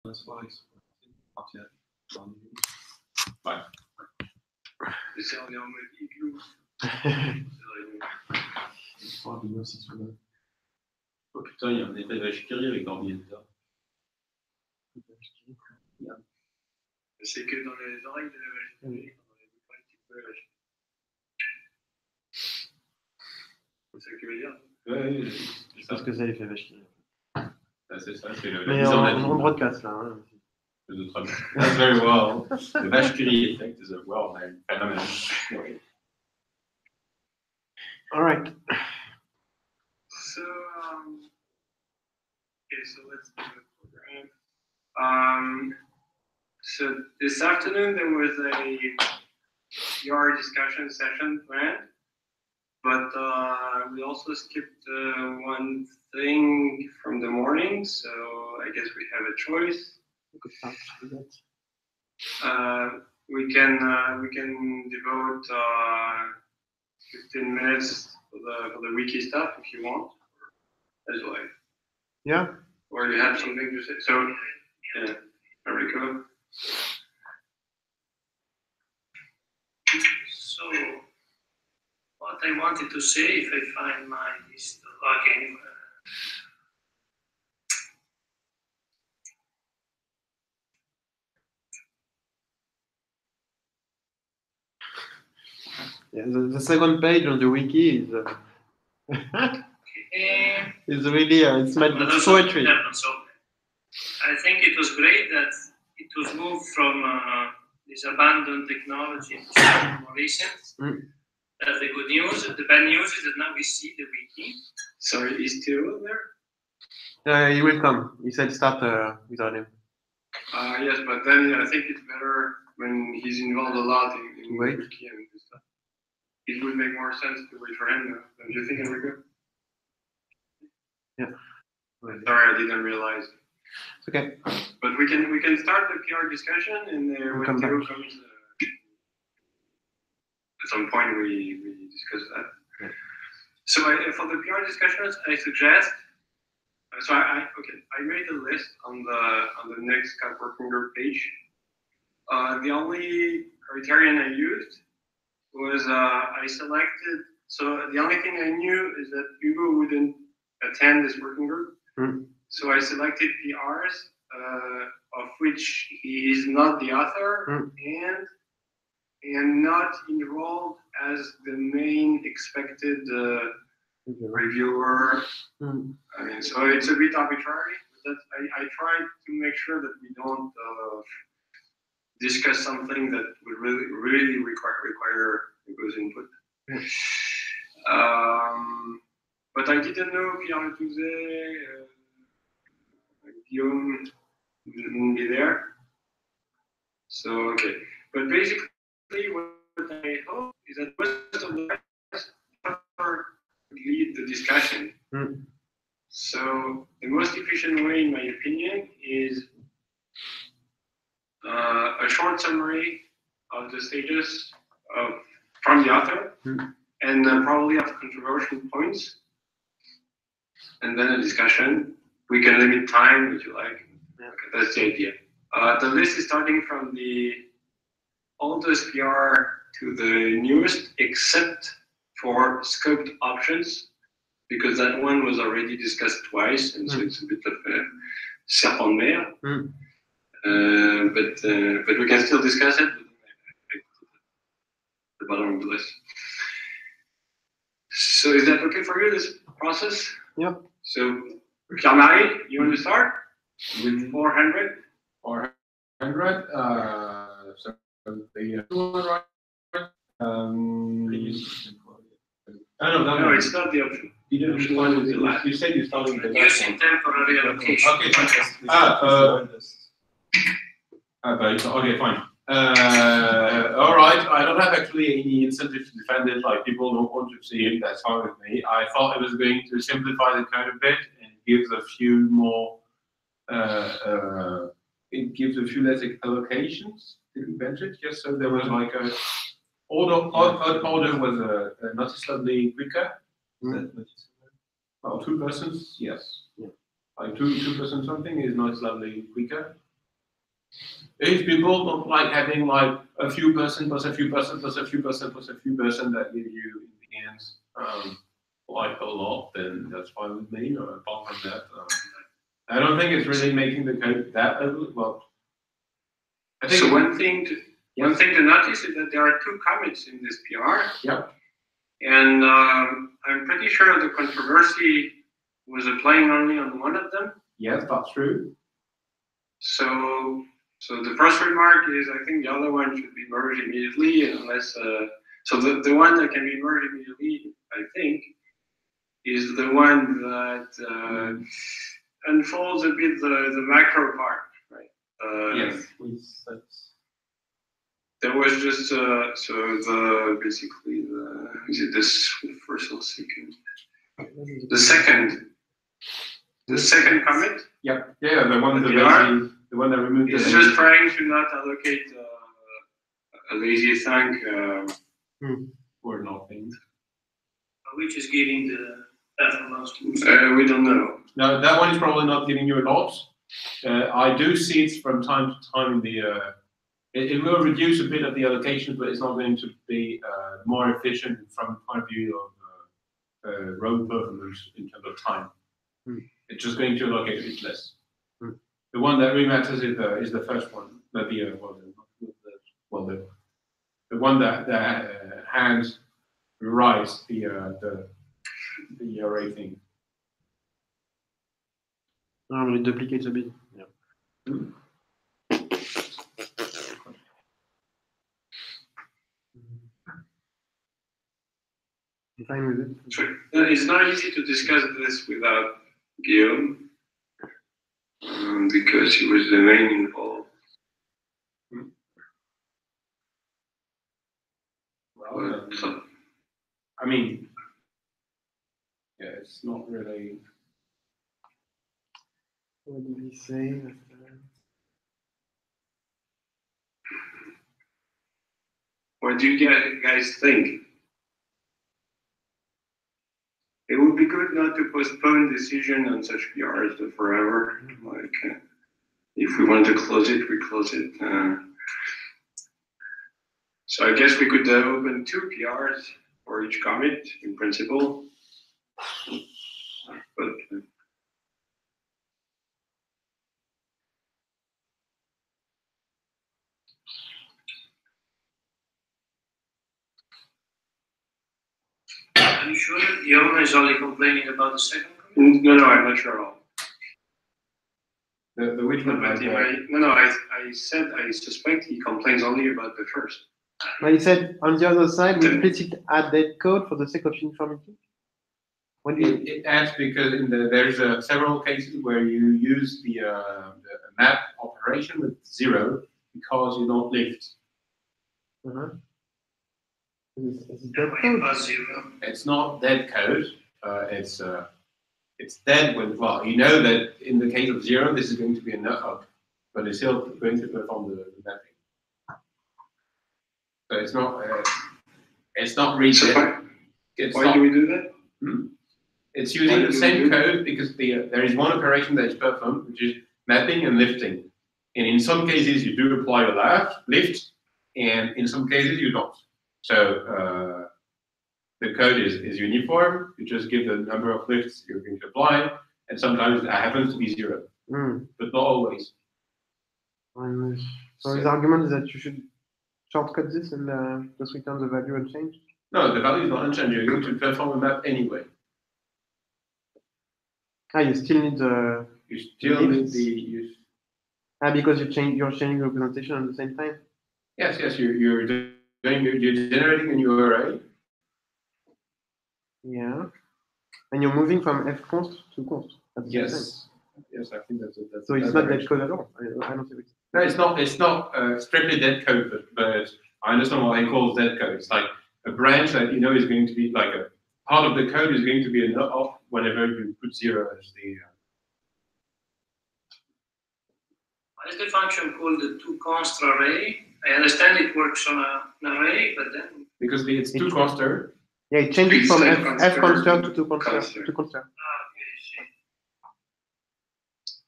Ouais. C'est on est en mode igloo. Oh putain, il y a un effet vache qui rit avec l'ordinateur. C'est que dans les oreilles de la vache qui rit, dans les oreilles de la vache. C'est ça que tu veux dire? Ouais, Je sais ce que c'est l'effet vache qui rit. C'est ça, c'est le. Mais en broadcast là. Hein. That's very well. The vache qui rit effect is a well-known phenomenon. All right. So, okay, so let's do the program. So this afternoon there was a PR discussion session planned, but we also skipped one thing from the morning, so I guess we have a choice. We can devote 15 minutes for the wiki stuff if you want, as well. Yeah. Or you have something to say. So, yeah, there we go. So, what I wanted to say, if I find my list again. Yeah, the second page on the wiki is is really it's poetry. So I think it was great that it was moved from this abandoned technology to something more recent. That's the good news. The bad news is that now we see the wiki. Sorry, is Theo there? He will come. He said start without him. Yes, but then I think it's better when he's involved a lot in the wiki and stuff. It would make more sense to wait for him. Don't you think, Enrico? Yeah. Sorry, I didn't realize. It's okay. But we can start the PR discussion, and when Theo comes, at some point we discuss that. Yeah. So for the PR discussions, I suggest. So I made a list on the next working group page. The only criterion I used was I selected. So the only thing I knew is that Hugo wouldn't attend this working group. So I selected PRs, of which he is not the author and not enrolled as the main expected reviewer. I mean, so it's a bit arbitrary. But I tried to make sure that we don't discuss something that would really require Hugo's input. But I didn't know Pierre Letouze, Guillaume wouldn't be there. So, okay. But basically, what I hope is that most of the guys lead the discussion. So, the most efficient way, in my opinion, is a short summary of the stages from the author and probably of controversial points, and then a discussion. We can limit time if you like. Okay, that's the idea. The list is starting from the oldest PR to the newest, except for scoped options, because that one was already discussed twice, and so it's a bit of a serpent de mer. But we can still discuss it. The bottom of the list. So is that okay for you, this process? Yeah. So, Pierre-Marie, you want to start? With 400? 400. So the 200. No, it's not the option. You said you're starting the last Using temporary allocation. Okay, fine. Okay, fine. All right. I don't have actually any incentive to defend it. Like, people don't want to see it. That's fine with me. I thought it was going to simplify the code a bit and gives a few more. It gives a few less allocations to the benches. Just so there was like a odd order was noticeably quicker. Well, 2 persons, yes. Yeah. Like 2% something is noticeably quicker. If people don't like having like a few percent plus a few percent plus a few percent plus a few percent that give you in the end like a lot, then that's fine with me. Apart from that, I don't think it's really making the code that ugly. Well, I think So one thing to notice is that there are two commits in this PR. Yep. And I'm pretty sure the controversy was applying only on one of them. Yes, that's true. So the first remark is I think the other one should be merged immediately unless so the one that can be merged immediately, I think, is the one that unfolds a bit the macro part, right? Yes. There was just basically is it this first or second? The second comment. Yep. Yeah, the one that removed It's the just trying to not allocate a lazy thunk or nothing. Which is giving the performance. we don't know. No, that one is probably not giving you a lot. I do see it from time to time in the. It will reduce a bit of the allocation, but it's not going to be more efficient from the point of view of road performance in terms of time. It's just going to allocate a bit less. The one that really matters is the first one, not the one that hands writes the array thing. No, but it duplicates a bit. Yeah. Fine with it. Sure. It's not easy to discuss this without Guillaume because he was the main involved. Well, I mean, yeah, it's not really. What did he say? What do you guys think? It would be good not to postpone decision on such PRs forever. Like, if we want to close it, we close it. So I guess we could open 2 PRs for each commit in principle. But Are you sure the owner is only complaining about the second comment? no, I'm not sure at all. The which one? I said I suspect he complains only about the first. Well, he said on the other side, we implicitly add that code for the sake of uniformity. What do you? It adds because there's several cases where you use the map operation with 0 because you don't lift. Is it that code? It's It's not dead code. It's dead when, well, you know that in the case of 0, this is going to be a nut, but it's still going to perform the mapping. So it's not really. Why do we do that? It's using the same code because there is one operation that is performed, which is mapping and lifting. And in some cases you do apply a lift, and in some cases you don't. So the code is uniform. You just give the number of lifts you're going to apply, and sometimes it happens to be 0, but not always. So his argument is that you should shortcut this and just return the value unchanged? No, the value is not unchanged. You're going to perform a map anyway. You still need the. You still need the. Because you're changing the representation at the same time. Yes, you're generating a new array. Yeah, and you're moving from fconst to const. Yes, I think that's. So it's not dead code at all. I don't think it's. No, it's not strictly dead code, but I understand what they call dead code. It's like a branch that you know is going to be like a part of the code is going to be a nut off whenever you put 0 as the. What is the function called the toConst array? I understand it works on an array, but then Because it's toConster. Yeah, it changes from fconster to toConster.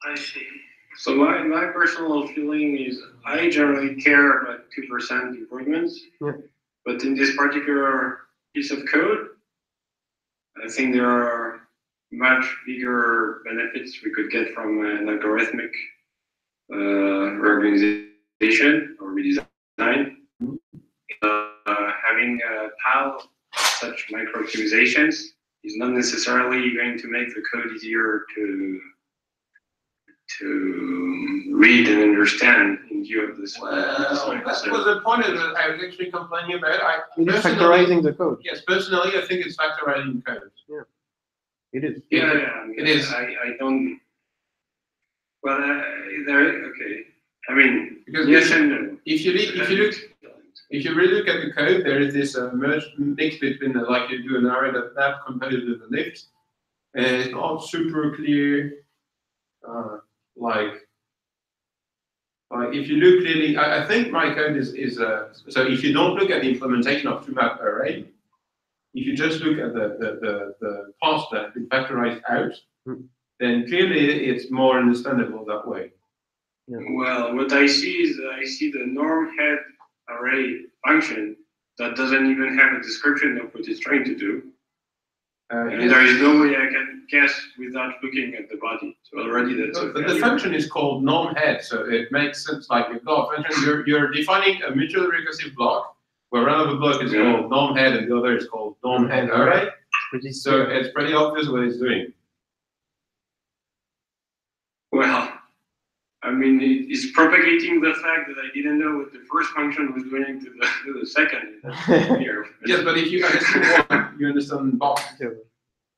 I see. So my personal feeling is I generally care about 2% improvements, but in this particular piece of code, I think there are much bigger benefits we could get from an algorithmic reorganization or redesign. Having PAL such micro optimizations is not necessarily going to make the code easier to read and understand in view of this. Well, that was the point that I was actually complaining about. It is factorizing the code. Yes, personally, I think it's factorizing code. Yeah, it is. Yeah, it is. I don't. Well, okay. I mean, Because yes and no. if you really look at the code, there is this mix between like you do an array that composed with a lift, and it's not super clear. Like if you look clearly, I think my code is so if you don't look at the implementation of two-map array, if you just look at the parts that have been factorized out, then clearly it's more understandable that way. Yeah. Well, what I see is I see the norm head array function that doesn't even have a description of what it's trying to do. And there is no way I can guess without looking at the body. So already that's a But the function is called norm head, so it makes sense. Like you've got a function, you're defining a mutually recursive block, where one of the block is called norm head and the other is called norm head array. So it's pretty obvious what it's doing. Well, I mean, it's propagating the fact that I didn't know what the first function was doing to the second. Here. Yes, but if you understand one, you understand both.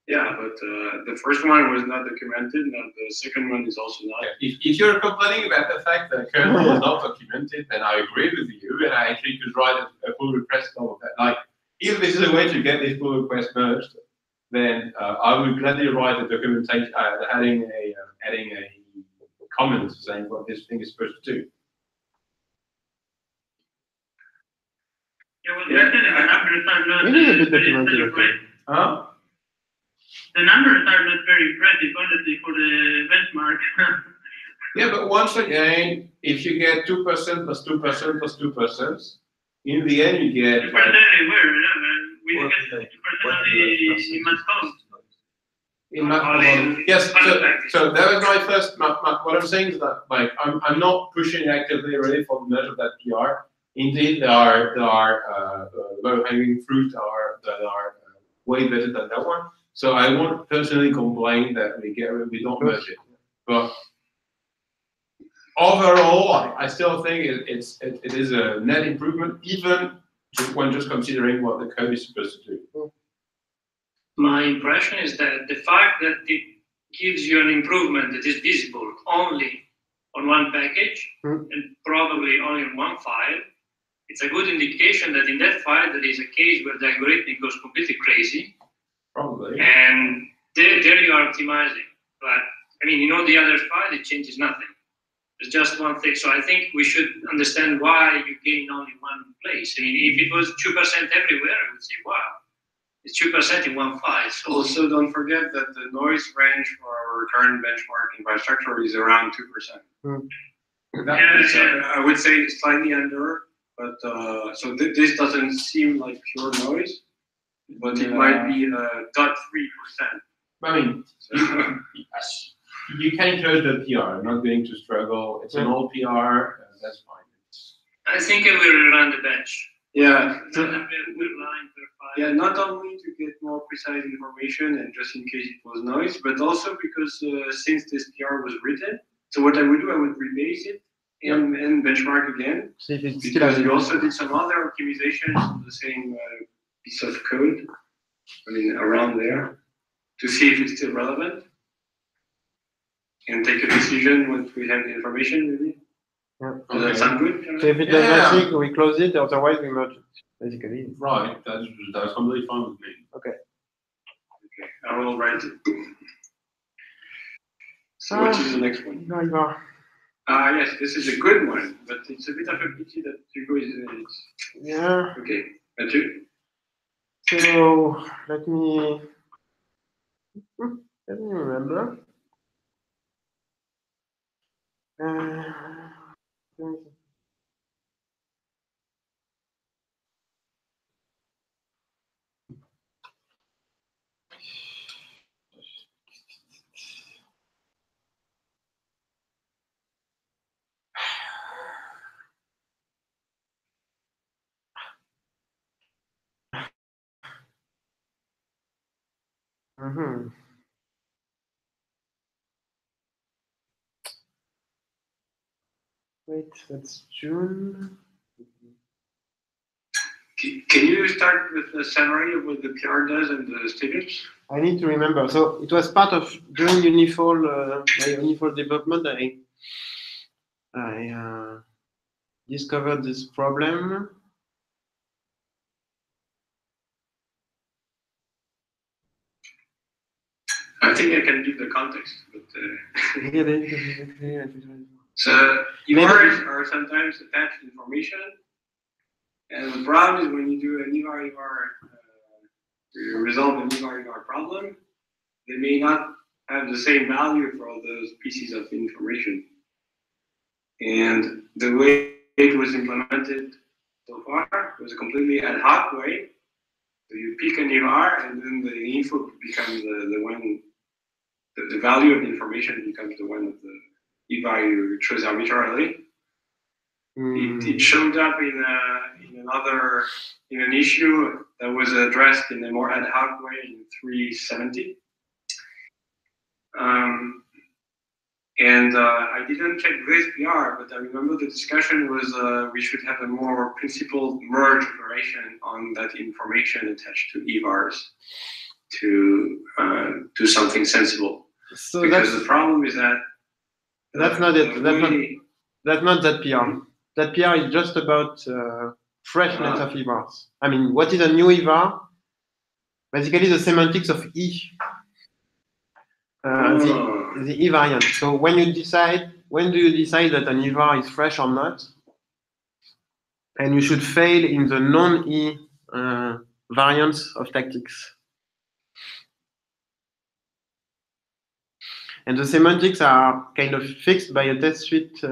Yeah, but the first one was not documented, and the second one is also not. If you're complaining about the fact that kernel is not documented, then I agree with you, and I actually could write a pull request of that. Like, if this is a way to get this pull request merged, then I would gladly write a documentation, adding a comment saying what this thing is supposed to do. Yeah, well, the numbers are not It is a bit documented. Huh? The numbers are not very impressive, honestly, for the benchmark. Yeah, but once again, if you get 2% plus 2% plus 2%, in the end you get 2% everywhere, we get 2% only in math code. in math. Yes, so that was my first. What I'm saying is that like I'm not pushing actively really for the merge of that PR. Indeed, there are low-hanging fruit that are way better than that one. So I won't personally complain that we don't merge it, but overall, I still think it is a net improvement, even when just considering what the code is supposed to do. My impression is that the fact that it gives you an improvement that is visible only on one package and probably only on one file, it's a good indication that in that file there is a case where the algorithm goes completely crazy. Probably. And there you are optimizing. But I mean, in all the other files, it changes nothing. It's just one thing. So I think we should understand why you gain only one place. I mean, if it was 2% everywhere, I would say, wow, it's 2% in one file. So also, don't forget that the noise range for our current benchmark infrastructure is around 2%. I would say slightly under, but so this doesn't seem like pure noise, but it might be 0.3%. I mean, you can close the PR. I'm not going to struggle. It's an old PR. That's fine. I think I will run the bench. Yeah. Yeah, not only to get more precise information and just in case it was noise, but also because since this PR was written, so what I would do, I would rebase it and benchmark again. See if it's because we also did some other optimizations on the same piece of code, I mean, around there, to see if it's still relevant and take a decision once we have the information, maybe. Yeah. Does that sound good? So if it does not sync, we close it, otherwise we merge it, basically. Right, that's completely fine with me. Okay. Okay, I will write it. So what is the next one? Yes, this is a good one, but it's a bit of a pity that Hugo is in it. Yeah. Okay, Mathieu? So let me remember. Mhm. Wait, that's June. Can you start with a summary of what the PR does and the stages? I need to remember. So it was part of during Unifall, my Unifall development. I discovered this problem. I think I can give the context, but so EVARs are sometimes attached information, and the problem is when you do an EVAR to resolve an EVAR problem, they may not have the same value for all those pieces of information. And the way it was implemented so far was a completely ad hoc way. So you pick an EVAR, and then the info becomes the one. The value of the information becomes the one of the EVAR you chose arbitrarily. It showed up in an issue that was addressed in a more ad hoc way in 370. I didn't check this PR, but I remember the discussion was we should have a more principled merge operation on that information attached to EVARs to do something sensible. So because the problem is that that's not it. That's not that PR. That PR is just about freshness of EVARs. I mean, what is a new EVAR? Basically, the semantics of E. The E variant. So when do you decide that an EVAR is fresh or not? And you should fail in the non-E variants of tactics. And the semantics are kind of fixed by a test suite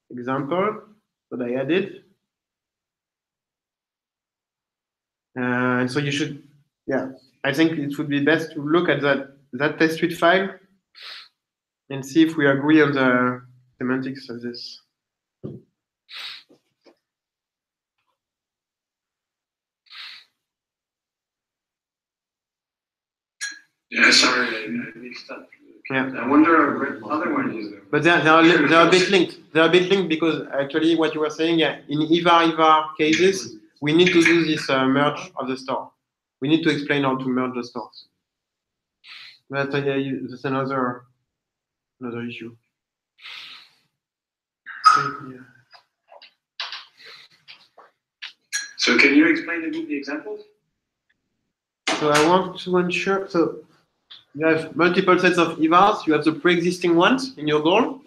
example that I added. And so you should, I think it would be best to look at that test suite file and see if we agree on the semantics of this. Yeah, sorry, I mixed up. Yeah. I wonder what other one is there. But they're a bit linked. They're a bit linked because actually what you were saying, in EVAR cases, we need to do this merge of the store. We need to explain how to merge the stores. But that's another issue. So can you explain a bit the examples? So I want to ensure, so you have multiple sets of EVARs. You have the pre-existing ones in your goal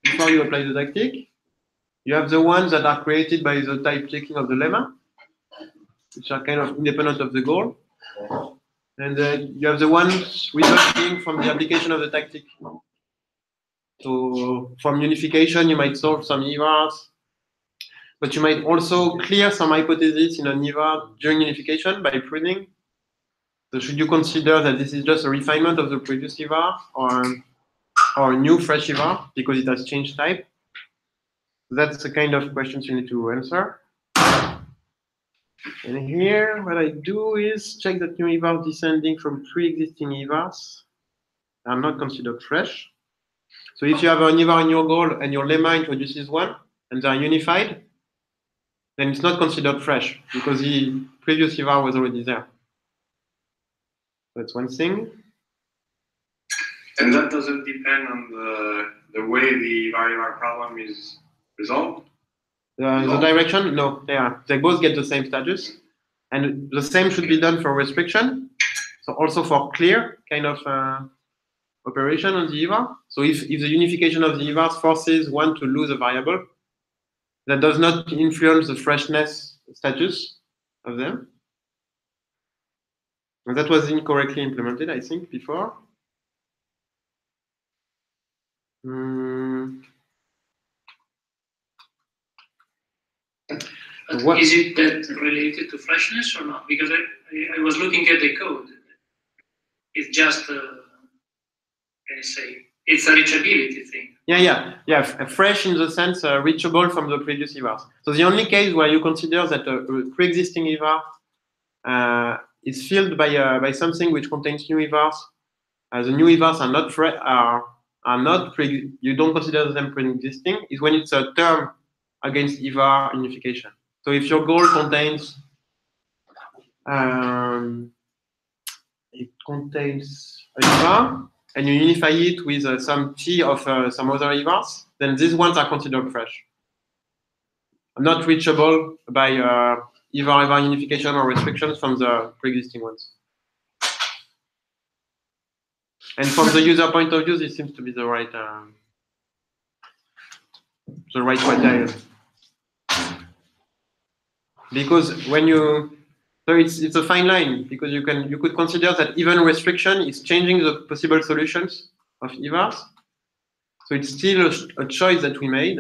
before you apply the tactic. You have the ones that are created by the type checking of the lemma, which are kind of independent of the goal. And you have the ones resulting from the application of the tactic. So from unification, you might solve some EVARs, but you might also clear some hypotheses in an EVAR during unification by pruning. So should you consider that this is just a refinement of the previous EVAR or a new fresh EVAR because it has changed type? That's the kind of questions you need to answer. And here, what I do is check that new EVARs descending from pre-existing EVARs are not considered fresh. So if you have an EVAR in your goal and your lemma introduces one and they are unified, then it's not considered fresh because the previous EVAR was already there. That's one thing. And that doesn't depend on the way the EVAR problem is resolved? The direction? No, they both get the same status. And the same should be done for restriction. So also for clear kind of operation on the EVAR. So if the unification of the EVARs forces one to lose a variable, that does not influence the freshness status of them. And that was incorrectly implemented, I think, before. Is it that related to freshness or not? Because I was looking at the code. It's just, can I say, it's a reachability thing. Yeah. Fresh in the sense reachable from the previous EVARs. So the only case where you consider that a pre-existing EVAR is filled by something which contains new evars. The new evars are not you don't consider them pre-existing, is when it's a term against evar unification. So if your goal contains it contains an evar and you unify it with some T of some other evars, then these ones are considered fresh. Not reachable by evar unification or restrictions from the pre-existing ones. And from the user point of view, this seems to be the right criteria. Because when you, so it's a fine line, because you could consider that even restriction is changing the possible solutions of evars. So it's still a choice that we made,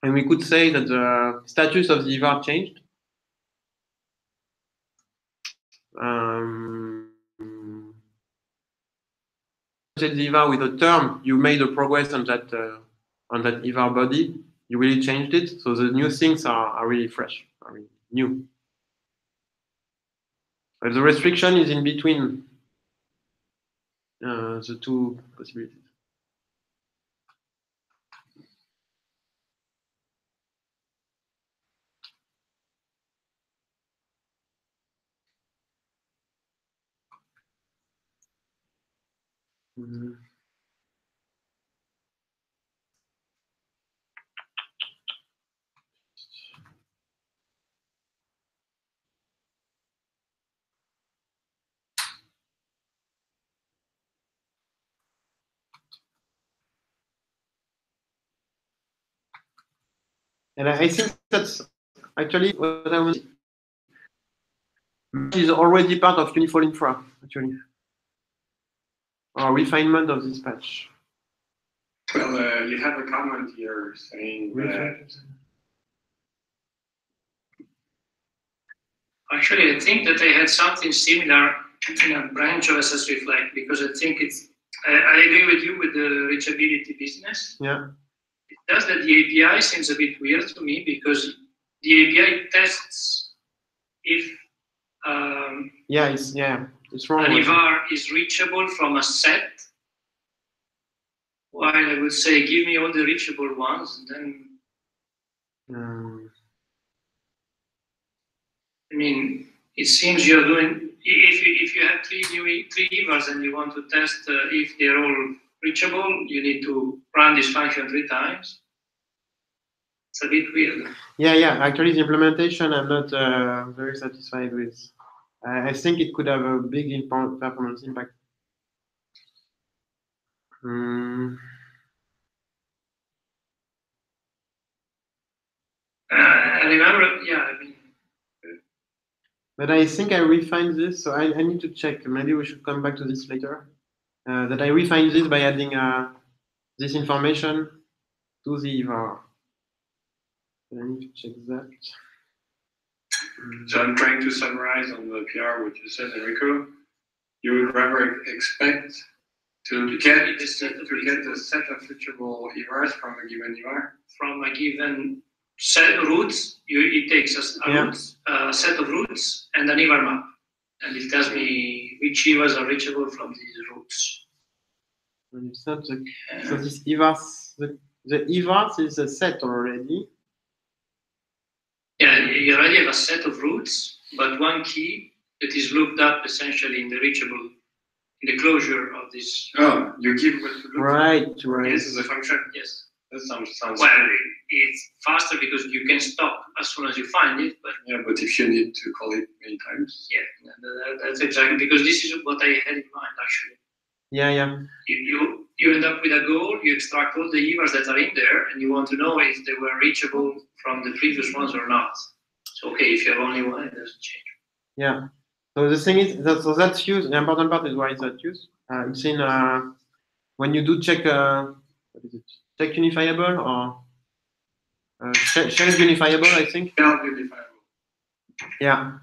and we could say that the status of the evar changed. The evar with a term, you made a progress on that evar body. You really changed it, so the new things are really fresh, are really new. But the restriction is in between the two possibilities. And I think that's actually what I was. Is already part of Uniform Infra, actually, or refinement of this patch. Well, you have a comment here saying that. Actually, I think that I had something similar in a branch of SSReflect, because I think I agree with you with the reachability business. Yeah. It does that the API seems a bit weird to me, because the API tests if it's wrong. an evar is reachable from a set, while I would say give me all the reachable ones, then I mean, it seems you're doing, if you have three evars and you want to test if they're all reachable, you need to run this function 3 times. It's a bit weird. Yeah. Actually, the implementation I'm not very satisfied with. I think it could have a big performance impact. I remember, yeah, I mean. But I think I refined this, so I need to check. Maybe we should come back to this later. That I refined this by adding this information to the evar. I need to check that. So I'm trying to summarize on the PR what you said, Enrico. You would rather expect to get a set of reachable evars from a given evar? From a given set of roots, it takes a set of roots and an evar map, and it tells me which evars are reachable from these roots. It's not the, so this evars, the evars is a set already. Yeah, you already have a set of roots, but one key that is looked up essentially in the reachable, in the closure of this. Oh, you give what to look. Right. This is a function. Yes. That sounds. Well, it's faster because you can stop as soon as you find it. But yeah, but if you need to call it many times. Yeah, that's exactly, because this is what I had in mind actually. Yeah. You end up with a goal, you extract all the evars that are in there, and you want to know if they were reachable from the previous ones or not. So, okay, if you have only one, it doesn't change. Yeah. So the thing is, that's used. The important part is why is that used. It's in when you do check. What is it? Check unifiable or shell unifiable, I think. Shell unifiable. Yeah.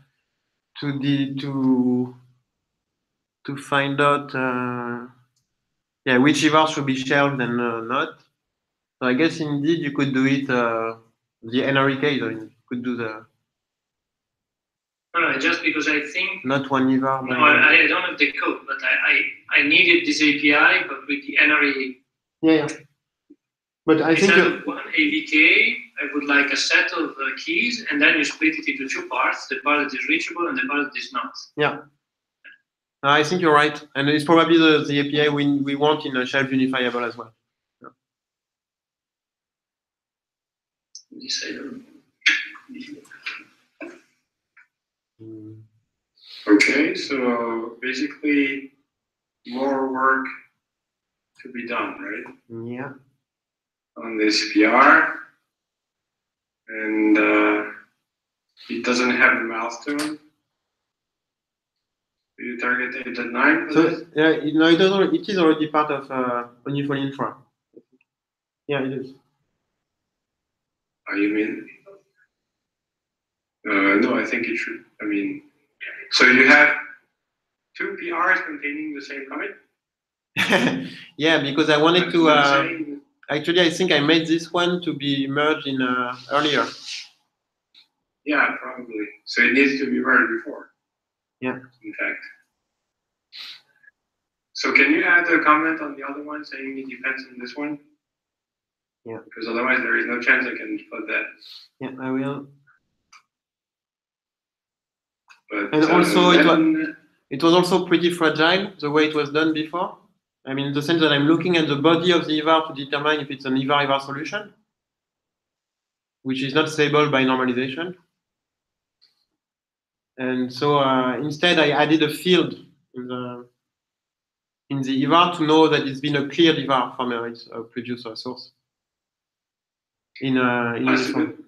To find out. Yeah, which evars should be shelled and not. So I guess indeed you could do it the NRE case. I mean, you could do the No, just because I think Not one EVAR. no, I don't have the code, but I needed this API, but with the NRE. Yeah. But I think instead of one AVK, I would like a set of keys, and then you split it into two parts: the part that is reachable and the part that is not. yeah. I think you're right, and it's probably the API we want in a shelf unifiable as well. Okay, so basically more work to be done, right? Yeah. On this PR, and it doesn't have a milestone. Do you target 8.9 for this? So no, it is already part of Unify Infra. Yeah, it is. Oh, you mean? No, I think it should. I mean, so you have two PRs containing the same commit? Yeah, because I wanted That's what I'm to. saying. Actually, I think I made this one to be merged in earlier. Yeah, probably. So it needs to be merged before. Yeah. In fact. So can you add a comment on the other one saying it depends on this one? Yeah. Because otherwise there is no chance I can put that. Yeah, I will. But, And also then, it was also pretty fragile the way it was done before. I mean, in the sense that I'm looking at the body of the EVAR to determine if it's an EVAR solution, which is not stable by normalization. And so instead, I added a field in the EVAR to know that it's been a cleared EVAR from its previous source. In this one.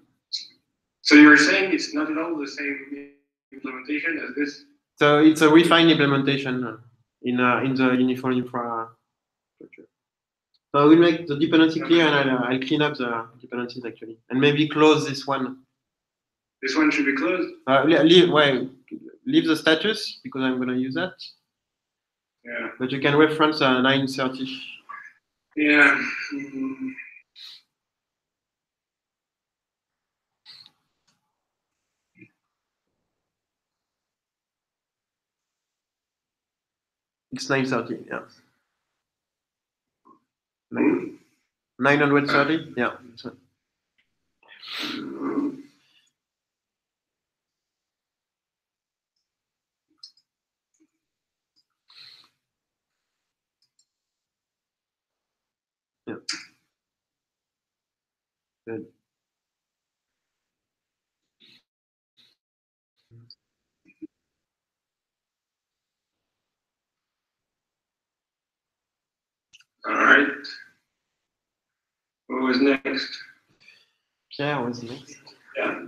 So you're saying it's not at all the same implementation as this? So it's a refined implementation in the uniform infrastructure. So I will make the dependency clear, and I'll clean up the dependencies actually, and maybe close this one. This one should be closed? Leave the status because I'm going to use that. Yeah. But you can reference 930. Yeah. It's 930, yeah. 930, yeah. Yeah. Good. All right. What was next? Pierre was next. Yeah.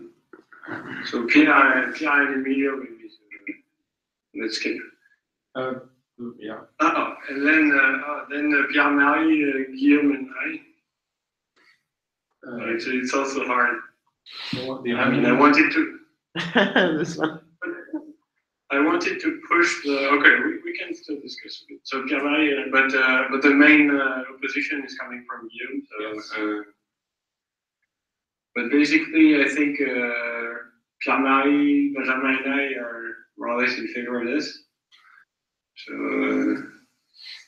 So PI in the medium, maybe. Let's skip. Yeah. Oh, and then Pierre-Marie, Guillaume, and I. Actually, it's also hard. I mean, I wanted to. This one. I wanted to push the. Okay, we can still discuss it. So Pierre-Marie, but the main opposition is coming from Guillaume. So, Yes. but basically, I think Pierre-Marie, Benjamin, and I are more or less in favor of this. So.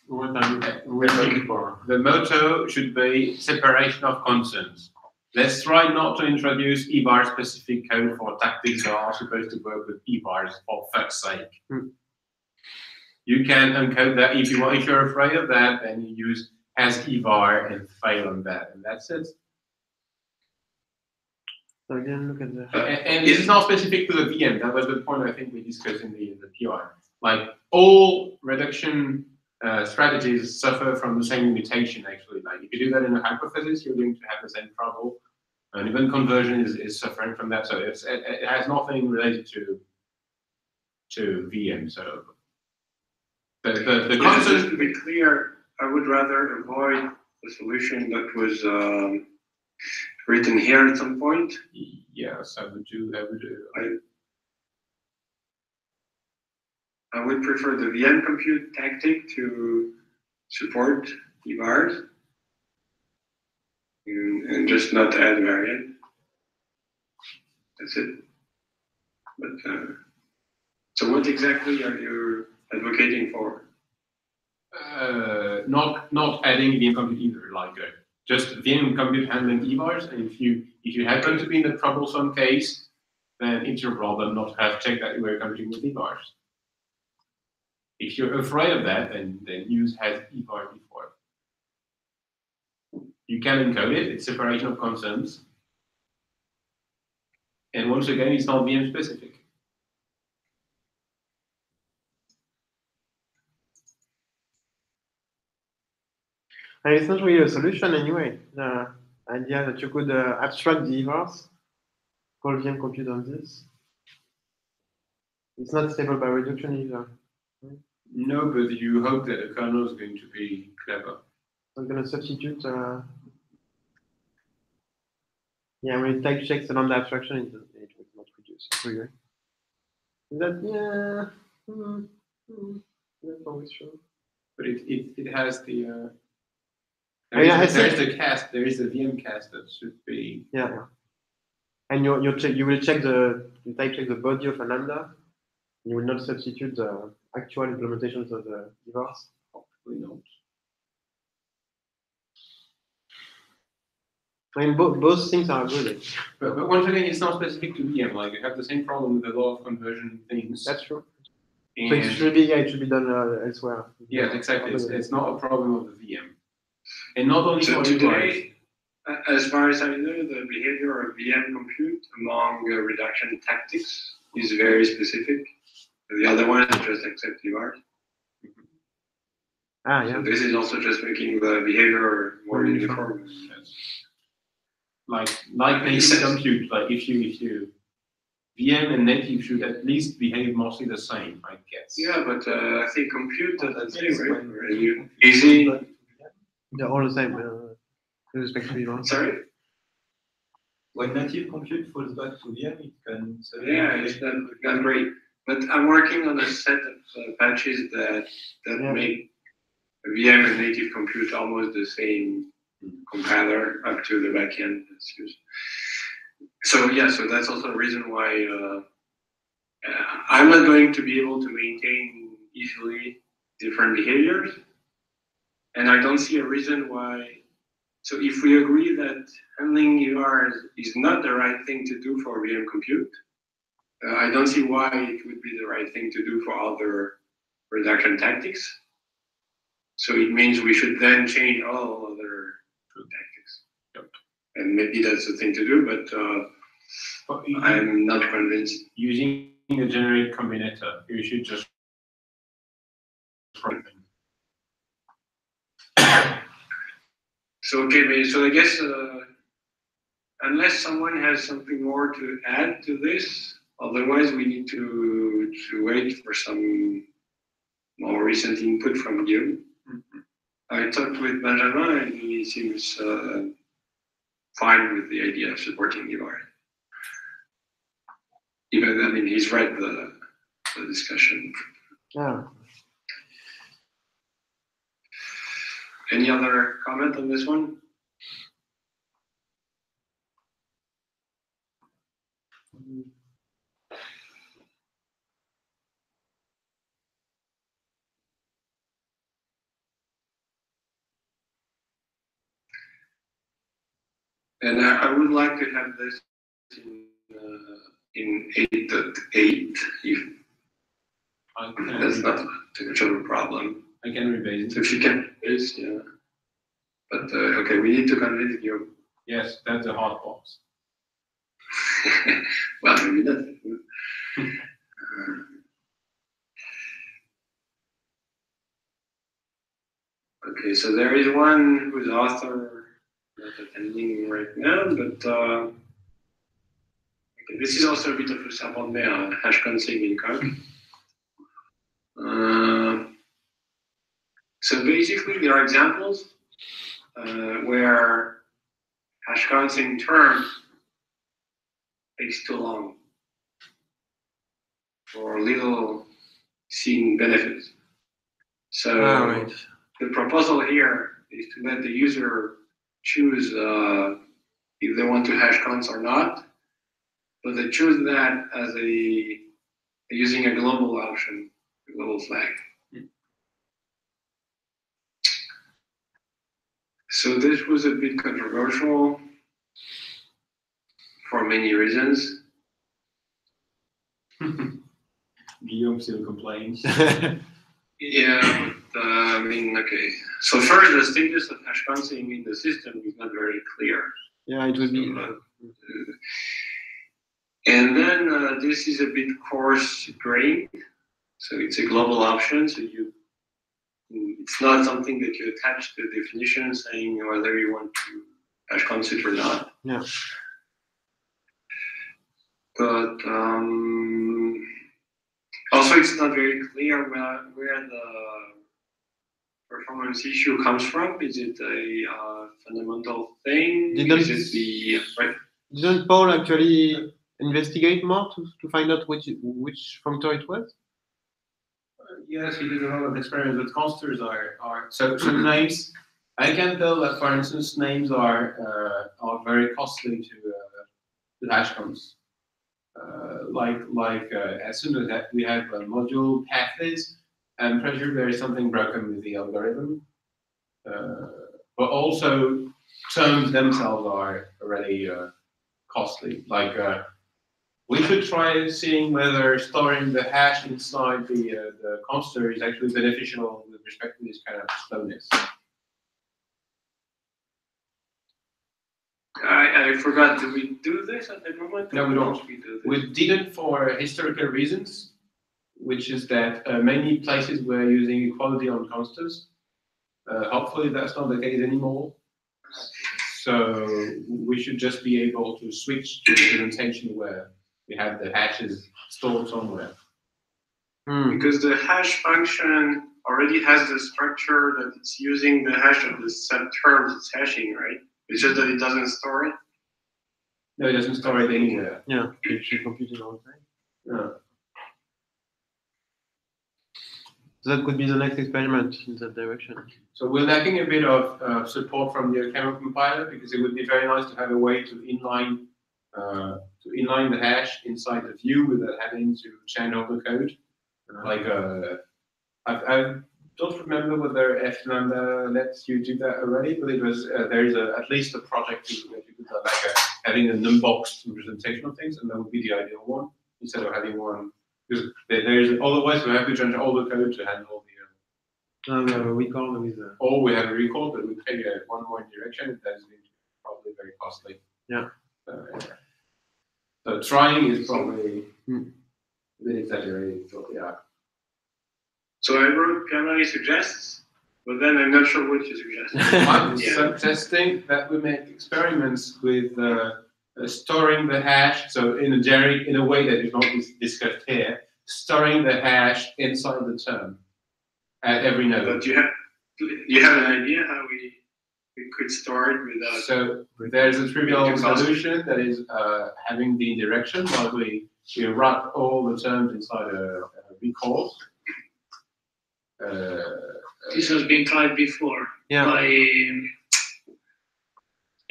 What are you looking for? The motto should be separation of concerns. Let's try not to introduce EVAR specific code for tactics that are supposed to work with EVARs for fuck's sake. You can encode that if you want. If you're afraid of that, then you use as EVAR and fail on that, and that's it. So again, look at the. And this is not specific to the VM. That was the point I think we discussed in the PR. Like all reduction strategies suffer from the same limitation. Actually, like if you do that in a hypothesis, you're going to have the same trouble, and even conversion is suffering from that. So it has nothing related to VM. So the Just to be clear, I would rather avoid the solution that was written here at some point. Yes, I would do. I would prefer the VM compute tactic to support EVARs and just not add variant. That's it. But So what exactly are you advocating for? Not adding VM compute either, like just VM compute handling EVARs, and if you happen to be in the troublesome case, then it's your problem not to have checked that you were computing with EVARs. If you're afraid of that, then use has EVAR before. You can encode it, it's separation of concerns. And once again, it's not VM specific. And it's not really a solution anyway. The idea that you could abstract the EVARs, call VM compute on this. It's not stable by reduction either. No, but you hope that the kernel is going to be clever. I'm going to substitute. Yeah, when it type checks the lambda abstraction, it will not reduce. Trigger. Is that That's always true. But it has the there's the cast. There is a VM cast that should be. Yeah. And you will check you type check the body of a lambda. You will not substitute the actual implementations of the EVARs. Probably not. I mean, both things are good. But once again, it's not specific to VM. Like you have the same problem with a lot of conversion things. That's true. And So it should be done elsewhere. yes, exactly. It's not a problem of the VM, and not only So for today, as far as I know, the behavior of VM compute among reduction tactics is very specific. The other one is just accept EVARs. Ah, yeah. So this is also just making the behavior more uniform. Yes. Like native compute, like if you VM and native should at least behave mostly the same, I guess. Yeah, but I think compute does the same, right? Easy. They're all the same with respect to EVARs. Sorry? When native compute falls back to VM, it can. Yeah, it's not great. But I'm working on a set of patches that make VM and native compute almost the same compiler up to the backend that's used. So yeah, so that's also a reason why I'm not going to be able to maintain easily different behaviors, and I don't see a reason why. So if we agree that handling EVARs is not the right thing to do for VM compute, I don't see why it would be the right thing to do for other reduction tactics. So it means we should then change all other tactics. Yep. And maybe that's the thing to do, but I'm not convinced. Using a generic combinator, you should just run them. So okay, so I guess unless someone has something more to add to this, otherwise we need to wait for some more recent input from you. Mm-hmm. I talked with Benjamin and he seems fine with the idea of supporting EVAR. Even, I mean, he's read the discussion. Yeah. Any other comment on this one? And I would like to have this in 8.8 if that's not too much of a problem. I can rebase it. So if you can base, yeah. But okay, we need to convince you. Yes, that's a hard box. Well, maybe not. Okay, so there is one whose author not attending right now, but okay, this is also a bit of a serpent hash consig in Conc. So basically, there are examples where hash counting terms takes too long or little seen benefits. So the proposal here is to let the user choose if they want to hash counts or not, but they choose that as a using a global option, a global flag. So this was a bit controversial for many reasons. Guillaume still complains. Yeah, but I mean, okay. So first, the status of hash counting in the system is not very clear. Yeah, it will be. And then this is a bit coarse-grained, so it's a global option. So it's not something that you attach to the definition, saying whether you want to hash count it or not. Yeah. But also, it's not very clear where the performance issue comes from. Is it a fundamental thing? Is it the Didn't Paul actually investigate more to find out which functor it was? Yes, he did a lot of experiments, but consters are so names. I can tell that, for instance, names are very costly to hash counts. As soon as we have a module paths, I'm pretty sure there is something broken with the algorithm. But also, terms themselves are already costly. We should try seeing whether storing the hash inside the conster is actually beneficial with respect to this kind of slowness. I forgot. Do we do this at the moment? No, we don't. We didn't for historical reasons, which is that many places were using equality on consters. Hopefully that's not the case anymore. So we should just be able to switch to implementation where we have the hashes stored somewhere. Because the hash function already has the structure that it's using the hash of the subterms it's hashing, right? It's just that it doesn't store it. No, it doesn't store it anywhere. Yeah, it should compute it all the time. Yeah. So that could be the next experiment in that direction. So we're lacking a bit of support from the Camel compiler because it would be very nice to have a way to inline the hash inside the view without having to change all the code. I don't remember whether FLambda lets you do that already, but it was there is at least a project that you could having an unboxed representation of things, and that would be the ideal one instead of having one. Because there's otherwise we have to change all the code to handle the. We have a recall with. Or we have a recall, but we pay one more direction. That's probably very costly. Yeah. So trying is probably a bit exaggerated. So, yeah. So I wrote Camel suggests, but then I'm not sure what you suggest. I'm suggesting that we make experiments with storing the hash. So in a way that is not discussed here, storing the hash inside the term at every node. But you have an idea how we could store it without. So there's a trivial solution that is having the indirection, while we wrap all the terms inside a recall. This has been tried before by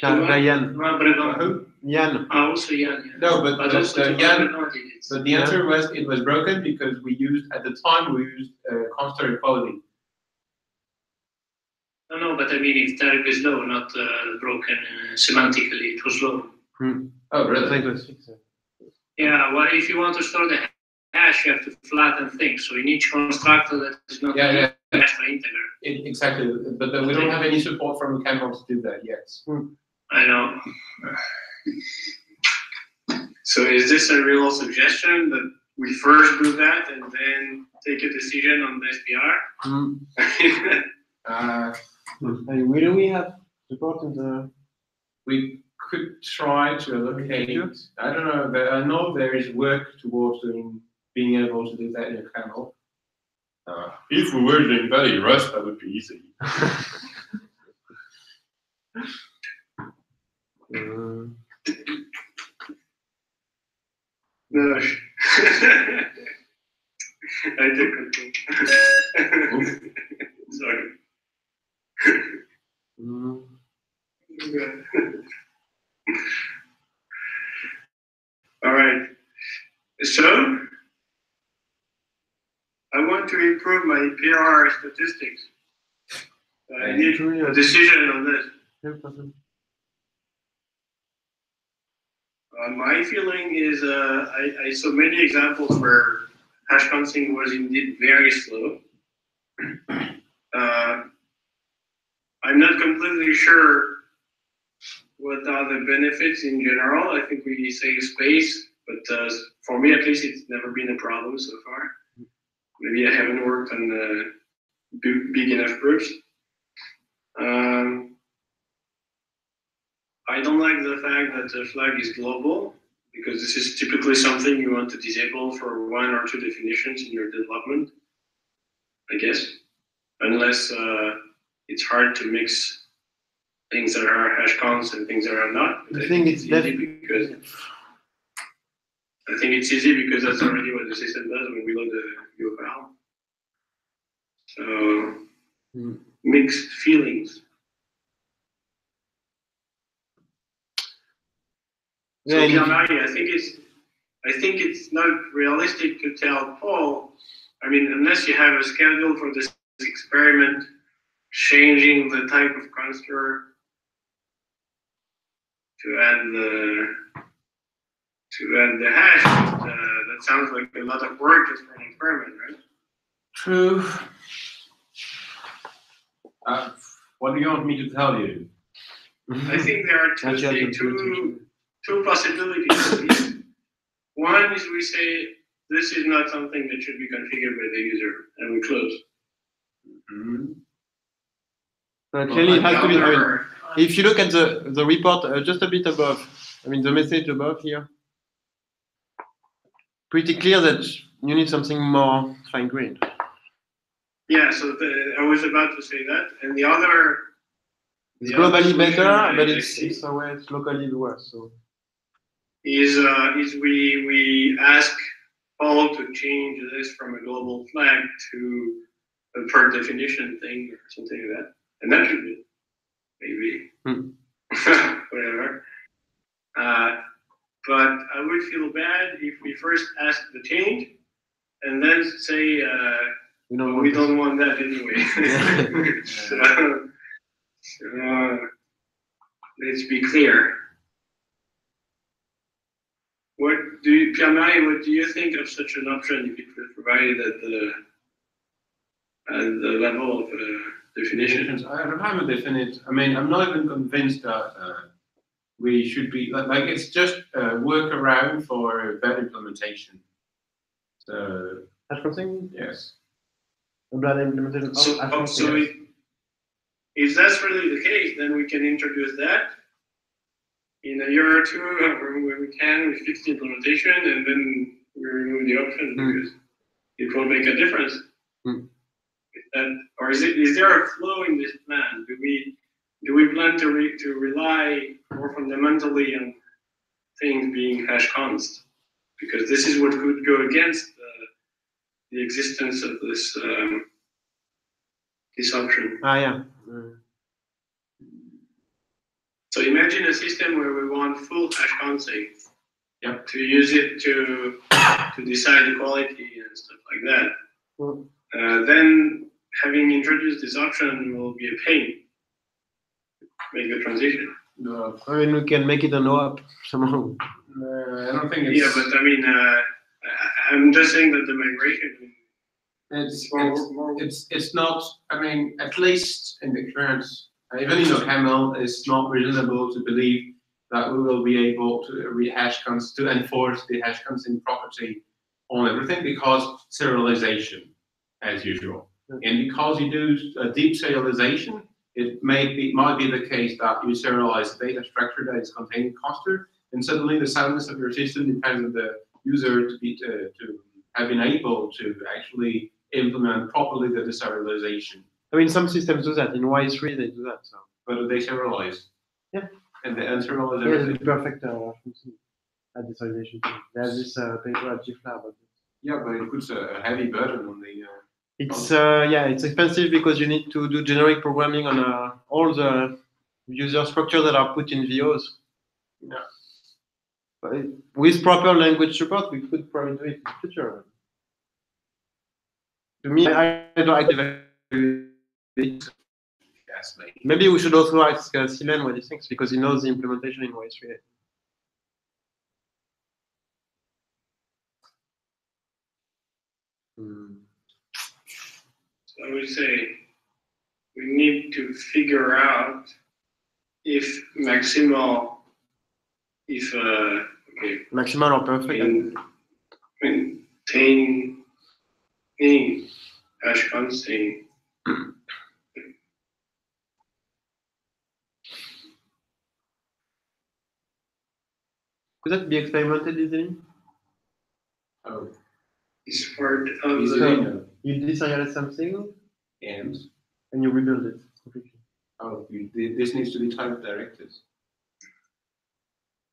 Yann. Who? Yann. Also Yann. No, but Yann. did it. But the answer was it was broken because we used we used conster equality. No, but I mean, if Tarek is low, not broken semantically, it was low. Oh, really? Yeah, well, if you want to store the hash, you have to flatten things. So in each constructor that is not a hash integer. Exactly, but we don't have any support from Camel to do that yet. I know. So is this a real suggestion that we first do that and then take a decision on the SPR? Will we have support in the? We could try to allocate. I don't know, but I know there is work towards being able to do that in a Camel. If we were doing that in Rust, that would be easy. No. I take control. Sorry. All right. So I want to improve my PR statistics. I need a decision on this. My feeling is I saw many examples where hash counting was indeed very slow. I'm not completely sure what are the benefits in general. I think we save space, but for me at least, it's never been a problem so far. Maybe I haven't worked on big enough groups. I don't like the fact that the flag is global, because this is typically something you want to disable for one or two definitions in your development, I guess, unless it's hard to mix things that are hash counts and things that are not. I think it's easy because that's already what the system does when we load the URL. So mixed feelings. So Pierre-Marie, I think it's not realistic to tell Paul. I mean, unless you have a schedule for this experiment, changing the type of constructor to add the hash. That sounds like a lot of work just for an experiment, right? True. What do you want me to tell you? I think there are two possibilities. One is we say this is not something that should be configured by the user, and we close. Clearly, it has to be. If you look at the report just a bit above, the message above here, pretty clear that you need something more fine-grained. Yeah, so I was about to say that, and the other. It's globally better, but it's always locally worse. So. Is we ask Paul to change this from a global flag to a per definition thing or something like that, and that should be maybe whatever. But I would feel bad if we first ask the change and then say we don't want that anyway. so let's be clear. Pierre-Marie, what do you think of such an option if it was provided at the level of definitions? I don't have a definite. I'm not even convinced that we should be like it's just a workaround for better implementation. So hash counting? Yes. Better implementation. So if that's really the case, then we can introduce that in a year or two when we can. We fix the implementation and then we remove the option because it will make a difference. Or is there a flow in this plan? Do we plan to rely more fundamentally on things being hash const? Because this is what could go against the existence of this this option. Yeah. So imagine a system where we want full hash counting. Yep. To use it to decide the quality and stuff like that. Then having introduced this option will be a pain. Make the transition. No. We can make it an OAuth somehow. I don't think it's. Yeah, but I'm just saying that the migration. It's not. At least in the current, even in OCaml, it's not reasonable to believe that we will be able to enforce the hash counting property on everything because serialization, as usual, and because you do a deep serialization, it might be the case that you serialize the data structure that is containing cluster, and suddenly the soundness of your system depends on the user to have been able to actually implement properly the deserialization. Some systems do that. In Y3 they do that. So. But they serialize. Yeah. And they unserialize everything. Yeah, perfect deserialization. There's this paper at GFLab about it. Yeah, but it puts a heavy burden on the. It's expensive because you need to do generic programming on all the user structures that are put in VOs. Yeah. But with proper language support, we could probably do it in the future. To me, I don't activate it. Yes, maybe. Maybe we should also ask Silen what he thinks because he knows the implementation in Y3. So I would say we need to figure out if maximal, if okay, Maximal or perfect. maintaining hash constant. Could that be experimented easily? Oh, Is part of easily, the. no. You deserialize something And and you rebuild it completely. this needs to be time directed.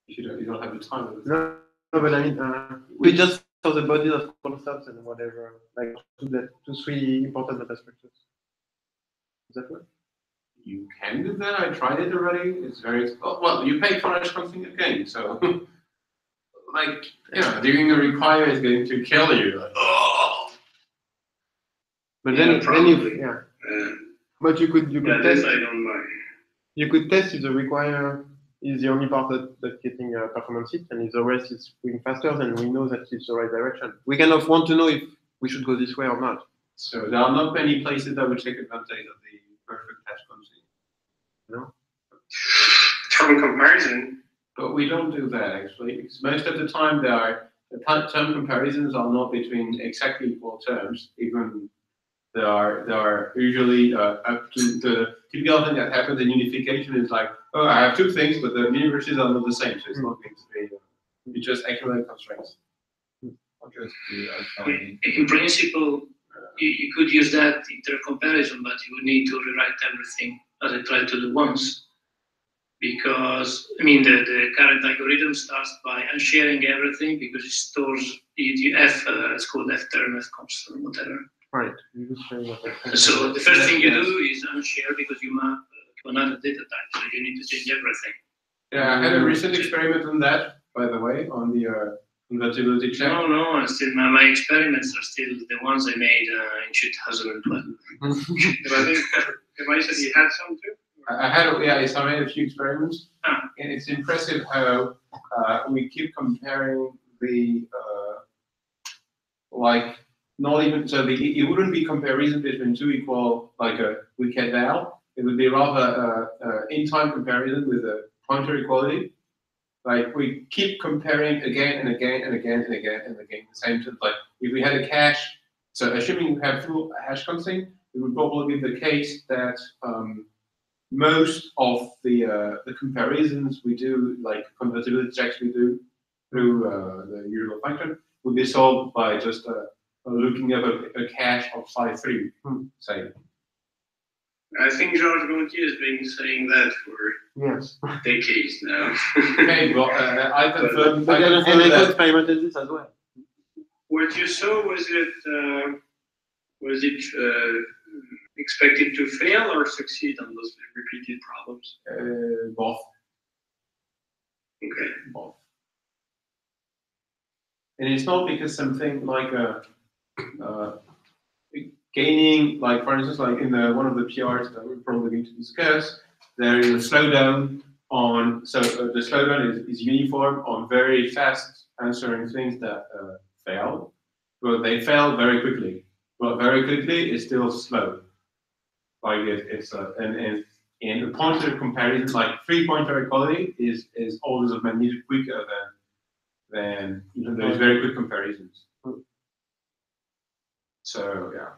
If you don't have the time. No, but I mean, we just for the bodies of concepts and whatever, like two, three important data structures. Is that right? You can do that. I tried it already. It's very well. You pay for hash constant again, so like doing a require is going to kill you. Like, oh. But Yeah, then probably. if but you could Yeah, test. this I don't mind. You could test if the require is the only part that's getting a performance hit, and if the rest is going faster, then we know that it's the right direction. We kind of want to know if we should go this way or not. So there are not many places that would take advantage of the perfect hash constant. No. Term comparison. But we don't do that actually, because most of the time the term comparisons are not between exactly equal terms. Even there are usually up to the typical thing that happens in unification is like, oh, I have two things, but the universes are not the same, so it's not going to be. You just accumulate constraints. In principle, you could use that intercomparison, but you would need to rewrite everything as I tried to do once. Because, I mean, the current algorithm starts by unsharing everything because it stores it's called F term, F constant, whatever. Right. So the first thing you do is unshare because you map to another data type, so you need to change everything. Yeah, I had a recent experiment on that, by the way, on the invertibility check. No, and still my experiments are still the ones I made in 2012. If I said you had some too? I made a few experiments, and it's impressive how we keep comparing the not even so it wouldn't be comparison between two equal like a wicked val. It would be rather in time comparison with a pointer equality. Like we keep comparing again and again and again and again and again the same thing. Like if we had a cache, so assuming we have full hash constant, it would probably be the case that most of the comparisons we do, like convertibility checks we do through the usual function, would be solved by just looking up a cache of size 3, say. I think Georges Gontier has been saying that for decades now. Okay, well, I confirm. But I I experimented this as well. What you saw, was it expected to fail or succeed on those repeated problems? Both. Okay. Both. And it's not because something like gaining, like for instance, like in one of the PRs that we're probably going to discuss, there is a slowdown on, so the slowdown is uniform on very fast answering things that fail, but they fail very quickly. But very quickly is still slow. Like it's and the pointer comparison, like 3-pointer equality is orders of magnitude quicker than those very quick comparisons. So yeah.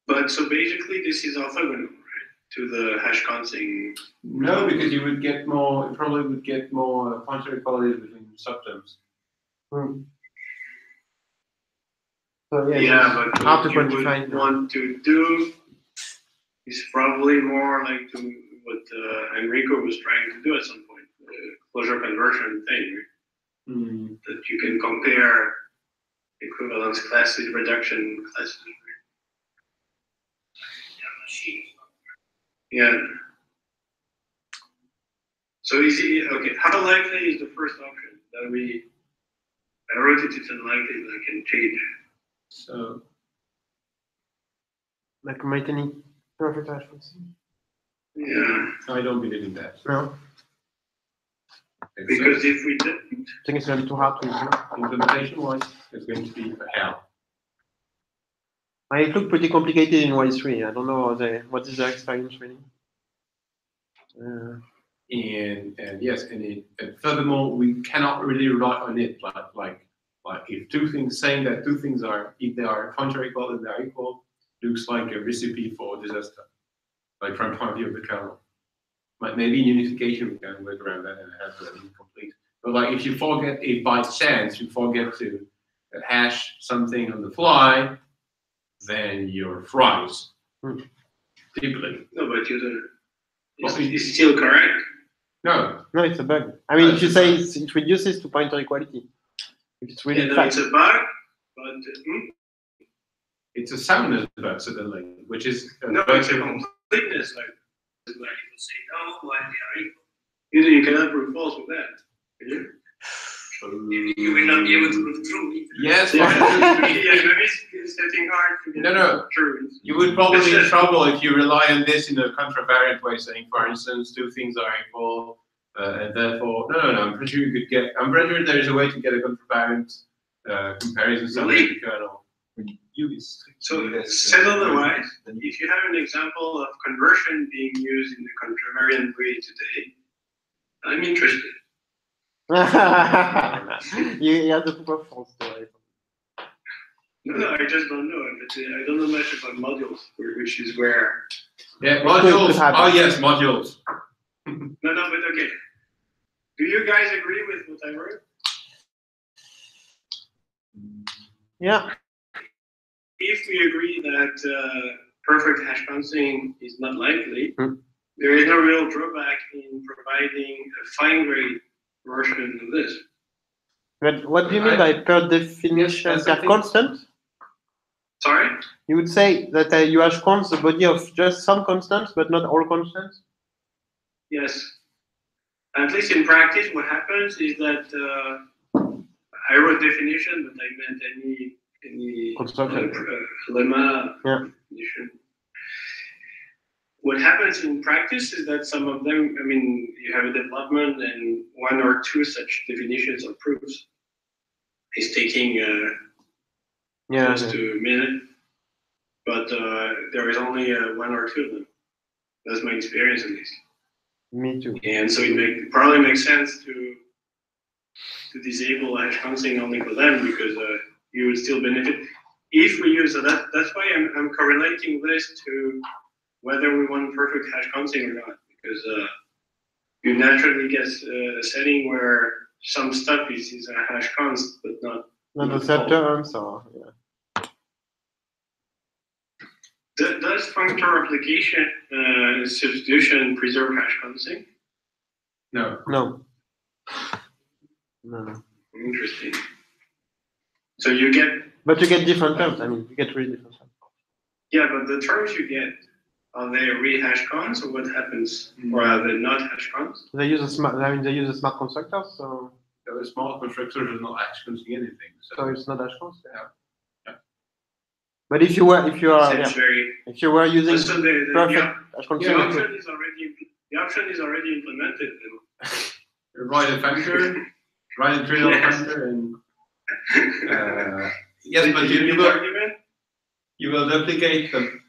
But so basically, this is orthogonal, right, to the hash constant. No, because you would get more. You probably would get more pointer equalities between subterms. So, but hard to what you quantify. would want to do is probably more like to what Enrico was trying to do at some point, the closure conversion thing, right? That you can compare equivalence classes, reduction classes. Yeah. So is it okay? How likely is the first option that I wrote it? It's unlikely that I can change. So Like maintaining perfect hash function. Yeah, I don't believe in that. No, because if we did, I think it's gonna be too hard to implement. Implementation-wise, it's going to be hell. It looked pretty complicated in Y3. I don't know what is their experience really. And yes, and furthermore, we cannot really rely on it. Like if two things saying that two things are, if they are contrary equal, if they are equal, looks like a recipe for disaster. Like from point of view of the kernel. But maybe in unification we can work around that and have that incomplete. But like if you forget, if by chance you forget to hash something on the fly, then you're fries. Typically. no, but you don't. Well, It's still correct. No, No, it's a bug. I mean, No, if you it's a say bug. it reduces to pointer equality, if it's really Yeah, no, fast. it's a bug, but it's a soundness bug suddenly, which is no, it's a completeness. Like People say no while they are equal. you cannot prove false with that. Can you? You will not be able to prove true. Either. yes, Yeah, but maybe it's getting hard to get No. true. you would probably be in trouble if you rely on this in a contravariant way, saying, for instance, two things are equal, and therefore, no. I'm pretty sure you could get. I'm pretty sure there is a way to get a contravariant comparison somewhere in the kernel. So said otherwise, if you have an example of conversion being used in the contravariant way today, I'm interested. You have the proof of false story. No, I just don't know. I don't know much about modules, which is where. Yeah, It modules. could happen. Oh yes, modules. No, but okay. Do you guys agree with what I wrote? Yeah. If we agree that perfect hash bouncing is not likely, Hmm. there is no real drawback in providing a fine-grained version of this. But what do you mean by per definition Yes, per I think- constant? Sorry? You would say that you hash const the body of just some constants, but not all constants? Yes. At least in practice, what happens is that I wrote definition, but I meant any Construction. lemma Yeah. definition. What happens in practice is that some of them, I mean, you have a development and one or two such definitions or proofs. It's taking Yeah. close to a minute, but there is only one or two of them. That's my experience at least. Me too. And so it probably makes sense to disable hash counting only for them because you would still benefit if we use that's why I'm correlating this to whether we want perfect hash counting or not, because you naturally get a setting where some stuff is a hash const but not. Not the set terms or yeah. Does functor application substitution preserve hash counting? No. No. No. Interesting. So you get. But you get different terms. I mean, you get really different terms. Yeah, but the terms you get, are they real hash cons or what happens? Or are they not hash cons? They use a smart. I mean, they use a smart constructor, so The small constructors are not actually doing anything. so it's not hash const. Yeah. Yeah. But if you are Seems yeah, very. if you were using So the perfect hash const, the option is already implemented. Write a functor, write a trivial functor, and yes, but you need argument. you will duplicate them.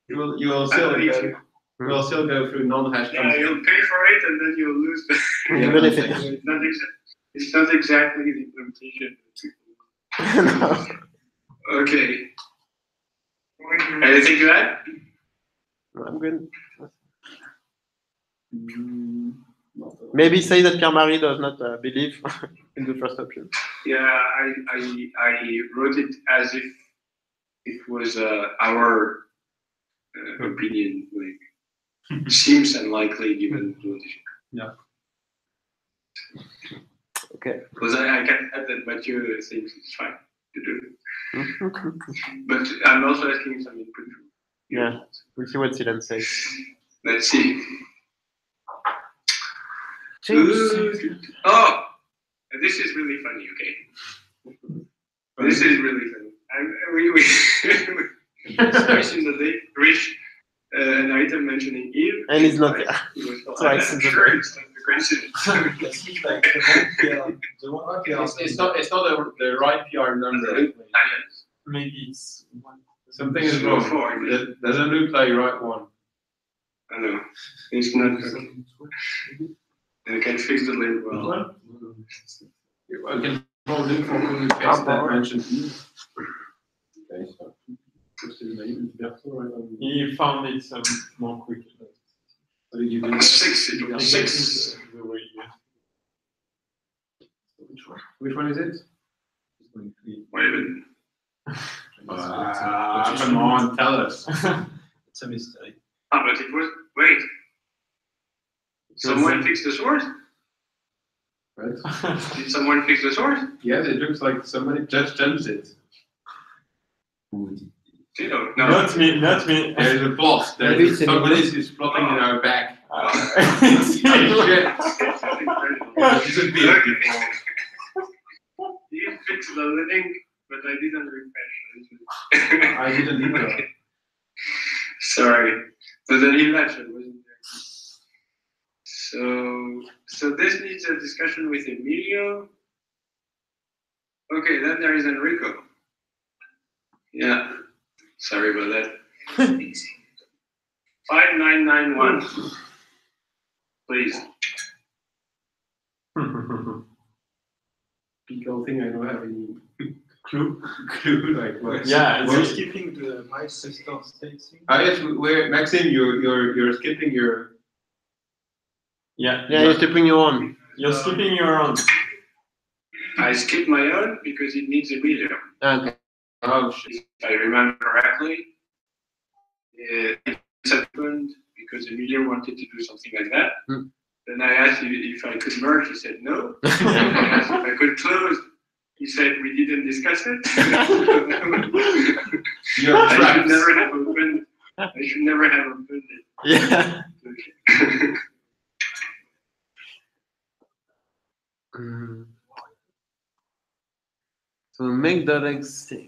You will still go through non-hash Yeah, you'll pay for it and then you'll lose the. you benefit. It's not exactly the implementation. No. Okay. Anything to add? I'm good. Maybe say that Pierre-Marie does not believe in the first option. Yeah, I wrote it as if it was our opinion. Like, seems unlikely given the notation. Yeah. Okay. Because I can add that Mathieu thinks it's fine to do. But I'm also asking some input. Yeah. We'll see what Silan says. Let's see. James. Oh, this is really funny. Okay, this is really funny. Twice in the day, reach an item mentioning Eve. And it's not there. Twice in the Sure, day. It's not a coincidence. It's like the one PR. It's not the right PR number. Maybe it's one. Something is wrong. That doesn't look like the right one. I know. It's not. I can fix the label. I can probably look for the case that mentioned Eve. Okay, so. He found it more quickly. What did you do? 6. It was 6. The way Which one is it? Wait a minute. Come on, tell us. It's a mystery. Ah, but it was. Wait. Someone fixed the source? Right? Did someone fix the source? Yes, it looks like somebody just jumps it. No. Not me, not me. There's a plot. Maybe it's Somebody in is plotting in our back. It's It's a bit before. You fixed the link, but I didn't refresh. I didn't either. Sorry. So the image wasn't there. So this needs a discussion with Emilio. Okay, then there is Enrico. Yeah. Sorry about that. 5991. Please. Pickle thing, I don't have any Clue. clue. Like what? Yeah, We're it's skipping the my sister state thing. Ah yes, where Maxime, you're skipping your. yeah. Yeah, you're skipping your own. You're skipping your own. I skipped my own because it needs Emilio. Okay. Oh shit. If I remember correctly, it happened because Emilio wanted to do something like that. Then I asked if I could merge. He said no. I asked if I could close. He said we didn't discuss it. You're I should trapped. never have opened. I should never have opened it. Yeah. Okay. So make that exist.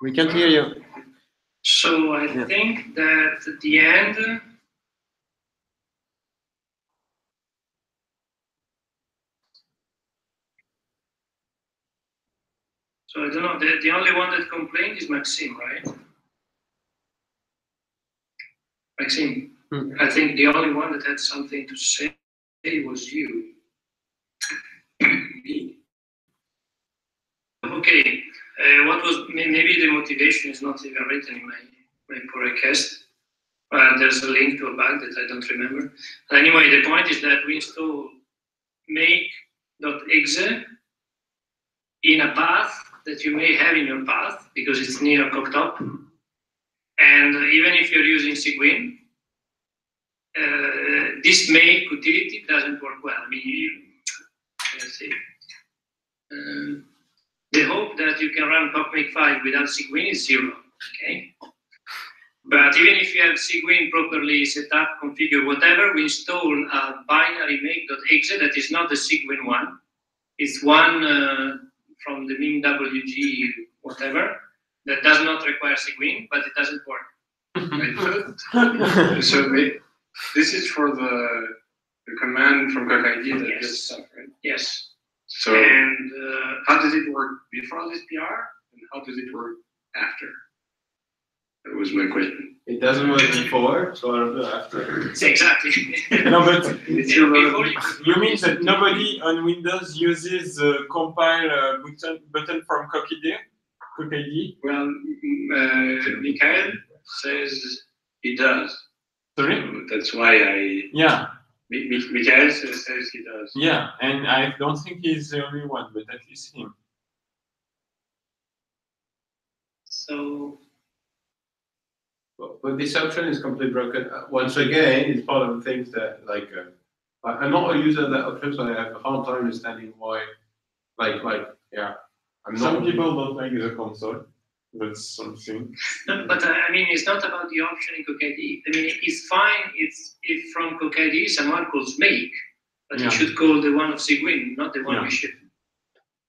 We can't hear you. So I Yeah. think that at the end, so I don't know, the only one that complained is Maxime, right? Maxime, I think the only one that had something to say was you. Okay, what was maybe the motivation is not even written in my podcast. There's a link to a bug that I don't remember. Anyway, the point is that we install make.exe in a path that you may have in your path because it's near cooktop. And even if you're using Cygwin, this make utility doesn't work well. I mean, let's see. The hope that you can run PopMake5 without Cygwin is 0, okay? But even if you have Cygwin properly set up, configured, whatever, we install a binary make.exe that is not the Cygwin one. It's one from the MIMWG, whatever, that does not require Cygwin, but it doesn't work. Right? So this is for the command from CockID that Yes. does stuff, right? Yes. So And how does it work before this PR, and how does it work after? That was my question. It doesn't work before, so I don't know after. exactly. No, but It's Before you mean that nobody on Windows uses the compile button from CockID? Well, Michael says he does. Sorry? So that's why Yeah, Michael says he does. yeah, and I don't think he's the only one, but at least him. So But this option is completely broken. Once again, it's part of the things that, like, I'm not a user of that option, so I have a hard time understanding why. Yeah, I'm not. Some people don't like the console. That's something. no, but I mean, it's not about the option in CockID. I mean, it's fine if from CockID someone calls make, but Yeah. you should call the one of Cygwin, not the one Yeah. we ship.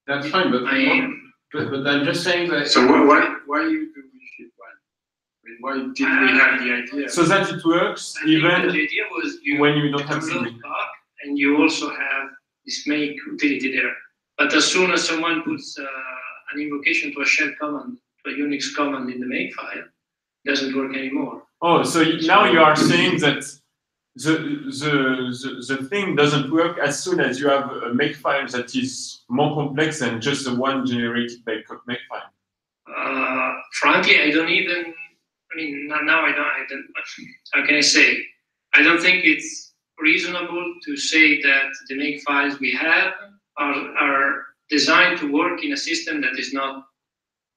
That's fine, but But I'm just saying that. So why do we ship one? I mean, why did we have the idea? So that it works I think that even the idea was when you don't have load Sigwin. Park, and you also have this make utility there. But as soon as someone puts an invocation to a shell command, to a Unix command in the make file, it doesn't work anymore. Oh, so now you are saying that the thing doesn't work as soon as you have a make file that is more complex than just the one generated by make file. Frankly, I don't even. I mean, now I don't. How can I say? I don't think it's reasonable to say that the make files we have are designed to work in a system that is not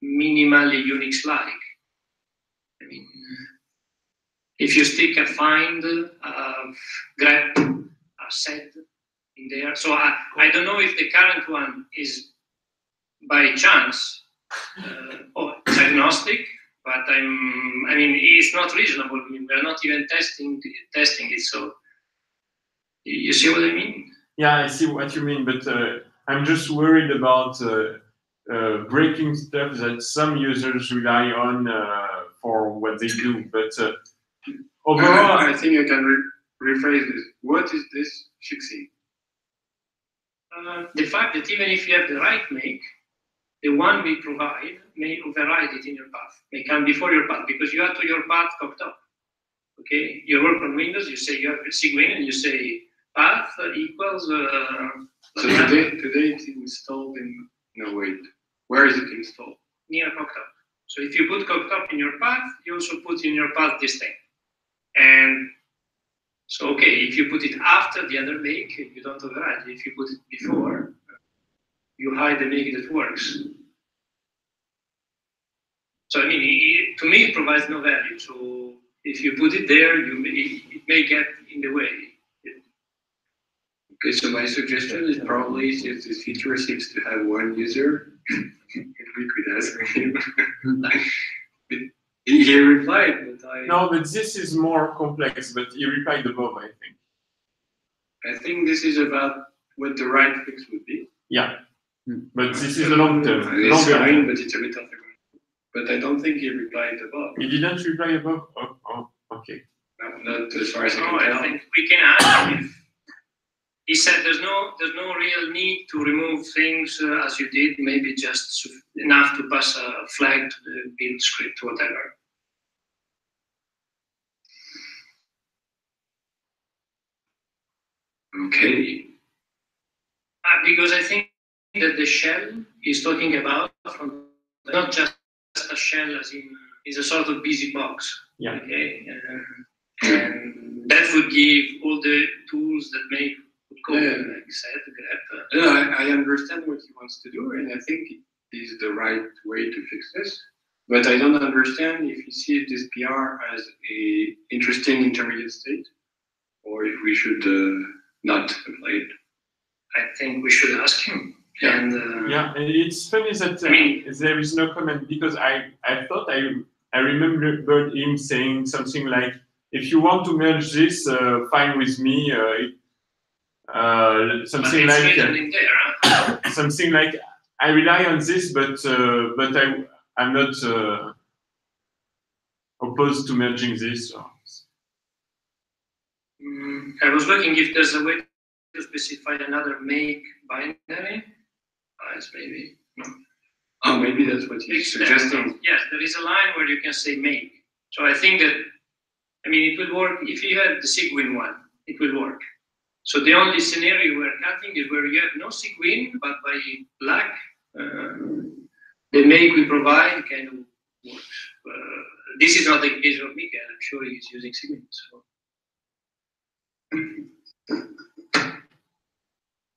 minimally Unix-like. I mean, if you stick a find, grep, a set in there, so I don't know if the current one is by chance it's agnostic, but I mean, it's not reasonable. I mean, we're not even testing it, so you see what I mean? Yeah, I see what you mean, but I'm just worried about breaking stuff that some users rely on for what they do. But overall, I think I can rephrase this. What is this fixing? The fact that even if you have the right make, the one we provide may override it in your path, may come before your path, because you have to your path cocked up. Okay, you work on Windows, you say you have Sigwin, and you say path equals. So today it's installed in. No, wait. Where is it installed? Near cocked up. So if you put cocked up in your path, you also put in your path this thing. And so, okay, if you put it after the other make, you don't override. If you put it before, you hide the make that works. So I mean, to me, it provides no value. So if you put it there, it may get in the way. Okay, so my suggestion is probably, since this feature seems to have one user, if we could ask him. He replied, but no, but this is more complex. But he replied above, I think. I think this is about what the right fix would be. Yeah, but this is a long term. It's fine, but it's a bit of a. But I don't think he replied above. He didn't reply above. Oh, okay. No, not as far as I No, can tell. I think we can ask him if he said there's no real need to remove things as you did, maybe just enough to pass a flag to the build script, whatever. Okay. Because I think that the shell is talking about from not just a shell as in is a sort of busy box. Yeah. Okay. And that would give all the tools that make code, like set, grep. No, I understand what he wants to do, and I think it is the right way to fix this. But I don't understand if he sees this PR as a interesting intermediate state, or if we should not apply it. I think we should ask him. Yeah. And yeah, and it's funny that there is no comment, because I thought I remember him saying something like, if you want to merge this, fine with me. Something like in there, huh? something like I rely on this, but I'm not opposed to merging this. I was looking if there's a way to specify another make binary. Maybe no. Oh, maybe that's what he's suggesting. Yes, there is a line where you can say make. So I think that, I mean, it will work if you have the Sigwin one. It will work. So the only scenario we're cutting is where you have no Sigwin, but by luck, the make we provide kind of works. This is not the case of Mikael. I'm sure he's using Sigwin.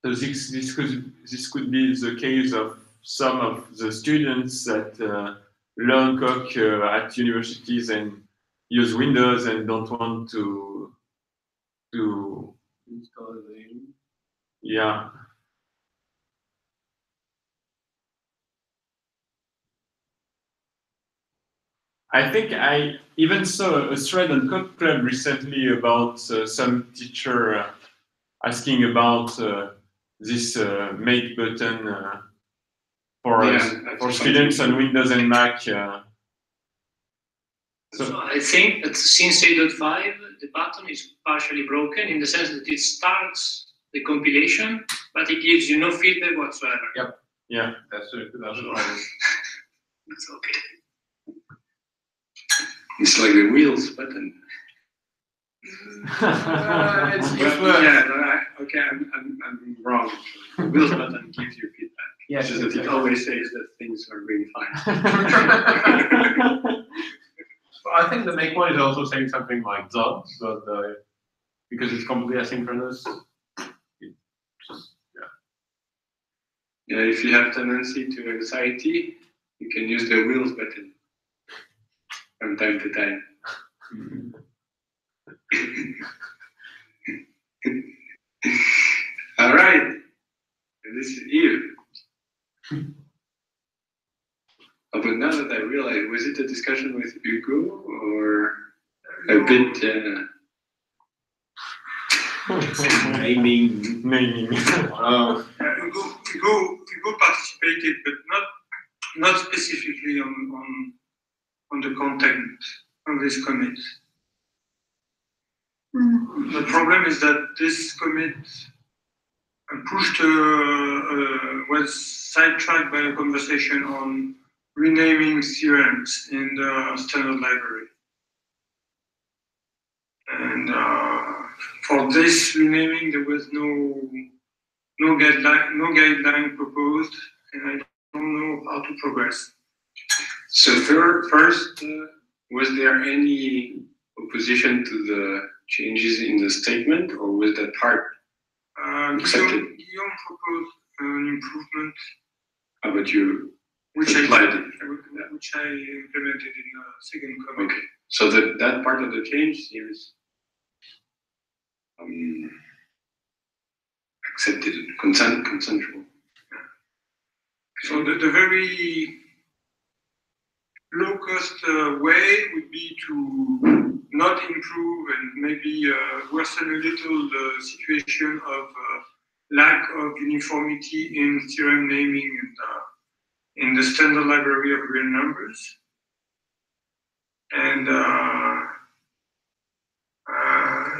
So this could be the case of some of the students that learn Coq at universities and use Windows and don't want to install it. Yeah. I think I even saw a thread on Code Club recently about some teacher asking about this make button for that's students on Windows and Mac. So I think that since 8.5, the button is partially broken in the sense that it starts the compilation, but it gives you no feedback whatsoever. Yeah. That's the problem. It's okay. It's like the wheels button. It's Well, yeah, no, okay, I'm wrong. The wheels button gives you feedback. Yeah, It's just that it always says that things are going fine. I think the make one is also saying something like that, but because it's completely asynchronous. It just, Yeah, if you have tendency to anxiety, you can use the wheels button from time to time. All right, and this is Eve. Oh, but now that I realize, was it a discussion with Hugo or a bit? naming. Hugo participated, but not specifically on the content of this commit. The problem is that this commit was sidetracked by a conversation on renaming theorems in the standard library. And for this renaming, there was no guideline proposed, and I don't know how to progress. So first, was there any opposition to the changes in the statement, or was that part accepted? Guillaume proposed an improvement, How about you? which I applied it? implemented in the second comment. Okay, so that part of the change seems accepted, consensual. So the very low-cost way would be to not improve and maybe worsen a little the situation of lack of uniformity in theorem naming and in the standard library of real numbers. And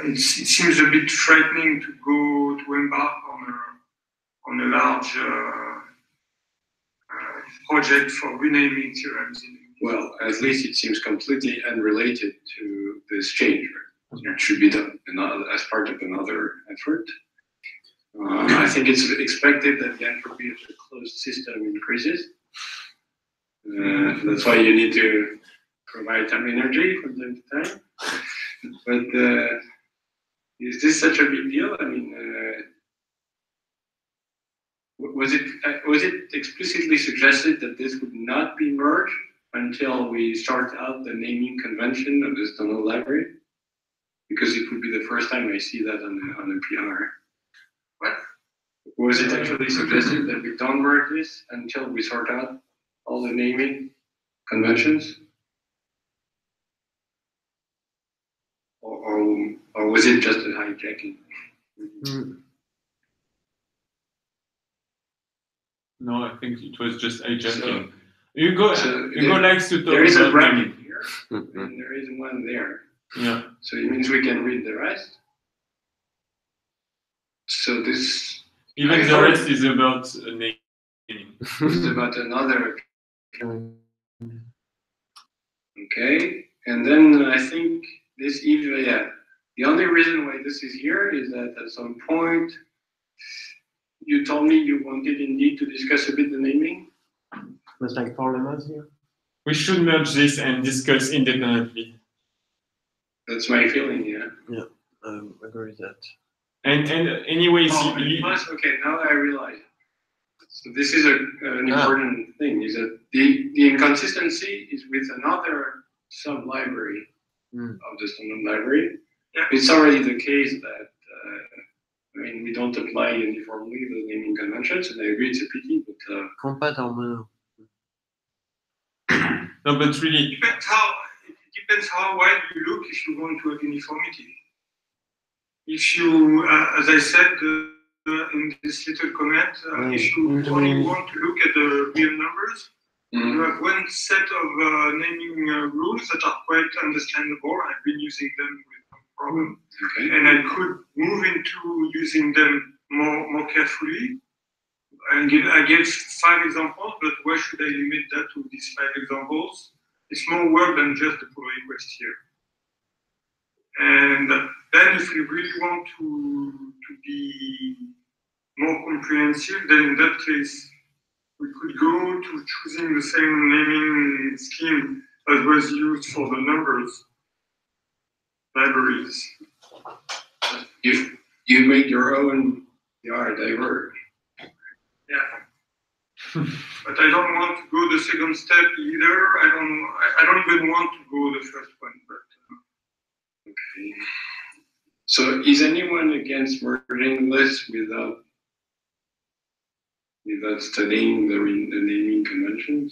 it seems a bit frightening to embark on a large project for renaming theorems. Well, at least it seems completely unrelated to this change. Right? It should be done as part of another effort. I think it's expected that the entropy of the closed system increases. That's why you need to provide some energy from time to time. But is this such a big deal? I mean, was it explicitly suggested that this would not be merged until we sort out the naming convention of the standard library? Because it would be the first time I see that on the PR. What? Was it actually suggested that we don't merge this until we sort out all the naming conventions? Or was it just a hijacking? No, I think it was just hijacking. Hugo So likes to talk there is a about bracket naming. here, and there is one there. Yeah. So it means we can read the rest. So this Even the rest is about naming. is about another. Okay, and then I think this even, yeah. The only reason why this is here is that at some point you told me you wanted indeed to discuss a bit the naming. It's like 4 lemmas here. We should merge this and discuss independently. That's my feeling, yeah. Yeah, I agree with that. And anyways, Plus, okay, now I realize. So this is an important thing, is that the inconsistency is with another sub-library of the standard library. Yeah. It's already the case that, we don't apply uniformly the naming conventions, and I agree it's a pity, but... Compat en mono. no, but really, It depends how wide you look if you want to have uniformity. If you, as I said, in this little comment, if you only want to look at the real numbers, you have one set of naming rules that are quite understandable. I've been using them with no problem. Okay. And I could move into using them more carefully. I gave 5 examples, but why should I limit that to these 5 examples? It's more work than just the pull request here. And then if we really want to be more comprehensive, then in that case, we could go to choosing the same naming scheme as was used for the numbers libraries. You make your own diverge. Yeah. But I don't want to go the second step either. I don't even want to go the first one. But okay. So is anyone against merging lists without studying the naming conventions?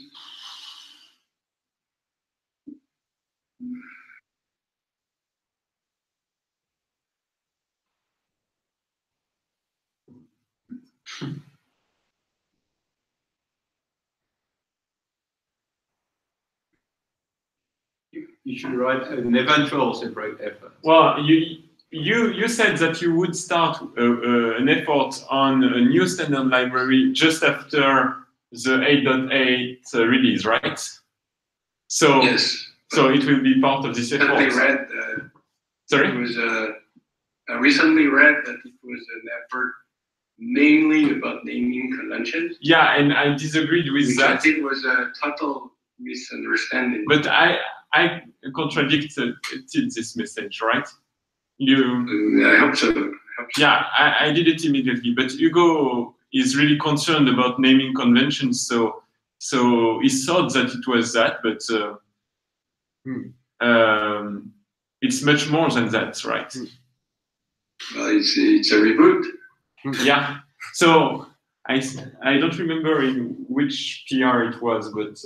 You should write an eventual separate effort. Well, you said that you would start an effort on a new standard library just after the 8.8 release, right? So Yes. So it will be part of this effort. Sorry? It was I recently read that it was an effort mainly about naming conventions. Yeah, and I disagreed with that. It was a total misunderstanding. But I contradicted this message, right? I hope so. Yeah, I did it immediately. But Hugo is really concerned about naming conventions, so he thought that it was that, but it's much more than that, right? Well, it's a reboot. Yeah. So I don't remember in which PR it was, but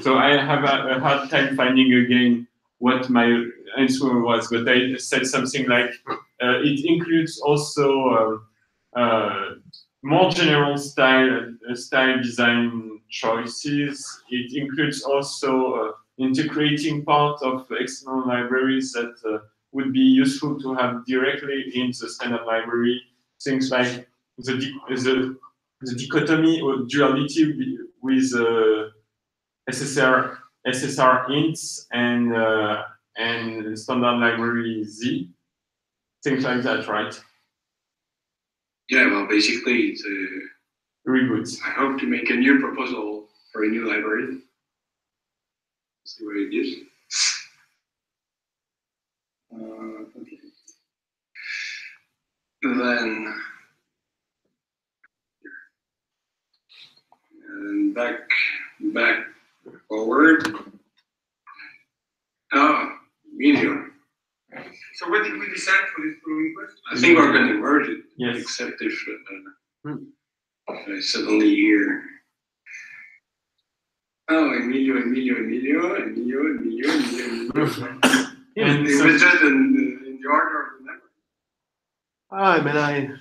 so I have a hard time finding again what my answer was. But I said something like it includes also more general style design choices. It includes also integrating part of external libraries that would be useful to have directly in the standard library. Things like the dichotomy or duality with SSR ints and standard library Z. Things like that, right? Yeah, well, basically, it's a reboot. I hope to make a new proposal for a new library. See what it is. Okay. Then and back forward. Oh, medium. So what did we decide for this pull request? I think we're going to merge it, yes. Except if I suddenly hear, oh, Emilio. And it was just in the order of the number. Ah, man,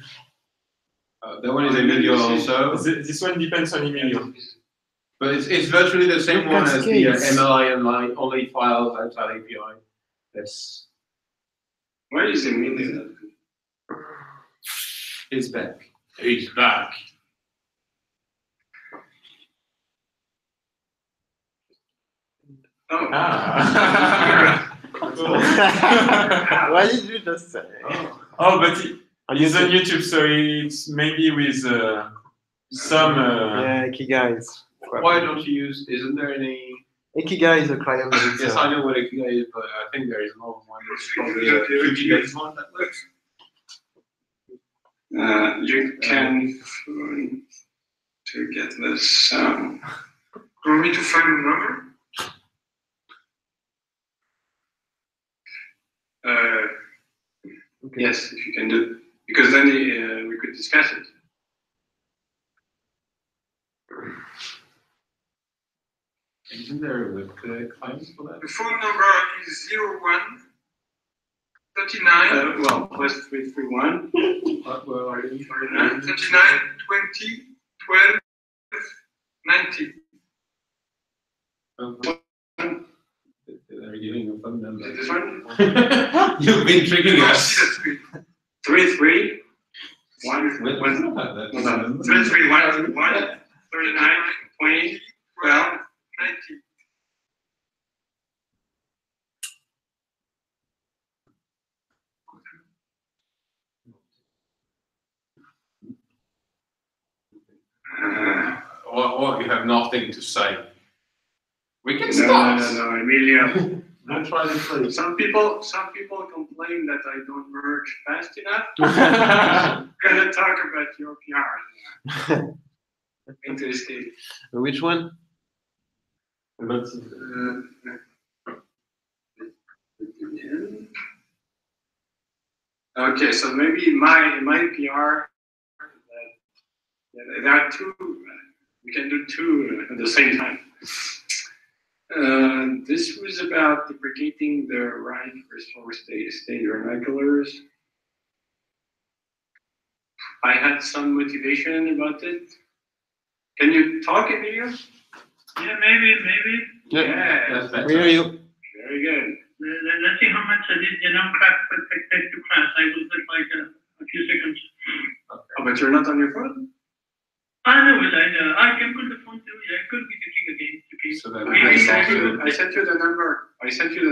That one is Emilio also. This one depends on Emilio. But it's virtually the same one as the MLI and only files outside API. That's Why is Emilio? He's back. He's back. Oh. Why did you just say? Oh, but he's on YouTube, so it's maybe with some. Yeah, Ikigai is. Why don't you use? Isn't there any? Ikigai is a client. Yes, I know what Ikigai is, but I think there is another one. There's probably a Ikigai one that works. You can to get this. Do you want me to find the number? Okay. Yes, if you can do it, because then we could discuss it. Isn't there a web client for that? The phone number is 01 39. Well, plus 331. Well, I didn't 39, 39, 20, 12, 90. They're giving a fun number. This one? You've been tricking us. 3, 3. 1, When- 1, that- 3, 3, 1, 1, 39, 20, 12, 90. Or you have nothing to say. We can no, start. no, Emilio. We'll try this first. Some people complain that I don't merge fast enough. Gonna talk about your PR into escape. Which one? Okay, so maybe my PR. There are two. We can do two at the same time. This was about deprecating the right restore state vernaculars. I had some motivation about it. Can you talk, Emilio? Yeah, maybe. Yeah. That's better. We hear you. Very good. Let's see how much I did craft text to class. I will take like a few seconds. Oh, but you're not on your phone? I know. I can put the phone too. Yeah, I could be checking again. Okay. So that I sent you the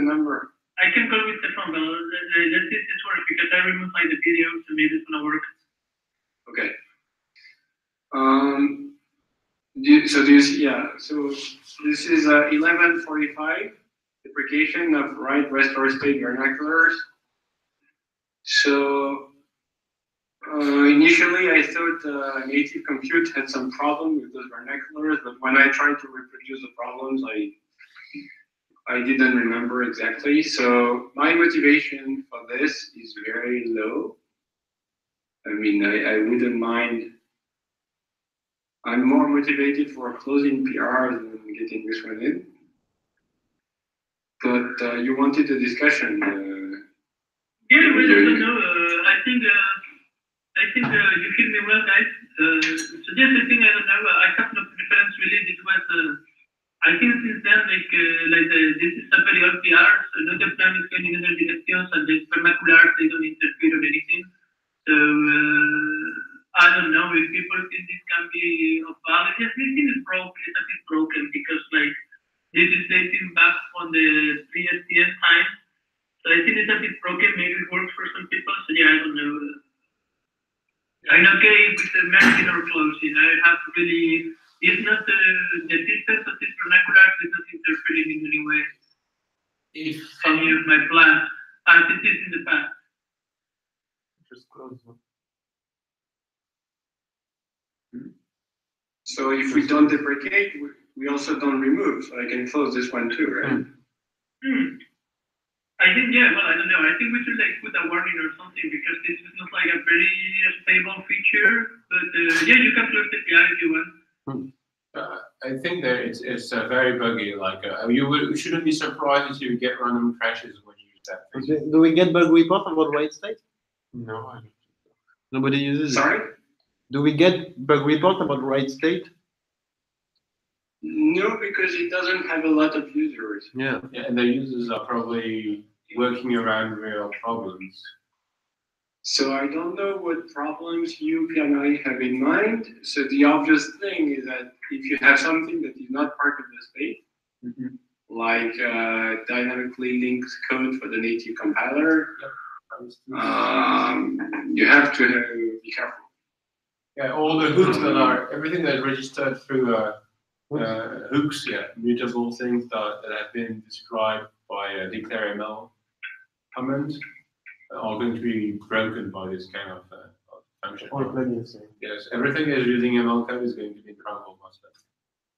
number. I I can call with the phone, but let's see if this works because I removed like the video, so maybe it's gonna work. Okay. So do you see? Yeah. So this is 1145 deprecation of right restore state vernaculars. So initially I thought Native Compute had some problem with those vernaculars, but when I tried to reproduce the problems, I didn't remember exactly. So my motivation for this is very low. I mean, I wouldn't mind. I'm more motivated for closing PR than getting this one in. But you wanted a discussion. Yeah, well, I don't know. I think you hear me well, guys. So just the thing I don't know. I have no preference really. It was. I think since then, this is a very old PR, so no the plan is going in other directions, and the vernaculars they don't interfere on anything. So I don't know if people think this can be of value. Yes, this thing is broken. It's a bit broken because this is dating back on the pre-STM time. So I think it's a bit broken. Maybe it works for some people. So yeah, I don't know. I'm okay with the merging or closing. I have really. It's not the distance of this vernacular is not interfering in any way. If Any of my plans as it is in the past. just close one. So if we don't deprecate, we also don't remove. So I can close this one too, right? I think, yeah, well, I don't know. I think we should put a warning or something because this is not like a very stable feature. But yeah, you can close the PI if you want. I think that it's very buggy. You shouldn't be surprised if you get random crashes when you use that feature. Do we get bug report about right state? No, I don't. Nobody uses it. Sorry? Do we get bug report about right state? No, because it doesn't have a lot of users. Yeah. Yeah, and the users are probably working around real problems. So I don't know what problems you and I have in mind. So the obvious thing is that if you have something that is not part of the state, like dynamically linked code for the native compiler, you have to be careful. Yeah, all the hooks everything that is registered through hooks, mutable things that have been described by a declare.ml comment are going to be broken by this kind of function. All plugins. Yes, everything that is using ML code is going to be in trouble.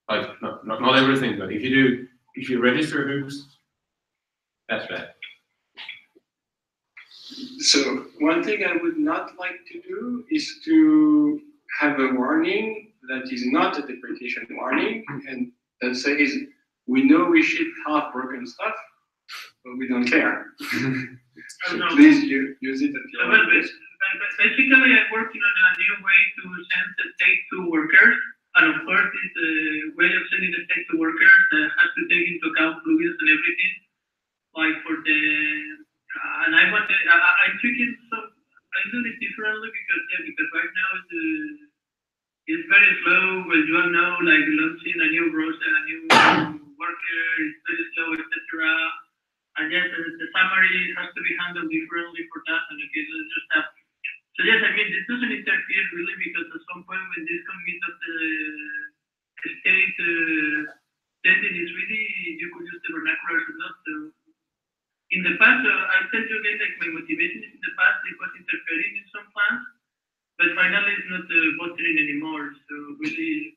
Like not everything, but if you register hooks, that's bad. So one thing I would not like to do is to have a warning that is not a deprecation warning and that says we know we ship half broken stuff, but we don't care. I don't know. Please use it at your Well, own pace. basically, I'm working on a new way to send the state to workers, and of course, this way of sending the state to workers has to take into account plugins and everything. Like for the, and I took it I do it differently because right now it's very slow. Well, you all know, like launching a new browser, a new worker is very slow, etc. And yes, the summary has to be handled differently for that. And okay, let's just have. So yes, I mean, this doesn't interfere really because at some point when this commit of the state sending is ready, you could use the vernacular or not. So in the past, I tell you again, like my motivation is in the past, it was interfering in some plans, but finally it's not bothering anymore. So really,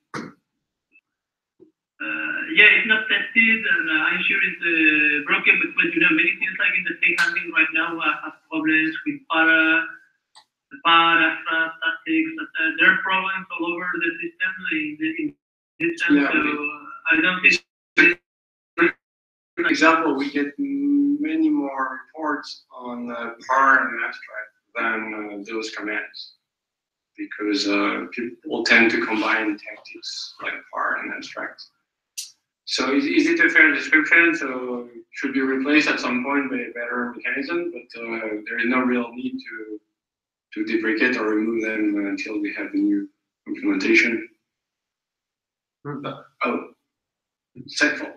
yeah, it's not tested, and I'm sure it's broken, but you know, many things like in the state handling right now have problems with statics, there are problems all over the system in this sense, Yeah, so I don't think. For example, we get many more reports on PAR and abstract than those commands because people tend to combine tactics like PAR and abstract. So is it a fair description? So it should be replaced at some point by a better mechanism, but there is no real need to deprecate or remove them until we have the new implementation. Oh, set fault.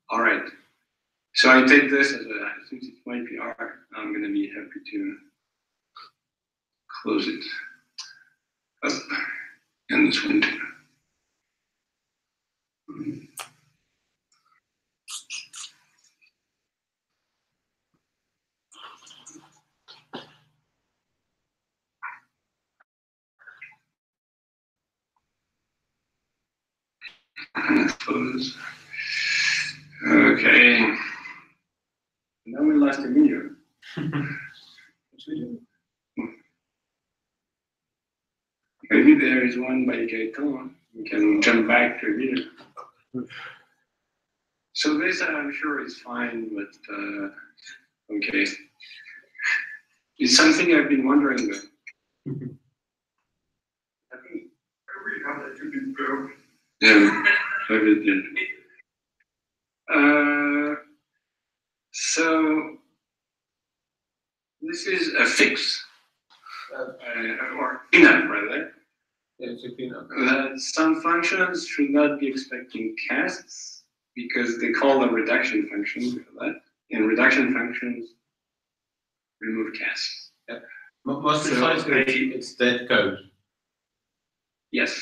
All right. So I take this as since it might be R, I'm going to be happy to close it up and this one too. Close. Okay. Now we lost a video. What's video? Maybe there is one by Gaetan. We can jump back to a video. So this I'm sure is fine, but okay. It's something I've been wondering about. I think we have that to be built. Yeah, I did. So this is a fix, or cleanup rather. Yeah, it's a cleanup. That some functions should not be expecting casts because they call them reduction functions. And reduction functions remove casts. Yeah. Most precisely, it's dead code. Yes.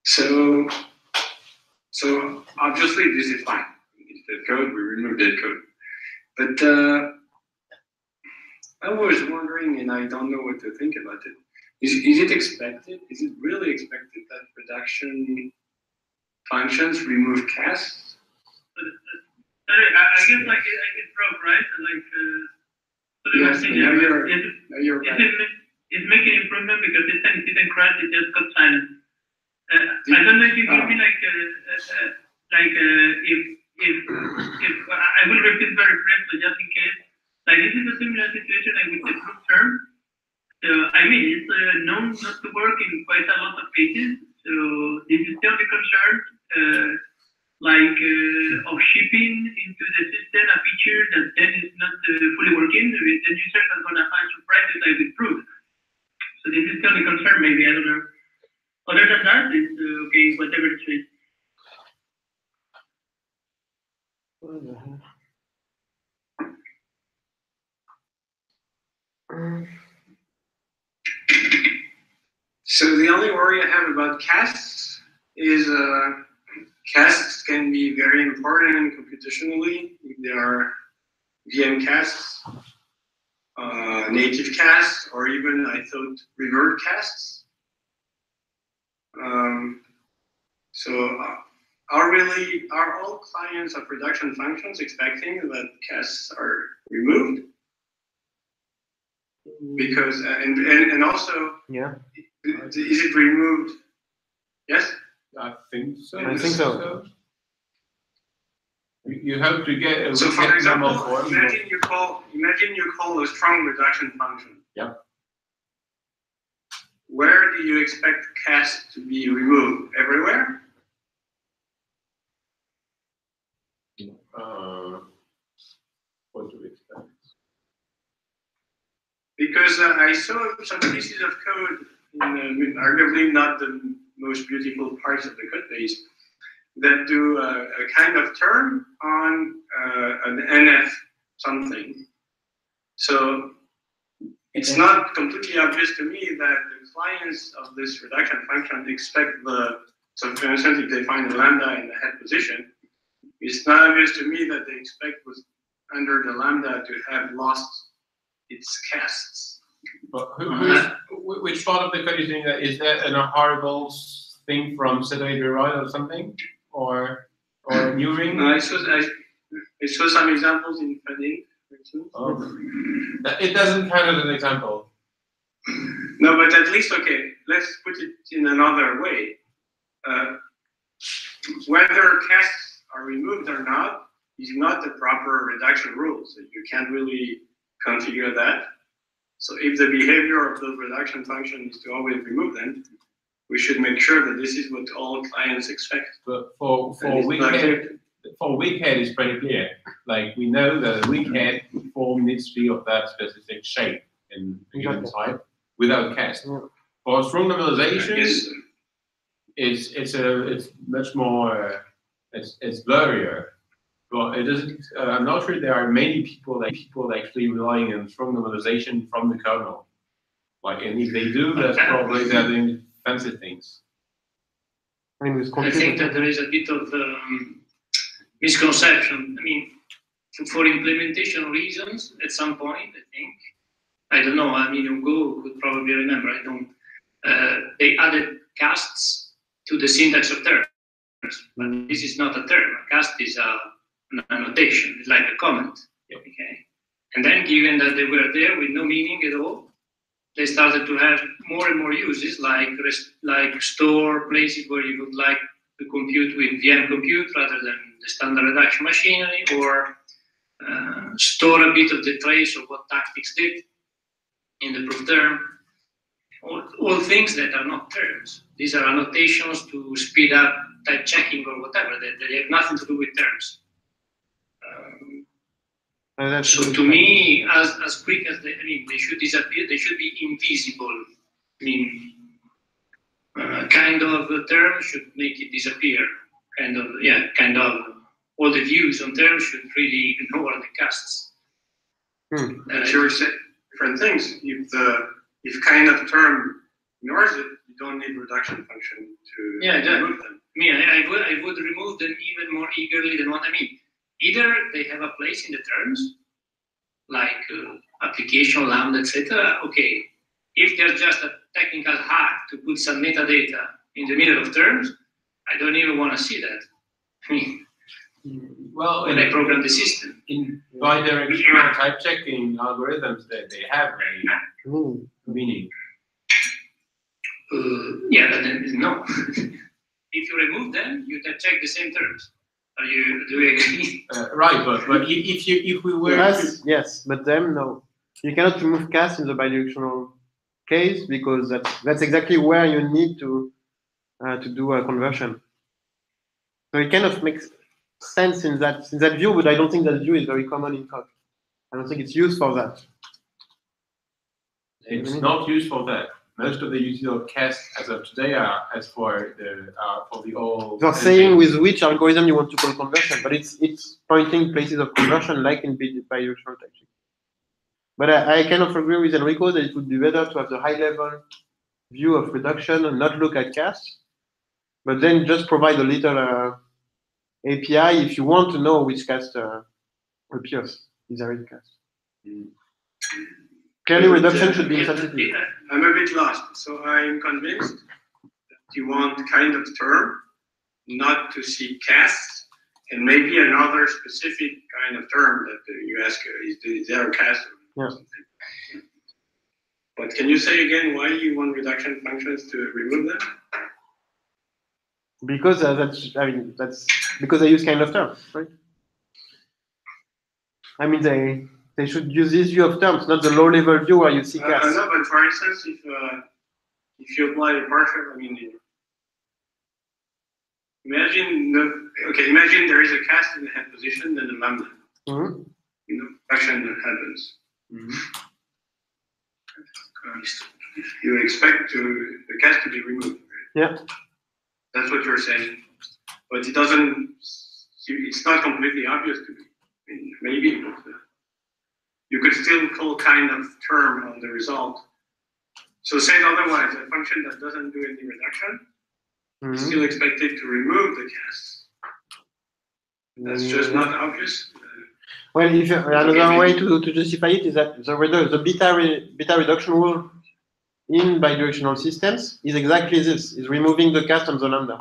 So obviously this is fine. It's dead code. We remove dead code. But I was wondering, and I don't know what to think about it. Is it expected? Is it really expected that reduction functions remove casts? I guess like it broke, right? Like yes, now you're right. It's making improvement because this time it didn't crash, it just got silent. I don't know if you give me if I will repeat very briefly just in case. Like this is a similar situation like with the proof term. So I mean it's known not to work in quite a lot of cases. So this is the only concern of shipping into the system a feature that then is not fully working. Then users are gonna find surprises like with proof. So this is the only concern maybe, I don't know. Other than that, it's okay, whatever it's with. So the only worry I have about casts is casts can be very important computationally. There are VM casts, native casts, or even I thought revert casts. Are all clients of reduction functions expecting that casts are removed? Because and also, yeah, is it removed? Yes, I think so. I think so. You hope to get a So, for weak example, normal form. imagine you call a strong reduction function. Yeah. Where do you expect cast to be removed? Everywhere? What do we expect? Because I saw some pieces of code, in arguably not the most beautiful parts of the code base, that do a kind of term on an NF something. So it's not completely obvious to me that the clients of this reduction function expect so for instance, if they find a lambda in the head position, it's not obvious to me that they expect under the lambda to have lost its casts. But which part of the code is doing that? Is that a horrible thing from Sedoid or something? Or new ring? I saw some examples in Fadin, for instance. It doesn't count as an example. No, but at least, okay, let's put it in another way. Whether casts are removed or not is not the proper reduction rule, so you can't really configure that. So if the behavior of the reduction function is to always remove them, we should make sure that this is what all clients expect. But for weak head is pretty clear. Like we know that a weak head form needs to be of that specific shape in a given type without cast. For strong normalization, it's much more it's blurrier. But it doesn't. I'm not sure there are many people actually relying on strong normalization from the kernel. Like, and if they do, that's probably they're doing fancy things. I think that there is a bit of misconception. I mean, for implementation reasons, at some point, I don't know. I mean, Go could probably remember. I don't. They added casts to the syntax of terms, but this is not a term. A cast is an annotation. It's like a comment. Okay. And then, given that they were there with no meaning at all, they started to have more and more uses, like store places where you would like to compute with VM compute rather than the standard reduction machinery, or store a bit of the trace of what tactics did in the proof term. All things that are not terms. These are annotations to speed up type checking or whatever. They have nothing to do with terms. So to me, as quick as they should disappear, they should be invisible. I mean, kind of a term should make it disappear. Kind of. All the views on terms should really ignore the casts. You're saying different things. If kind of term ignores it, you don't need reduction function to remove them. I mean, I would remove them even more eagerly than what I mean. Either they have a place in the terms, like application, lambda, etc. Okay, if there's just a technical hack to put some metadata in the middle of terms, I don't even want to see that. I mean, when I program the system. In bidirectional type checking algorithms, they have a meaning. But then no. If you remove them, you can check the same terms. Do you agree? Right, but if we were yes, but then no, you cannot remove cast in the bidirectional case because that's exactly where you need to do a conversion. So it kind of makes sense in that view, but I don't think that view is very common in code. I don't think it's used for that. It's not used for that. Most of the uses of cast as of today are as for the old. You're saying with which algorithm you want to call conversion, but it's pointing places of conversion like in bidirectional typing. But I kind of agree with Enrico that it would be better to have the high-level view of reduction and not look at cast, but then just provide a little API if you want to know which cast appears. Is there a cast? Clearly, reduction should be insensitive. I'm a bit lost. So I'm convinced that you want kind of term, not to see casts, and maybe another specific kind of term that you ask, is there a cast or something? But can you say again why you want reduction functions to remove them? Because that's because I use kind of term, right? I mean, they should use this view of terms, not the low-level view where you see casts. No, but for instance, if you apply a partial, imagine there is a cast in the head position, then a lambda. Mm-hmm. Action that happens. You expect the cast to be removed. Right? Yeah. That's what you're saying. But it doesn't, it's not completely obvious to me. Maybe, but you could still call kind of term on the result. So say it otherwise, a function that doesn't do any reduction is still expected to remove the cast. That's just not obvious. Well, if another way to justify it is that the beta reduction rule in bidirectional systems is exactly this: is removing the cast on the lambda.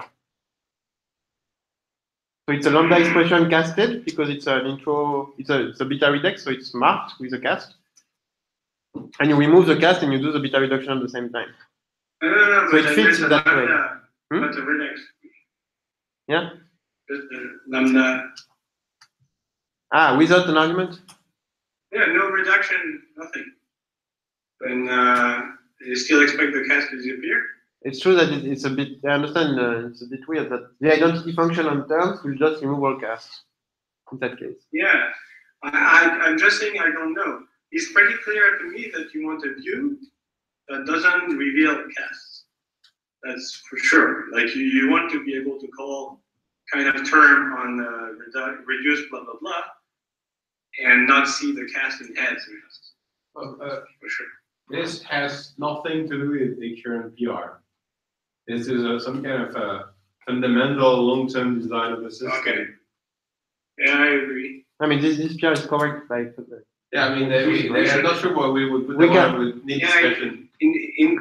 So it's a lambda expression casted because it's an intro. It's a beta redex, so it's marked with a cast, and you remove the cast and you do the beta reduction at the same time. No, so it fits in that way. Not a redex. Yeah. Just the lambda. Without an argument? Yeah, no reduction, nothing. Then you still expect the cast to disappear? It's true that it's a bit, I understand it's a bit weird that the identity function on terms will just remove all casts in that case. Yeah, I'm just saying I don't know. It's pretty clear to me that you want a view that doesn't reveal casts. That's for sure. Like you want to be able to call kind of term on reduce blah, blah, blah, and not see the cast in heads. For sure. This has nothing to do with the current PR. This is some kind of fundamental long-term design of the system. Okay. Yeah, I agree. I mean, this PR is correct by. Yeah, I mean, I'm not sure what we would put on with need discussion. In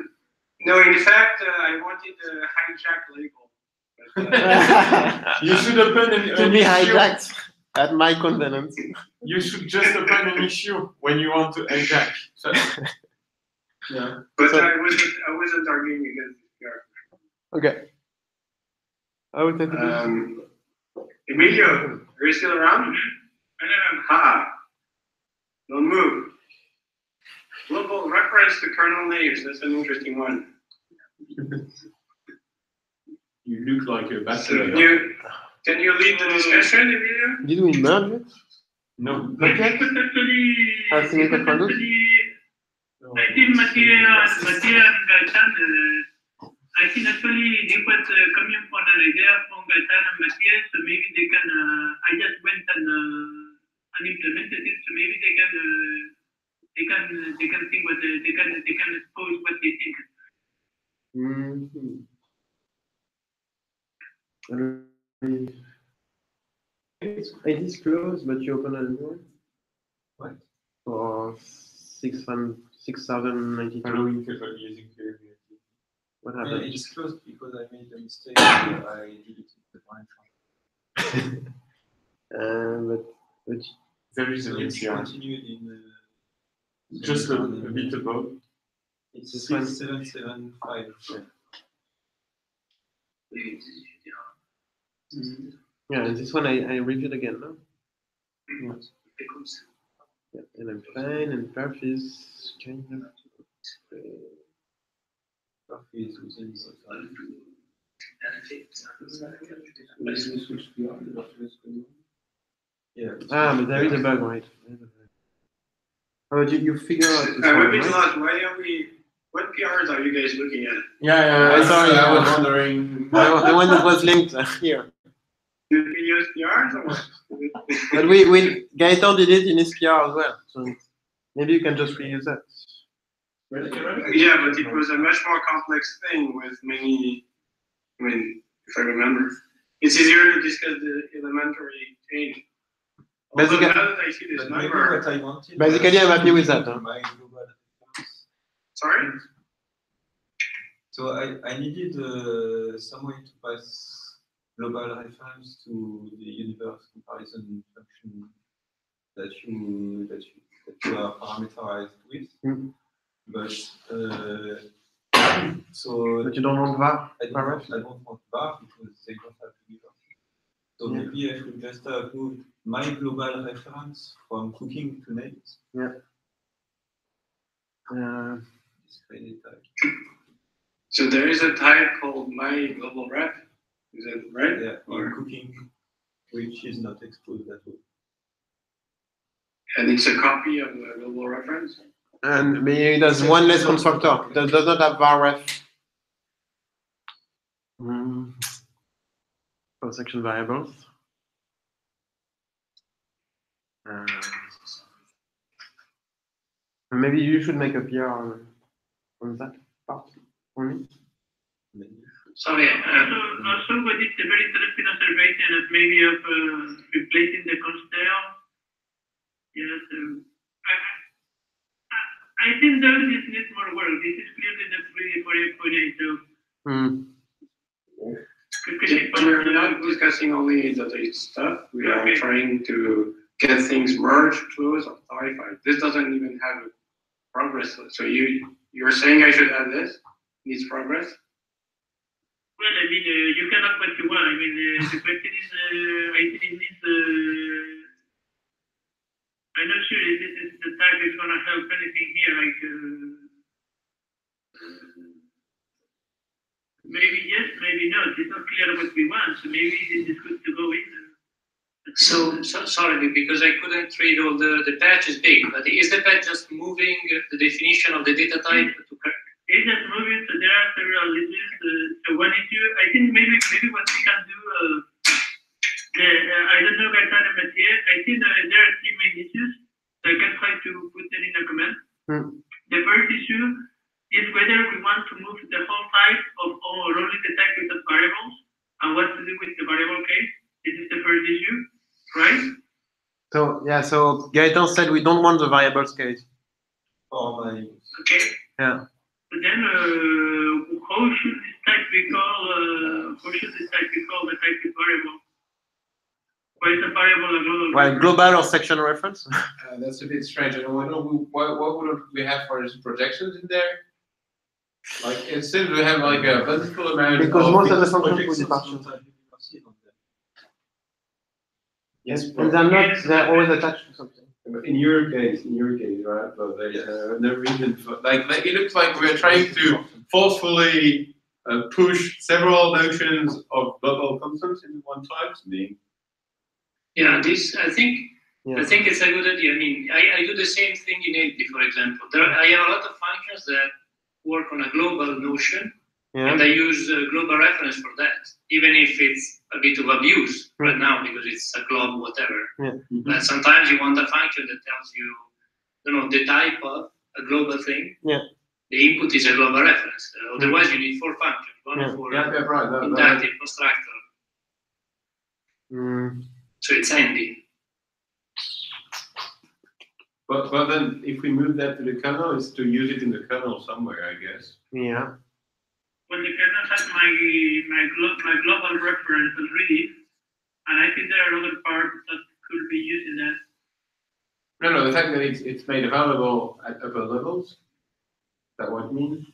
fact, I wanted the hijack label. You should open to be hijacked at my convenience. You should just open an issue when you want to hijack. So, yeah. But so, I wasn't arguing against PR. Okay. I would take Emilio, are you still around? Ha! Don't move. Global reference to kernel names. That's an interesting one. You look like a bachelor. Can you lead the discussion, Emilio? Did we merge it? No. Not yet. Has seen it product? I think Mathieu and Gaetan, I think actually they were coming from an idea from Gaetan and Mathieu, so maybe they can, I just went and implemented it, so maybe they can think what they can expose what they think. It is closed, but you open another one? What? For 6,092. Following people using PHP. What happened? Yeah, it's closed because I made a mistake. I deleted the line. But there is an it's API. continued in Just a bit above. It's 6775. Yeah, and this one I reviewed again, no? Yes. Yeah, and I'm fine, and perf is kind of. Perf is within yeah. But there is a bug, right? Oh, did you figure out? I'm a bit lost. What PRs are you guys looking at? Yeah. I was wondering. The one that was linked here. Did we use PRs or what? But Gaetan did it in his PR as well, so maybe you can just reuse that. Yeah, but it was a much more complex thing with many. I mean, if I remember, it's easier to discuss the elementary change. Basically, now that I see this number, what I wanted. Basically, I'm happy with that. Huh? My global reference. Sorry. So I needed some way to pass global reference to the universe comparison function that you are parameterized with. Mm-hmm. But But you don't want var? I don't want var because they don't have universe. So Yeah. maybe I should just move my global reference from cooking to names. Display type. So there is a type called my global ref. Is that right? Yeah, or Or, cooking, which is not exposed at all. and it's a copy of the global reference. And maybe there's one less constructor that does not have var ref. For section variables. Maybe you should make a PR on that part only. Sorry. Also, what is a very interesting observation is maybe of replacing the constell. Yes, I think though this needs more work. This is clearly not ready for 8.8. So We're not discussing only the stuff. We are trying to get things merged, closed, or clarified. This doesn't even have a progress. So you're saying I should add this? Needs progress? Well, I mean, you cannot what you want. I mean, the question is, I think it needs. I'm not sure if this is the type is going to help anything here. Like, maybe yes, maybe not. It's not clear what we want. So maybe this is good to go in. So sorry, because I couldn't read all the patch is big, but is the patch just moving the definition of the data type to correct? It's just moving, so there are several issues. So one issue, I think maybe what we can do, I don't know if I thought of it yet. I think there are three main issues. So I can try to put them in a comment. The first issue is whether we want to move the whole type of or only the type with the variables and what to do with the variable case. This is the first issue, right? So yeah, so Gaetan said we don't want the variables case. Okay. Yeah. But then, how should this type be called? How should this type be called the type is variable? What is a variable a global? Well, global or section reference. That's a bit strange. I don't know what would we have for projections in there? Like it seems we have like a plentiful amount. Because most of the functions projects will be partial. Yes, And they're always attached to something. in your case, right? But there's no reason for like it looks like we're trying to forcefully push several notions of global constants in one type. Yeah, this I think Yeah. I think it's a good idea. I mean, I do the same thing in AD, for example. I have a lot of functions that work on a global notion, and I use global reference for that, even if it's a bit of abuse right now because it's a globe whatever. But sometimes you want a function that tells you, the type of a global thing. The input is a global reference. Otherwise, you need 4 functions. One for Right. inductive, constructor. So it's handy. But then if we move that to the kernel, it's to use it in the kernel somewhere, I guess. Yeah. Well, the kernel has my global reference already, and I think there are other parts that could be using that. No, the fact that it's made available at upper levels. Is that what it means?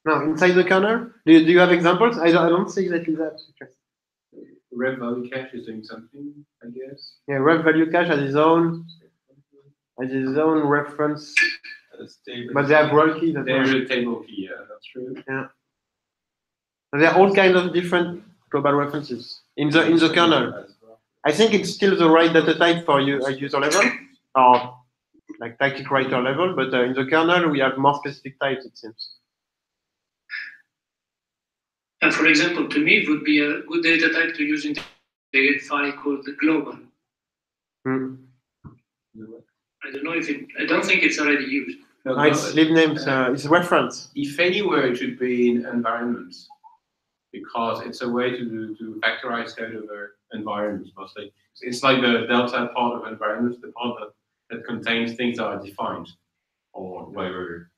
No, inside the kernel. Do you have examples? I don't see exactly that. Rev value cache is doing something, I guess. Yeah, rev value cache has its own reference, but they have role keys. There's a table key, yeah, that's true. Yeah. And there are all kinds of different global references in the kernel. I think it's still the right data type for you at user level or like tactic writer level, but in the kernel we have more specific types, it seems. And for example, to me, it would be a good data type to use in the file called the global. I don't know if I don't think it's already used. No, it's libnames. It's a reference. If anywhere, it should be in environments, because it's a way to factorize code over environments mostly. It's like the delta part of environments, the part that contains things that are defined, or whatever.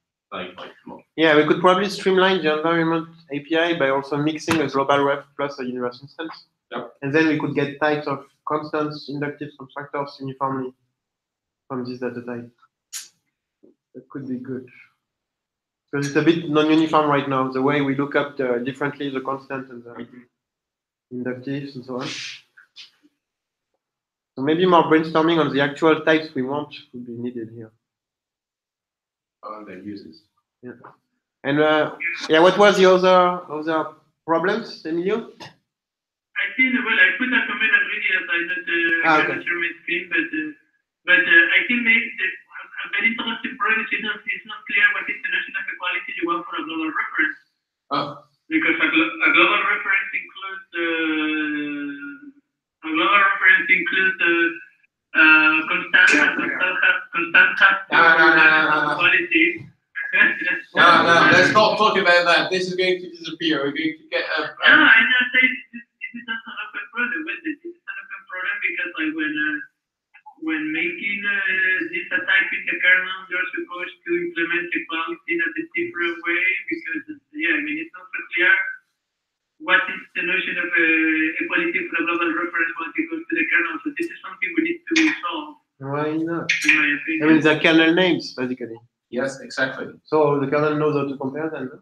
Yeah, we could probably streamline the environment API by also mixing a global ref plus a universe instance. Yep. And then we could get types of constants, inductive constructors uniformly from this data type. That could be good. Because it's a bit non-uniform right now, the way we look up differently the constant and the inductives and so on. So maybe more brainstorming on the actual types we want would be needed here. Their uses. Yeah. And yeah, what was the other problems, Emilio? I think, well, I put a comment already that I cannot share my screen, but I think maybe a very interesting problem is not clear what is the notion of equality you want for a global reference. Oh. Because a global reference includes constant equality. No, let's not talk about that. This is going to disappear. We're going to get a. No, I just say this is not an open problem. Well, this is an open problem because like when making this attack in the kernel, you're supposed to implement equality in a different way because yeah, I mean it's not so clear what is the notion of equality for a global reference once it goes to the kernel. So this is something we need to solve. Why not? In my opinion. I mean, the kernel names basically. Yes, exactly. So the kernel knows how to compare them. No?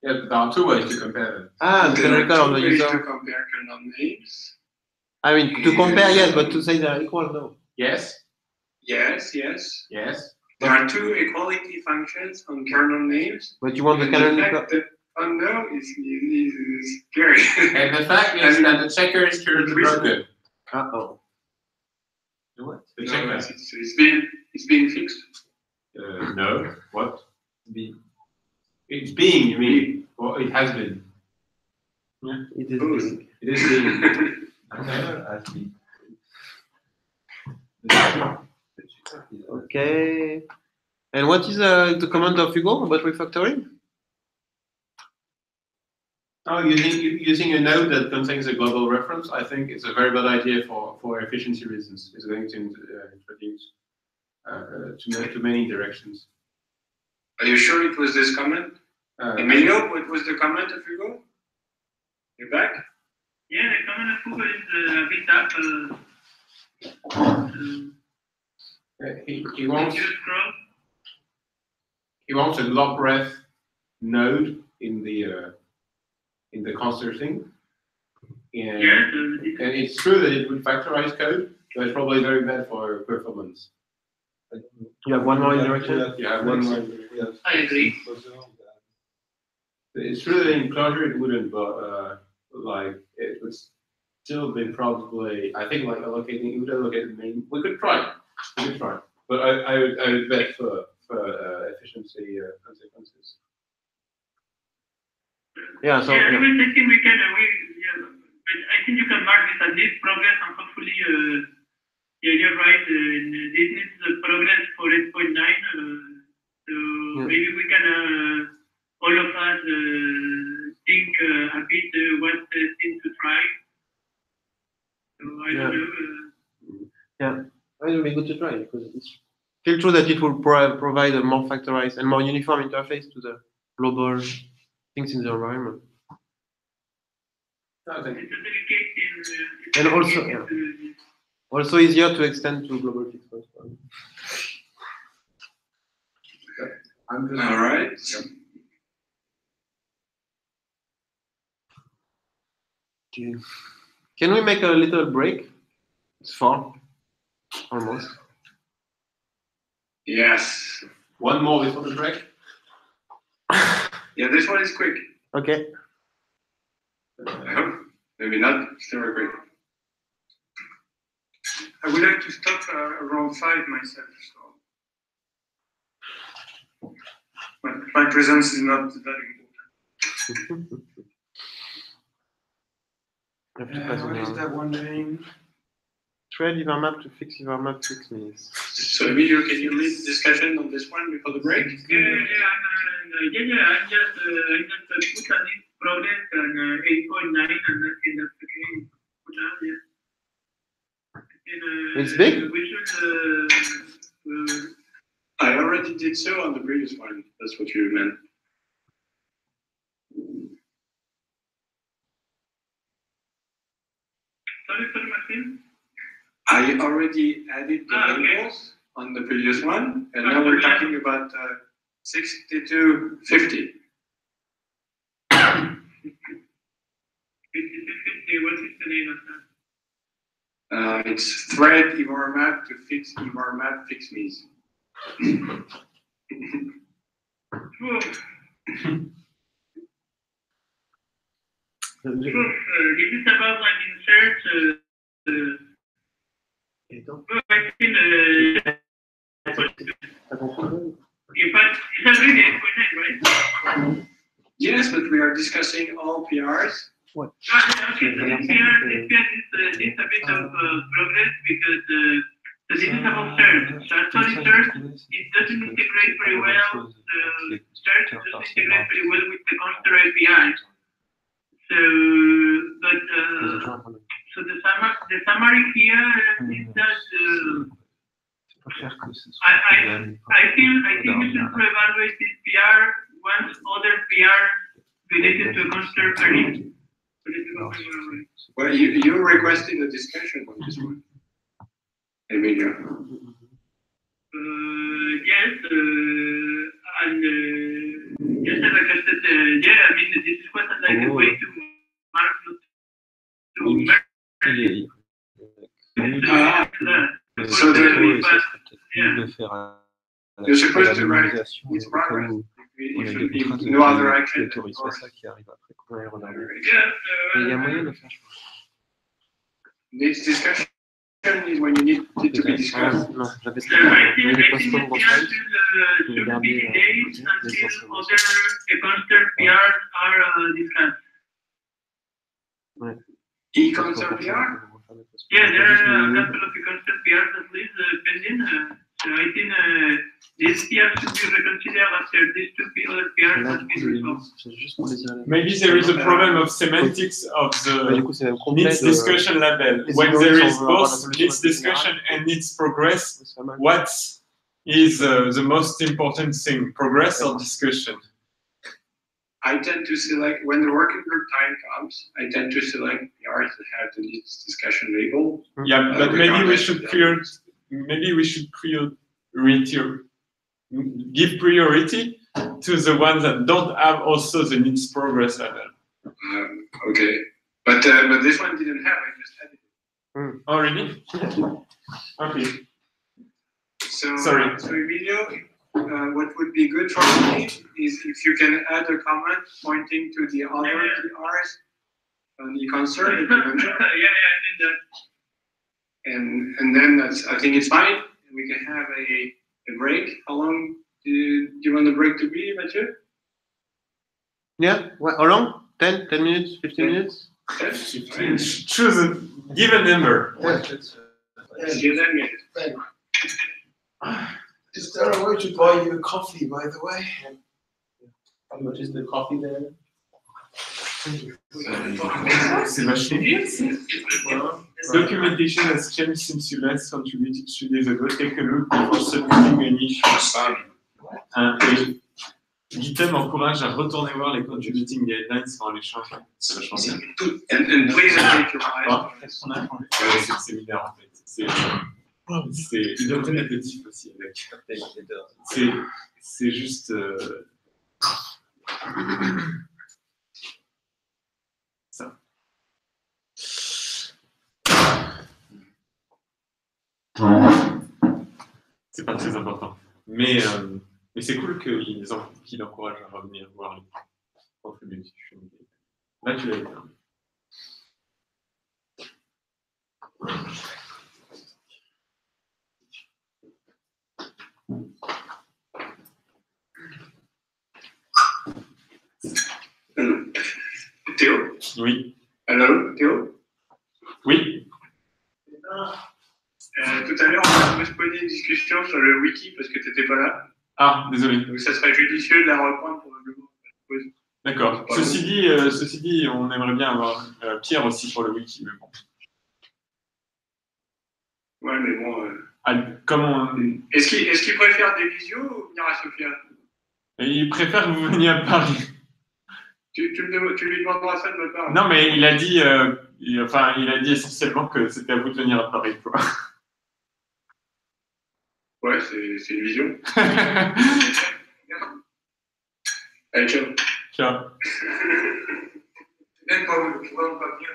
Yeah, but there are two ways to compare them. The canonical on the user. To compare kernel names. I mean, to compare, yes, but to say they're equal, no. Yes. Yes. Yes. There are two equality functions on kernel names. But you want the canonical. No is scary. And the fact is that the checker is currently broken. Uh-oh. What? The No, checker. it's being fixed. No. What? It's being, you mean? Or it has been? Yeah, it is being. It is being. Okay. And what is the comment of Hugo about refactoring? Oh, using a node that contains a global reference, I think it's a very bad idea for efficiency reasons. It's going to introduce to many directions. Are you sure it was this comment? Emilio, what was the comment of Hugo? You're back? Yeah, the comment of Hugo is a bit up. He wants a glob ref node in the cluster thing. And, and it's true that it would factorize code, but it's probably very bad for performance. You have one more interaction? You have one more. I agree. It's true that in Clojure it wouldn't, but like it would still be probably. I think like allocating, it would allocate the main. We could try, but I would bet for efficiency consequences. Yeah. So. Yeah, I was thinking we can. But I think you can mark this as least progress, and hopefully, yeah, you're right. This needs progress for 8.9. So maybe we can all of us think a bit what thing to try. So I don't know. Yeah, it would be good to try because it's still true that it will provide a more factorized and more uniform interface to the global things in the environment. It's a delicate and also, also easier to extend to global fixed points. All right. Okay. Can we make a little break? It's 4, almost. Yes. One more before the break. Yeah, this one is quick. Okay. I hope. Maybe not. Still a break. I would like to stop around 5 myself. So my presence is not that important. What is that one name? Thread Ivermap to fix Ivermap 6 minutes. So Emilio, can you lead the discussion on this one before the break? I'm just put a list progress and 8.9 and that's okay. Put out, yeah. It's big? We should. I already did so on the previous one. That's what you meant. Sorry, Martin. I already added the labels on the previous one, and now we're talking about 6250. 50, what is the name of It's thread ivarmap to fix ivarmap fix me's. This is about like insert. Is that really 8.9, right? Yes, but we are discussing all PRs. Okay, this PR is a bit of progress because so this is about search. So actually search, it doesn't integrate very well. Search doesn't integrate very well with the Conster API. So, but so the summary here is that I think we should evaluate this PR once other PR related to a Conster are in. Well, you requested a discussion on this one, Emilio. Yes, and yes, I requested. Yeah, I mean, this is what I like a way to So you're supposed to write with progress. If no other action. Needs discussion is when you need it to be discussed. Non, j'avais I think the PR should be delayed until other Conster PRs are discussed. E-Conster PR? Yeah, there are a couple of Conster PRs at least pending. So I think this PR should be reconsidered after these two other PRs have been resolved. Maybe there is a problem of semantics of the needs discussion label. When there is both needs discussion and needs progress, what is the most important thing, progress or discussion? I tend to select, when the working group time comes, I tend to select PRs that have the needs discussion label. Yeah, but maybe we should give priority to the ones that don't have also the needs progress level. Okay, but this one didn't have. I just added it. Oh, really? Okay. So, Sorry. So Emilio, what would be good for me is if you can add a comment pointing to the other PRs on the concern that you mentioned. Yeah, I did that. And then I think it's fine. We can have a break. How long do you want the break to be, Mathieu? Yeah, how long? 10 minutes, 15 minutes? 10? Choose a given number. Give them it. Is there a way to buy you a coffee, by the way? How much is the coffee there? C'est vachement bien. Documentation has changed since you last contributed 2 days ago. Take a look before submitting an issue. Et GitHub encourage à retourner voir les contributing guidelines avant les changements. C'est vachement bien. And please update your eyes. C'est le séminaire en fait. C'est de répétitif aussi avec. C'est juste. Ça. C'est pas très important. Mais c'est cool qu'il encourage à revenir voir les contributions. Là, tu l'as fait. Théo? Oui. Allô, Théo? Oui. Tout à l'heure, on a postponé une discussion sur le wiki parce que tu n'étais pas là. Ah, désolé. Donc, ça serait judicieux de la reprendre probablement. D'accord. Ceci dit, on aimerait bien avoir Pierre aussi pour le wiki, mais bon. Ouais, mais bon. Comment Est-ce qu'il préfère des visios ou venir à Sofia? Il préfère que vous veniez à Paris. Tu lui demanderas ça de ma part. Non, mais il a dit, il a dit essentiellement que c'était à vous de venir à Paris, quoi. Ouais, c'est une vision. Allez, ciao. Ciao. Même pas bien.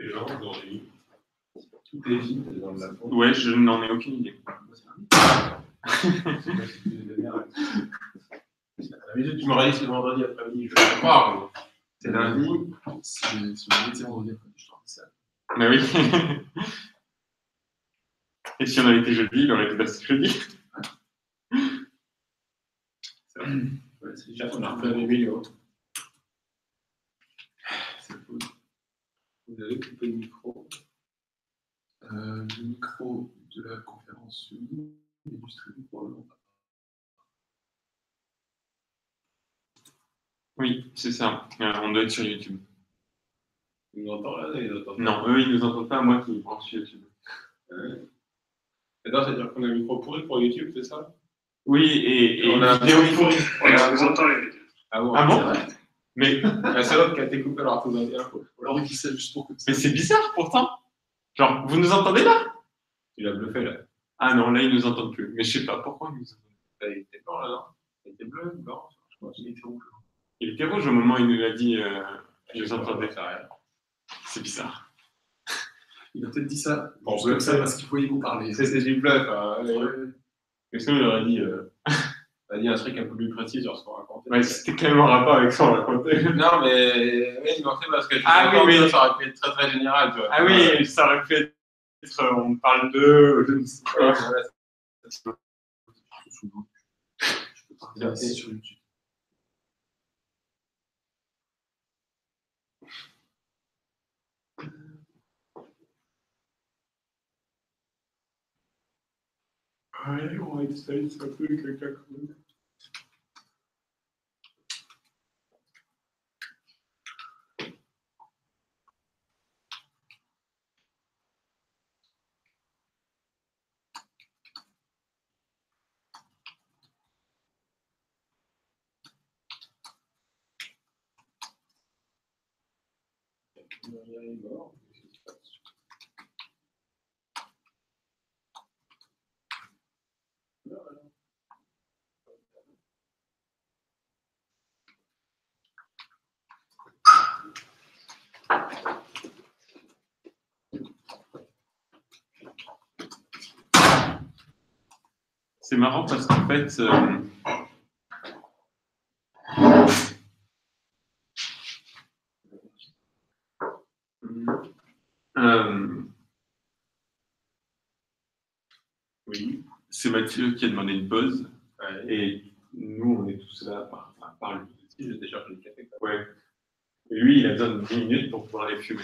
les gens aujourd'hui. Tout est vide dans la pompe. Ouais, je n'en ai aucune idée. Tu m'aurais dit c'est vendredi après-midi, je vais pas croire. C'est lundi. C'est vendredi après-midi, je trouve ça. Mais oui. Et si on avait été jeudi, il aurait été passé jeudi. Ouais, c'est déjà qu'on a refait les millions. C'est cool. Vous avez coupé le micro. Le micro de la conférence Zoom est du stream probablement. Oui, c'est ça. On doit être sur YouTube. Ils nous entendent là, ils entendent. Non, eux, ils nous entendent pas, moi qui branche sur YouTube. Et là, c'est-à-dire qu'on a un micro pourri pour YouTube, c'est ça? Oui, et on a un vidéo pourri. On vous entend les vidéos. Ah bon? Ah bon? C'est vrai. Mais C'est l'autre qui a été coupé, alors tout va bien. Alors qu'il sait juste pour que mais c'est bizarre pourtant. Genre, vous nous entendez là? Tu l'as bluffé là. Ah non, là, ils nous entendent plus. Mais je sais pas pourquoi ils nous entendent. Il était blanc là, non? Il était bleu, blanc. Je crois qu'il était rouge. Il était rouge au moment où il nous a dit je vous entendais. C'est rien. C'est bizarre. il a peut-être dit ça. Bon, Juste comme ça parce qu'il voyait vous parler. C'était du bluff. Mais sinon, il aurait dit, un truc un peu plus précis sur ce qu'on racontait. Ouais, c'était quand même en rapport avec ce qu'on racontait. Non, mais oui, mais en fait, parce que Ah oui, mais ça aurait pu être très très général, tu vois. Ah oui, ça aurait pu être on parle de je ne sais pas. Je peux pas regarder sur YouTube. Ouais, on va essayer, ça peut être quelqu'un comme il est mort. C'est marrant parce qu'en fait, oui, c'est Mathieu qui a demandé une pause. Ouais. Et nous, on est tous là par lui. Si, j'ai déjà fait le café. Ouais. Et lui, il a besoin de 10 minutes pour pouvoir aller fumer.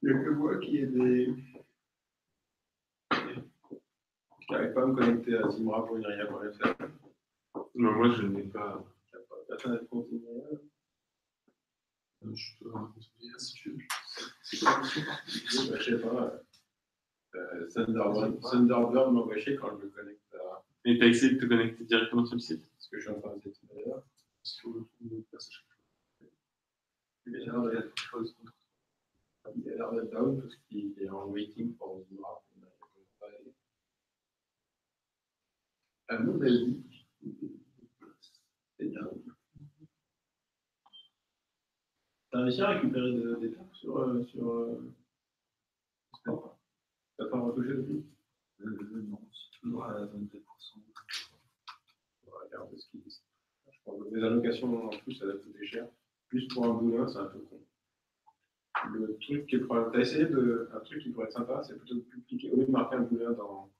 Il n'y a que moi qui ai des. Je n'arrive pas à me connecter à Zimra pour Iria.fr. Moi, je n'ai pas. Personne n'a de compte Iria. Je peux continuer si tu veux. C'est quoi le truc? Je sais pas. Thunderbird m'a empêché quand je me connecte à. Et t'as essayé de te connecter directement sur le site? Ce que je suis en train de dire d'ailleurs. Sur le passage. Il a l'air d'être quelque chose. Il a l'air d'être down parce qu'il est en waiting pour Zimra. À mon avis, c'est down. T'as réussi à récupérer des tables sur T'as pas retouché depuis? Non, c'est toujours à 22%. les allocations en plus, ça va coûter cher. Plus pour un boulin, c'est un peu con. Le truc qui est t'as essayé un truc qui pourrait être sympa, c'est plutôt de dupliquer, au lieu de marquer un boulin dans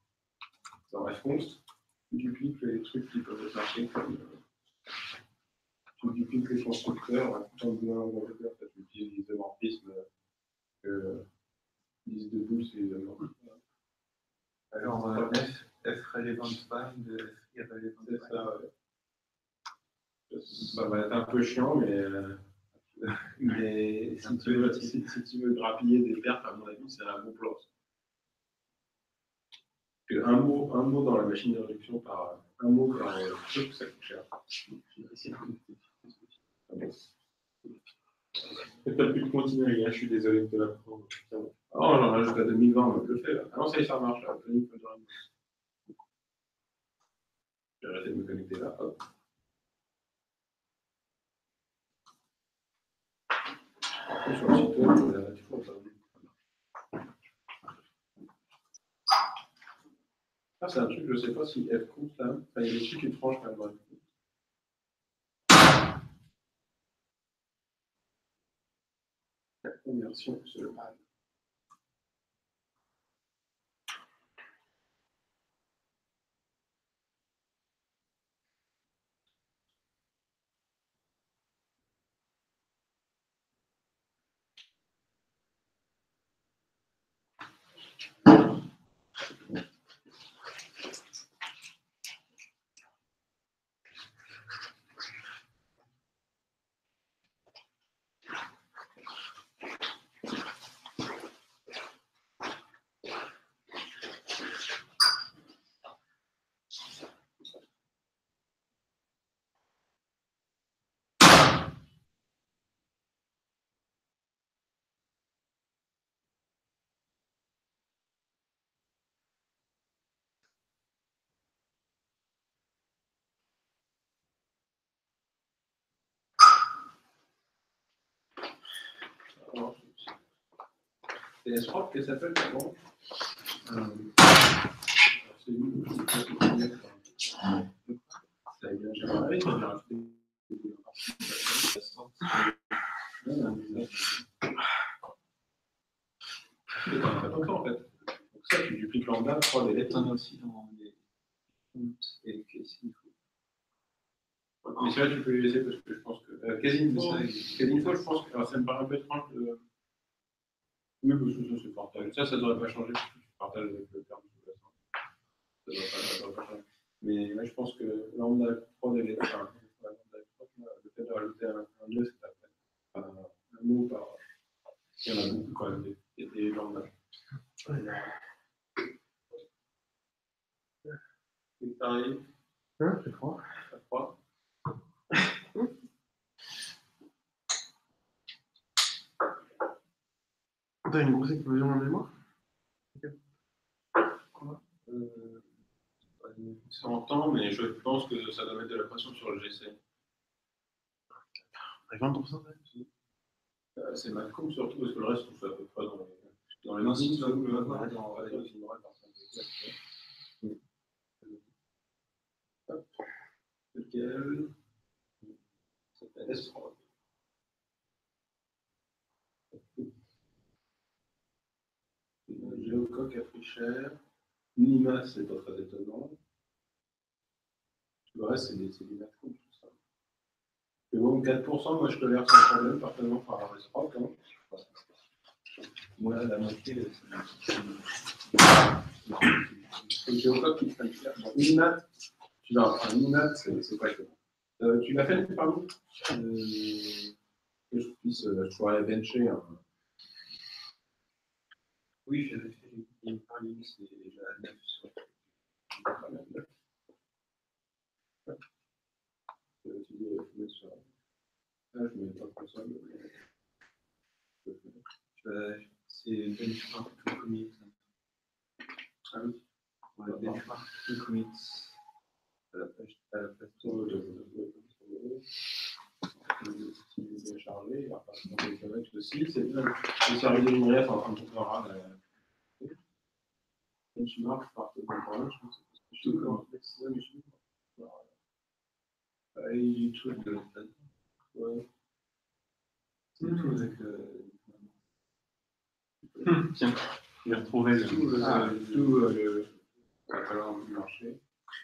fconst, tu dupliques les trucs qui peuvent être marqués comme tu dupliques les constructeurs, tout en boulin en constructeur, tu utilises les isomorphismes que liste de boules, c'est évidemment. Alors, F relevant find, F irrelevant C'est find. ça, ouais. Ça va être un peu chiant, mais si tu veux grappiller des pertes, à mon avis, c'est un bon plan. Que un mot dans la machine de réduction par un mot par truc, ça coûte cher. T'as pu continuer, je suis désolé de te l'apprendre. Oh, j'en ai jusqu'à 2020, on le fait là. Ah non, ça y est, ça marche là. J'ai arrêté de me connecter là. Hop. Sur le site web, il faut ça. Ah, c'est un truc, je ne sais pas si F compte là. Enfin, il y a des trucs étranges quand même dans les comptes. La conversion sur le mal. C'est S-Rock qui s'appelle comment c'est une ça a bien généré, ça a rajouté en fait. Donc ça, tu dupliques lambda, 3 délais. On a aussi dans les comptes et quasi info. Mais c'est vrai, tu peux les laisser parce que je pense que quasi info, je pense que alors, ça me paraît un peu étrange de. Oui, parce que ça c'est partage. Ça devrait pas changer parce que tu partages avec le terme sous-jacent. Ça devrait pas changer. Mais ouais, je pense que lambda 3 délais, enfin, le fait de rajouter un 2, c'est après. Un mot par. Il y en a beaucoup quand même, des lambda. Et t'arrives. C'est froid. Ça froid. T'as une grosse explosion en mémoire? Quoi ça entend, mais je pense que ça doit mettre de la pression sur le GC. 20% même. C'est Matcom surtout, parce que le reste, on fait à peu près dans les Non, si tu vas le voir dans lequel ça s'appelle S3. Géocoq à Frichère. Minima, c'est pas très étonnant. Le reste, c'est des Matcom, tout ça. Mais bon, 4%, moi je tolère sans problème, parfaitement par la S3. Moi, la moitié, c'est Géocoq qui traîne cher. Bon, Minimat, tu vas un Minimat, c'est pas étonnant. Tu l'as fait, pardon que je puisse, je pourrais bencher. oui, j'avais fait une parline, c'est déjà 9 sur Quand même, 9. Tu dis, je mets sur. Là, je mets pas comme ça. c'est benchmark to commit. Ah oui. Ouais, benchmark to commit. À la place Si il est bien chargé, il va pas se monter les kilomètres aussi. C'est bien. Le service de l'INRIA, c'est en train de tourner en rade. Benchmark, par contre, je pense que c'est tout comme un maximum. YouTube de ouais. C'est tout avec Tiens, j'ai retrouvé le.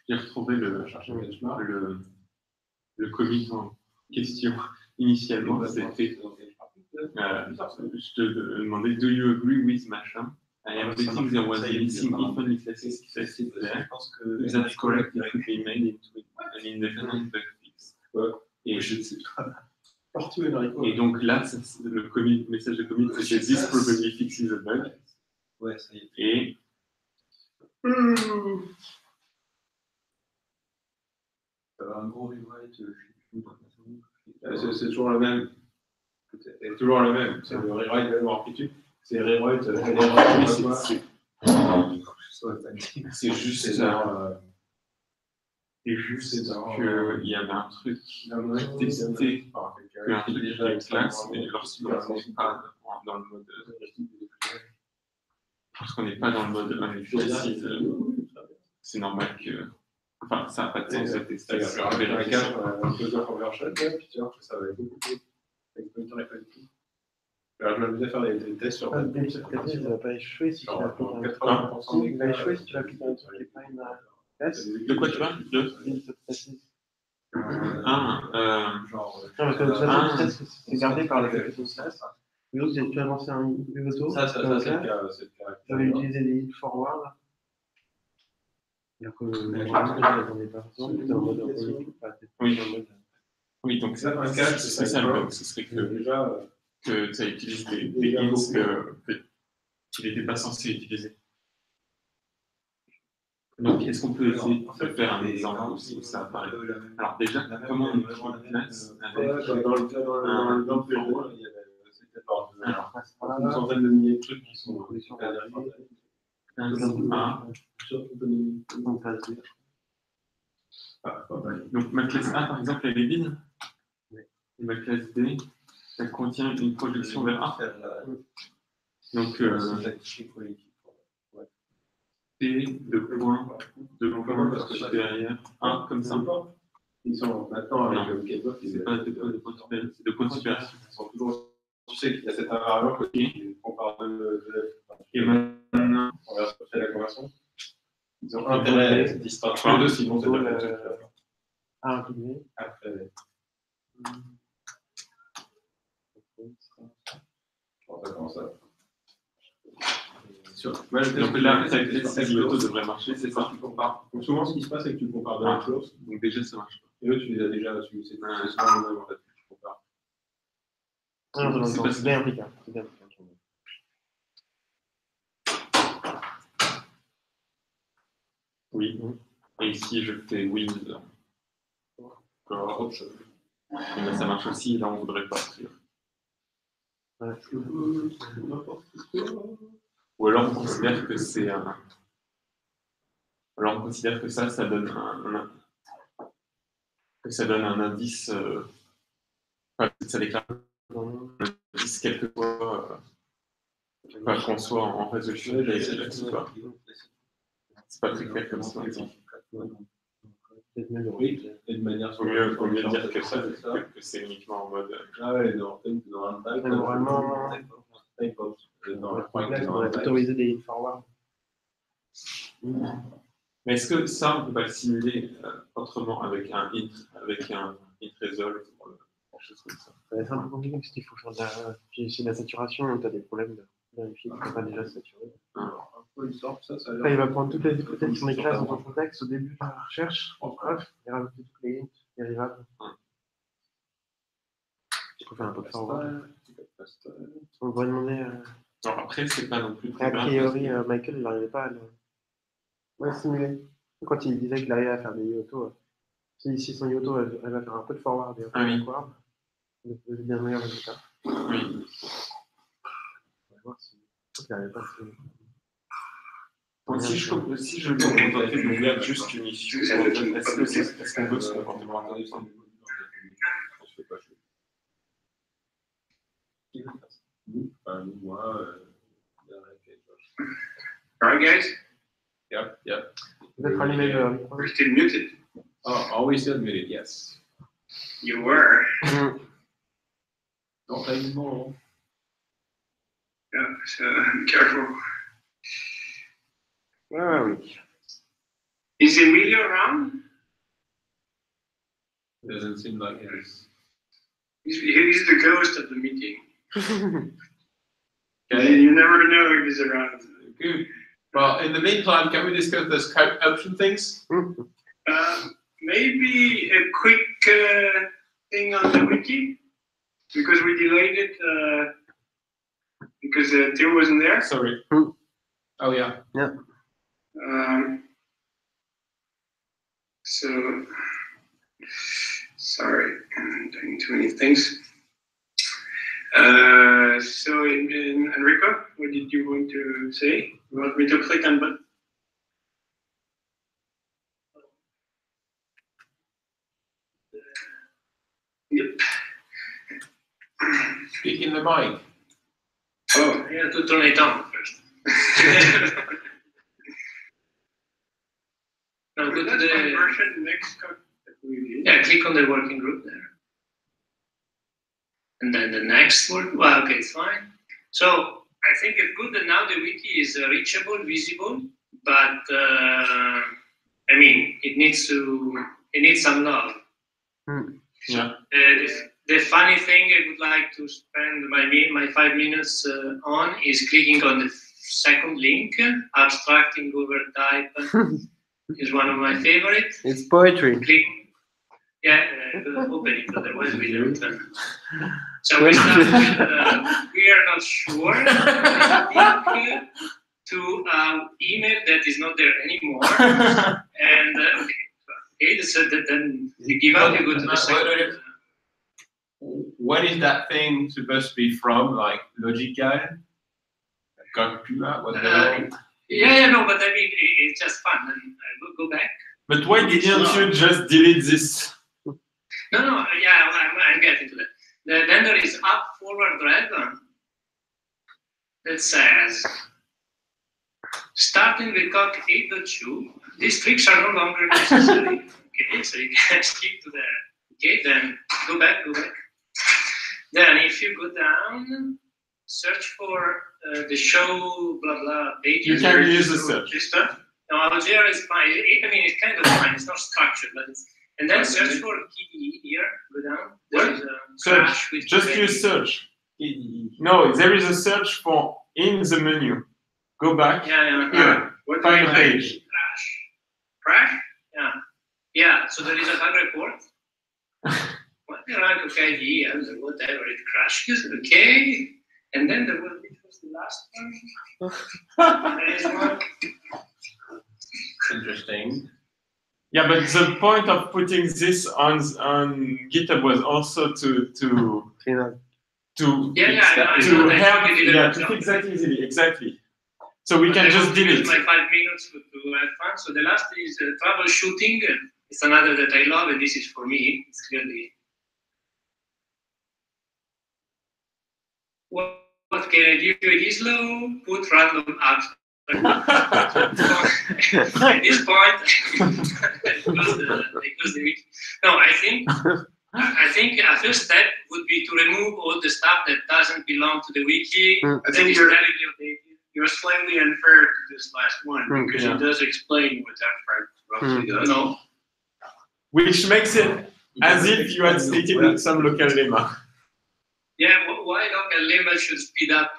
J'ai retrouvé le commit en question. Initialement, c'était. Je te demandais, do you agree with machin? I am betting there was a missing if only classes existed there. That's correct, it could be made into an independent bug fix. Et donc là, le message de commit, c'est this probably fixes a bug. Ouais, ça y est. Et un gros rewrite, c'est toujours le même. C'est toujours le même. C'est le rewrite de l'amplitude. C'est rewrite. C'est juste qu'il y avait un truc testé, un truc de classe, mais lorsqu'on n'est pas dans le mode. Lorsqu'on n'est pas dans le mode unexplicit, c'est normal que. Enfin, ça n'a pas de sens de tester. Un closure conversion, puis tu vois que ça va être beaucoup plus. Alors, je m'amusais à faire des tests sur. Ça va pas échouer si tu l'appliques un truc. Il va échouer si tu l'appliques un truc qui n'est pas une classe. De quoi tu parles? Non, parce que le test, c'est gardé par les compétences classe. L'autre, tu as lancé un auto. Ça, c'est le cas. Tu avais utilisé des hit forward. Alors que j'en ai pas besoin, tu es en mode oui, donc c'est ça le bug. Ce serait que tu utilises des hints qu'il n'était pas censé utiliser. Donc, est-ce qu'on peut essayer de faire un exemple aussi où ça apparaît? Alors déjà, comment on écrit une classe avec dans le bureau, il y avait une centaine de milliers de trucs qui sont super dérivés. Donc ma classe A, par exemple, elle est vide. Et ma classe B, elle contient une projection vers A. Donc P de point supérieur 1 comme ça. Ils sont maintenant avec le K-pop, c'est pas de point supérieur, c'est de point supérieur. Ils sont toujours. Tu sais qu'il y a cette invariant qui compare et maintenant, on va se faire la conversion. Ils ont intérêt à être distincts les deux, sinon c'est pas imprimer. Après. Comment ça? Donc là, l'auto devrait marcher, c'est ça. Donc souvent, ce qui se passe, c'est que tu compares deux choses. Donc déjà, ça marche pas. Et eux, tu les as déjà, tu sais, c'est souvent le même en fait que tu compares. C'est bien impliqué. Oui. Et ici, je fais Wind. Encore. Et là, ça marche aussi. Là, on ne voudrait pas écrire. Ou alors, on considère que c'est un. Alors, on considère que ça donne un indice. Ça déclare un indice quelquefois. Qu'on soit en résolution. C'est pas très clair comme ça. Oui, et de manière. Faut mieux dire que ça, que c'est uniquement en mode. Ah ouais, dans un type. Normalement, on va autoriser des forward. Mais est-ce que ça, on peut pas le simuler autrement avec un int resolve ou quelque chose comme ça? C'est un peu compliqué parce qu'il faut faire de la saturation, tu as des problèmes de vérifier que tu n'es pas déjà saturé. Après, il va prendre toutes les hypothèses qui sont des classes dans ton contexte au début de la recherche, en preuve, et rajouter toutes les dérivables. Tu peux faire un peu de forward. On va demander. Alors après, c'est pas non plus très a priori, Michael, il n'arrivait pas à le simuler. Quand il disait qu'il arrivait à faire des yotos, si son yoto, elle va faire un peu de forward et un peu de backward, il a bien meilleur résultat. Oui. On va voir si. Il n'arrivait pas à simuler. Donc, si je me contentais d'ouvrir juste une issue, est-ce qu'on veut ce comportement? Alright, guys? Yep. Peut-être allumer le micro. We're still muted. Oh, are we still muted? Yes. You were. Not anymore. Yeah, so careful. Where are we? Is Emilio around? Doesn't seem like it is. He's the ghost of the meeting. Okay, You never know if he's around. good. Well, in the meantime, can we discuss the scope option things? Maybe a quick thing on the wiki, because we delayed it because Theo wasn't there. Sorry. Oh yeah. So, sorry, I'm doing too many things. So, Enrico, what did you want to say? You want me to click on button? Yep. Speak in the mic. Oh, I have to turn it on first. Now go to that's the conversion next. yeah, click on the working group there. And then the next one, well, okay, it's fine. So I think it's good that now the wiki is reachable, visible, but I mean, it needs some love. Yeah. The funny thing I would like to spend my 5 minutes on is clicking on the second link, abstracting over type is one of my favorites. It's poetry. Click. Yeah, open it, otherwise we don't. So we start with, we are not sure, link to email that is not there anymore. And okay, so then you give up, you go to the second. When is that thing supposed to be from? Like Logical? Calcula? What the hell? Yeah, no, but I mean, it's just fun. And I will go back. But why didn't you just delete this? No, yeah, I'm getting to that. Then there is up forward thread that says, starting with Coq 8.2, these tricks are no longer necessary. Okay, so you can skip to there. Okay, then go back. Then if you go down, search for the show blah blah pages. You can use the search. This stuff. No, Algera is fine. I mean, it's kind of fine. It's not structured, but it's. And then search for KDE here. Go down. There is a Search. Just use search. No, there is a search for in the menu. Go back. Yeah. Here. Find a page. Crash? Yeah. So there is a bug report. Okay, yeah, whatever, it crashes, okay. And then there was, it was the last one. There is one. Interesting. Yeah, but the point of putting this on GitHub was also to help to fix that easily, exactly. So we can just delete. My 5 minutes to have fun. So the last is troubleshooting. It's another that I love, and this is for me. It's clearly. What can I give you? It is low. Put random apps. At this point, no, I think a first step would be to remove all the stuff that doesn't belong to the wiki. I think you're slightly unfair to this last one because it does explain what that roughly does. No. Which makes it as if you had stated some local lemma. Yeah, why local lemma should speed up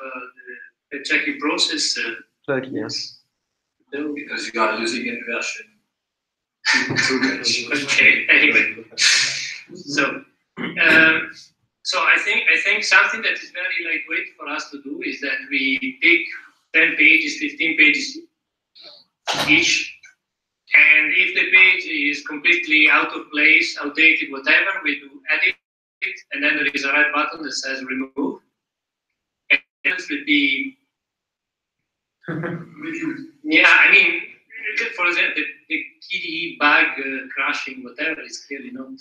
the checking process? Exactly, yes. Because you are using inversion. Okay, anyway. So I think something that is very lightweight for us to do is that we pick 10 pages, 15 pages each. And if the page is completely out of place, outdated, whatever, we do edit it, and then there is a red button that says remove. And this would be, yeah, I mean, for example, the KDE bug crashing, whatever, is clearly not.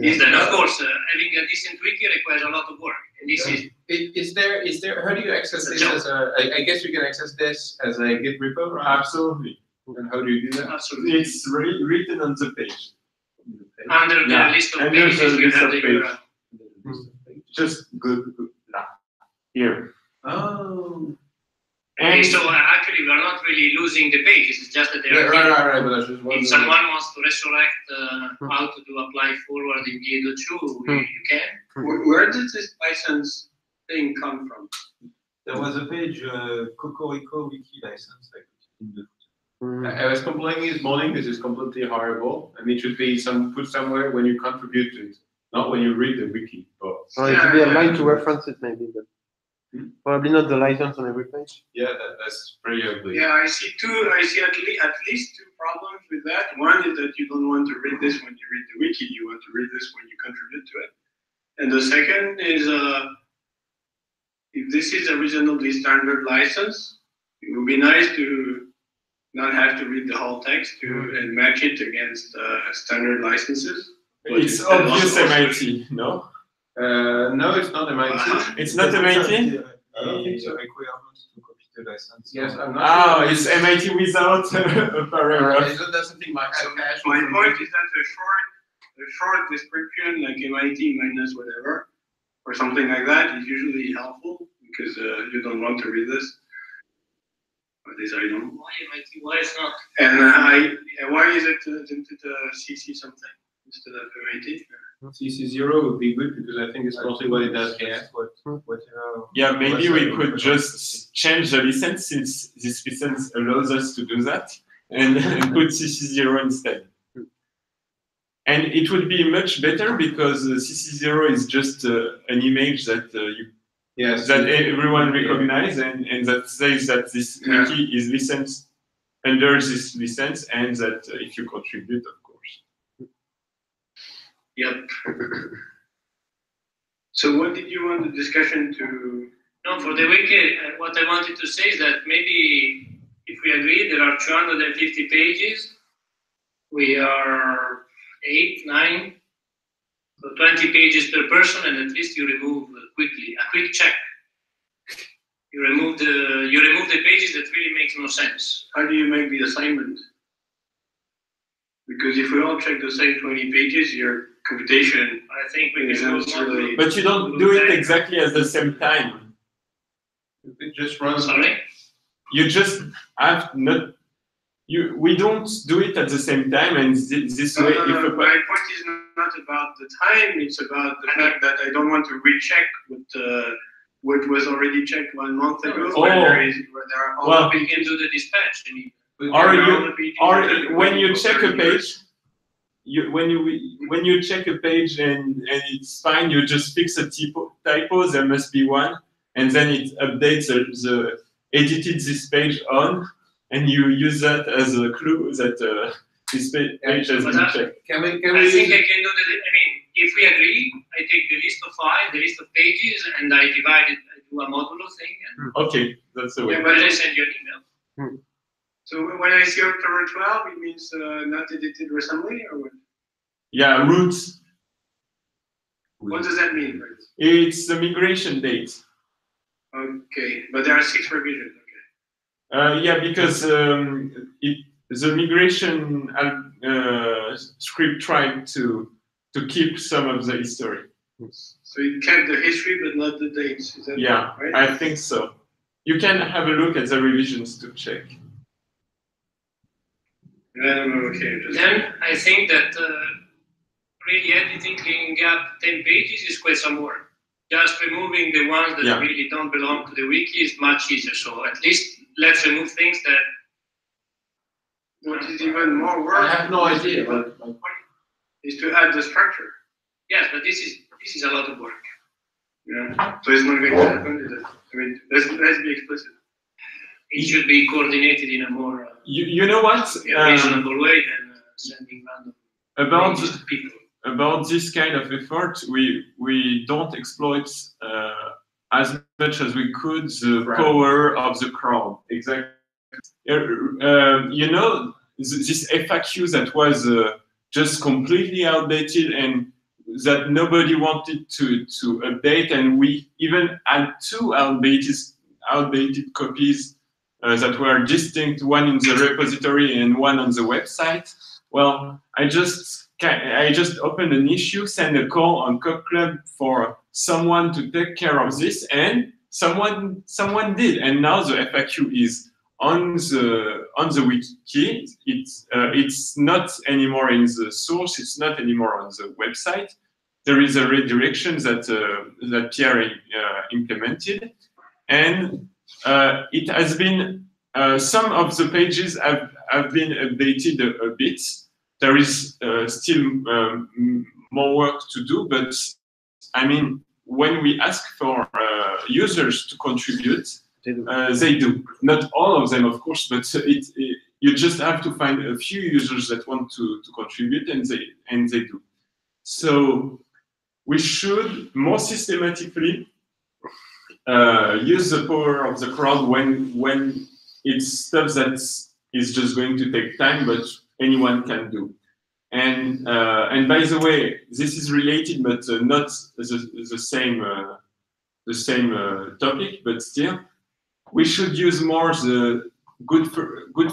Is that, of course, having a decent wiki requires a lot of work, and this is there? How do you access this as a? I guess you can access this as a Git repo, right? Absolutely. And how do you do that? Absolutely. It's written on the page. Under the list of and there's a pages, you list have of the pages. URL. Just good here. Oh. Okay, so actually, we are not really losing the pages. It's just that they are. Right. But I just If wondering. someone wants to resurrect how to do apply forward in G2, you can. Where did this license thing come from? There was a page, Cocorico Wiki license. I put it in the I was complaining this morning. This is completely horrible, and it should be put somewhere when you contribute to it, not when you read the wiki. But Oh, it should be a line to reference it, maybe, but probably not the license on every page. yeah, that's pretty ugly. Yeah, I see at least two problems with that. One is that you don't want to read this when you read the wiki. You want to read this when you contribute to it. And the second is if this is a reasonably standard license, it would be nice to not have to read the whole text and match it against standard licenses. It's obvious MIT, no? No, it's not MIT. It's not MIT? I don't think the requirement to copy the license. Yes, I'm not. It's MIT without a paragraph. That's something like My point is that a short description like MIT minus whatever or something like that is usually helpful because you don't want to read this. At least I don't. Why MIT? Why is not? And why is it tempted to CC something instead of MIT? CC0 would be good because I think it's mostly what it does here. Yeah, maybe we could just change the license since this license allows us to do that and put CC0 instead. And it would be much better because CC0 is just an image that that everyone recognizes and that says that this wiki is licensed under this license and that if you contribute, of course. Yep. So what did you want the discussion to? No, for the wiki, what I wanted to say is that maybe if we agree there are 250 pages, we are 8, 9, so 20 pages per person, and at least you remove quickly a quick check. You remove the pages that really makes no sense. How do you make the assignment? Because if we all check the same 20 pages, your computation, I think we can really. But you don't do it exactly at the same time. It just runs. Sorry? You just have not. We don't do it at the same time, and this way. My point is not about the time; it's about the fact that I don't want to recheck what was already checked 1 month ago. Oh. Where there are all We can do the dispatch. Or when you check a page, when you check a page and it's fine, you just fix a typo. There must be one, and then it updates the edited this page on, and you use that as a clue that this page has been checked. Can I think I can do that. I mean, if we agree, I take the list of files, the list of pages, and I divide it. I do a modulo thing. And Okay, that's the way. but I send you an email. So when I see October 12, it means not edited recently, or what? Yeah, roots. What does that mean? It's the migration date. Okay, but there are 6 revisions. Okay. Yeah, because the migration script tried to keep some of the history. So it kept the history, but not the dates. Is that right? I think so. You can have a look at the revisions to check. Okay. Then I think that really editing, cleaning up 10 pages is quite some work. Just removing the ones that really don't belong to the wiki is much easier. So at least let's remove things that. What is even more work? I have no idea. But is to add the structure. Yes, but this is a lot of work. Yeah. So it's not going to happen, is it? I mean, let's be explicit. It should be coordinated in a more you know what? reasonable way than sending random people. About this kind of effort, we don't exploit as much as we could the power of the crowd. Exactly. You know, this FAQ that was just completely outdated and that nobody wanted to update, and we even had 2 outdated copies that were distinct, one in the repository and one on the website. Well, I just I just opened an issue, send a call on Coq Club for someone to take care of this, and someone did, and now the FAQ is on the wiki. It's not anymore in the source. It's not anymore on the website. There is a redirection that Pierre implemented, and it has been some of the pages have been updated a bit. There is still more work to do, but I mean, when we ask for users to contribute, they do. Not all of them, of course, but you just have to find a few users that want to contribute, and they do. So we should more systematically use the power of the crowd when it's stuff that is just going to take time, but anyone can do. And by the way, this is related, but not the same topic. But still, we should use more the good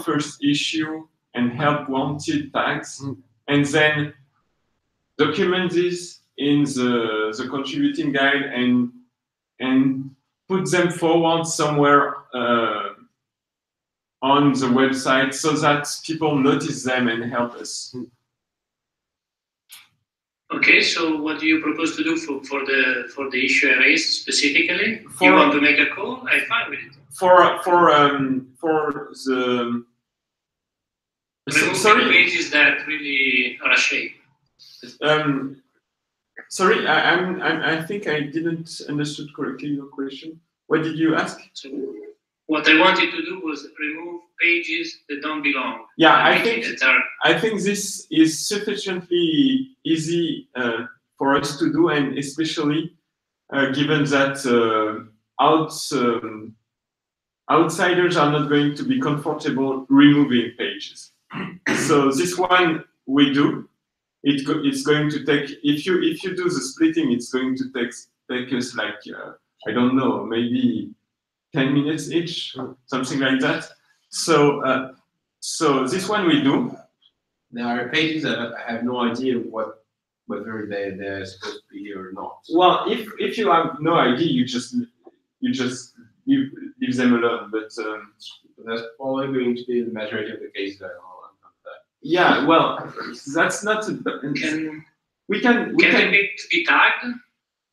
first issue and help wanted tags, and then document this in the contributing guide and put them forward somewhere on the website so that people notice them and help us. Okay, so what do you propose to do for the issue I raised specifically? You want to make a call? I'm fine with it. For the pages that really are a shame. Sorry, I think I didn't understood correctly your question. What did you ask? So what I wanted to do was remove pages that don't belong. Yeah, I think this is sufficiently easy for us to do, and especially given that outsiders are not going to be comfortable removing pages. So this one we do. It's going to take, if you do the splitting, it's going to take us like I don't know, maybe 10 minutes each, something like that. So so this one we do. There are pages that I have no idea whether they're supposed to be here or not. Well, if you have no idea, you just leave them alone. But that's probably going to be the majority of the cases that are on that. Yeah, well, that's not. We can be tagged.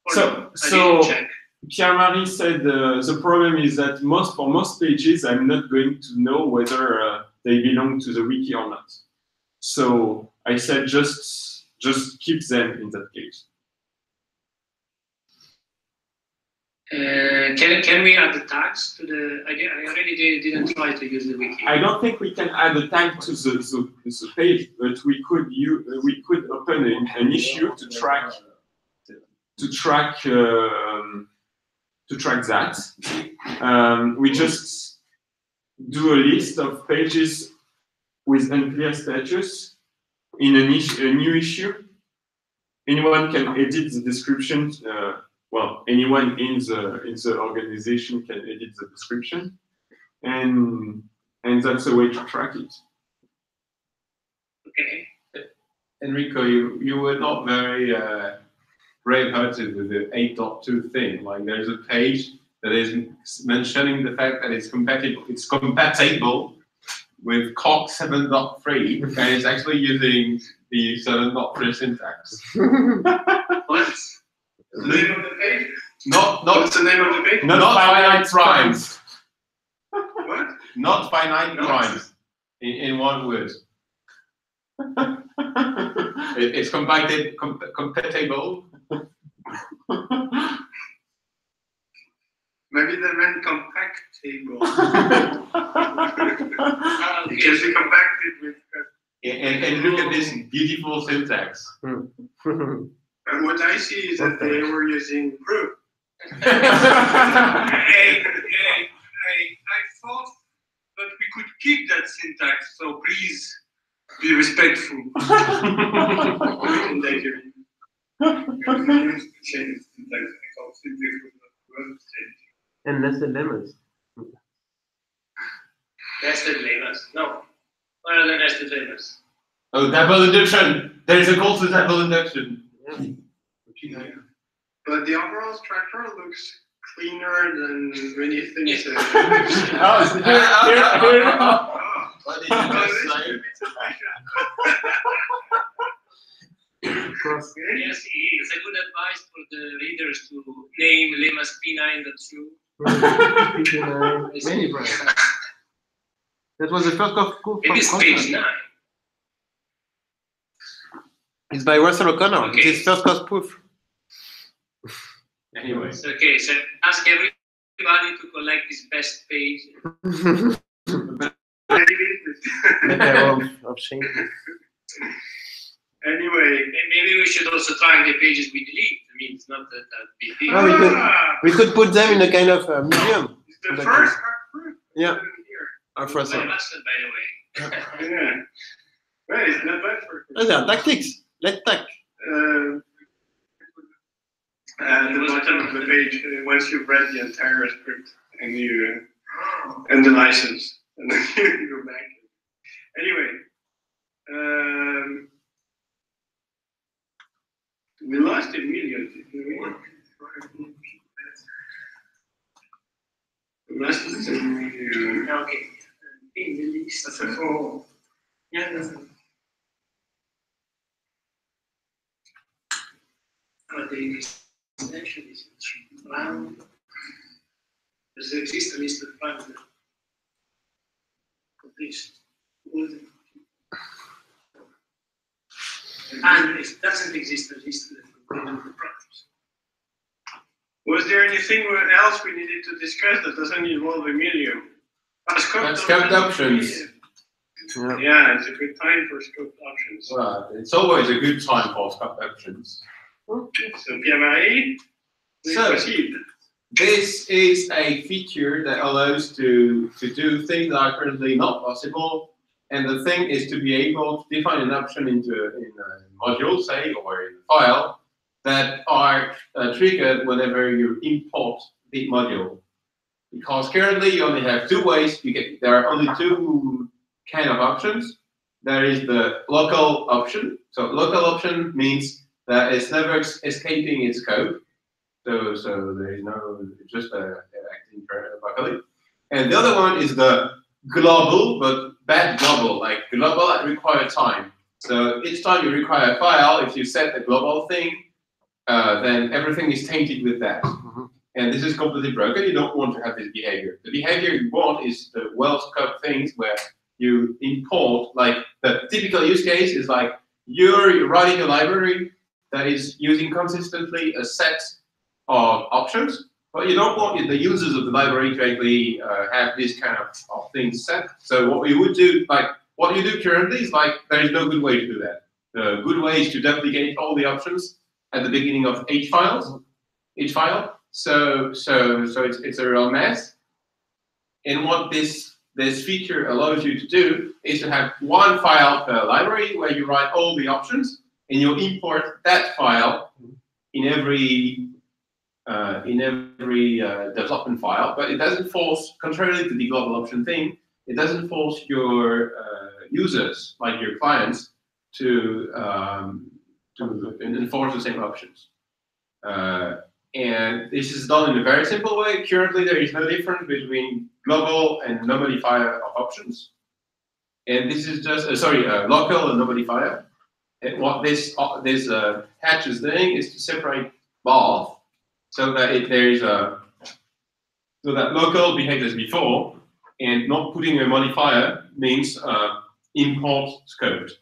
So Pierre-Marie said the problem is that for most pages, I'm not going to know whether they belong to the wiki or not. So I said just keep them in that case. Can we add the tags to the? I really didn't try to use the wiki. I don't think we can add a tag to the page, but we could open an issue to track that. We just do a list of pages with unclear status in a new issue. Anyone can edit the description. Well, anyone in the organization can edit the description, and that's a way to track it. Okay. Enrico, you were not very brave-hearted with the 8.2 thing. Like, there's a page that is mentioning the fact that it's compatible with Coq 7.3, and it's actually using the 7.3 syntax. What? The name of the page? What's the name of the page? Not finite primes. What? Not finite primes. In one word. It's compatible. Maybe they meant compactable. Because we compacted with. And look at this beautiful syntax. And what I see is that they were using proof. I thought that we could keep that syntax, so please be respectful. And nested lemmas. Nested lemmas. No. What are the nested lemmas? Oh, double addition. There is a call to double induction. But the overall structure looks cleaner than many things. What did you just say? Yes, it's a good advice for the readers to name Lemma P9.2. Many brands. That was the first proof. It is page 9. It's by Russell O'Connor. Okay. It is first cause proof. Anyway. Okay, so ask everybody to collect this best page. Anyway, maybe we should also try the pages we delete. I mean, it's not that big deal. No, we could put them in a kind of museum. the first Yeah. Our first By one. Russell, by the way. yeah. Well, it's not bad for. Oh, there are tactics. Let's tack. At the bottom of the page, once you've read the entire script and you and the license, and then you go back. Anyway, we lost Emilio. Didn't we? We lost Emilio. Okay. In the list. Oh. Yeah. But the extension is round. Does there exist a list of round of this? And it doesn't exist a list of the problems. Was there anything else we needed to discuss that doesn't involve Emilio? Scoped options. Yeah, it's a good time for scoped options. Well, it's always a good time for scoped options. So Pierre-Marie, So, this is a feature that allows to do things that are currently not possible. And the thing is to be able to define an option in a module, say, or in a file that are triggered whenever you import the module. Because currently you only have two ways. There are only two kind of options. There is the local option. So local option means that it's never escaping its code. So there is no, just acting locally. And the other one is the global, but bad global, like global at required time. So each time you require a file, if you set the global thing, then everything is tainted with that. And this is completely broken. You don't want to have this behavior. The behavior you want is the well-scoped things where you import, like the typical use case is like you're writing a library that is using consistently a set of options, but you don't want the users of the library to actually have this kind of things set. So what we would do, like what you do currently is like, there is no good way to do that. The good way is to duplicate all the options at the beginning of each file. So it's a real mess. And what this feature allows you to do is to have one file per library where you write all the options, and you import that file in every development file. But it doesn't force, contrary to the global option thing, it doesn't force your users, like your clients, to enforce the same options. And this is done in a very simple way. Currently, there is no difference between global and no-modifier of options. And this is just, local and no-modifier. And what this hatch is doing is to separate both, so that so that local behaves as before, and not putting a modifier means import scoped,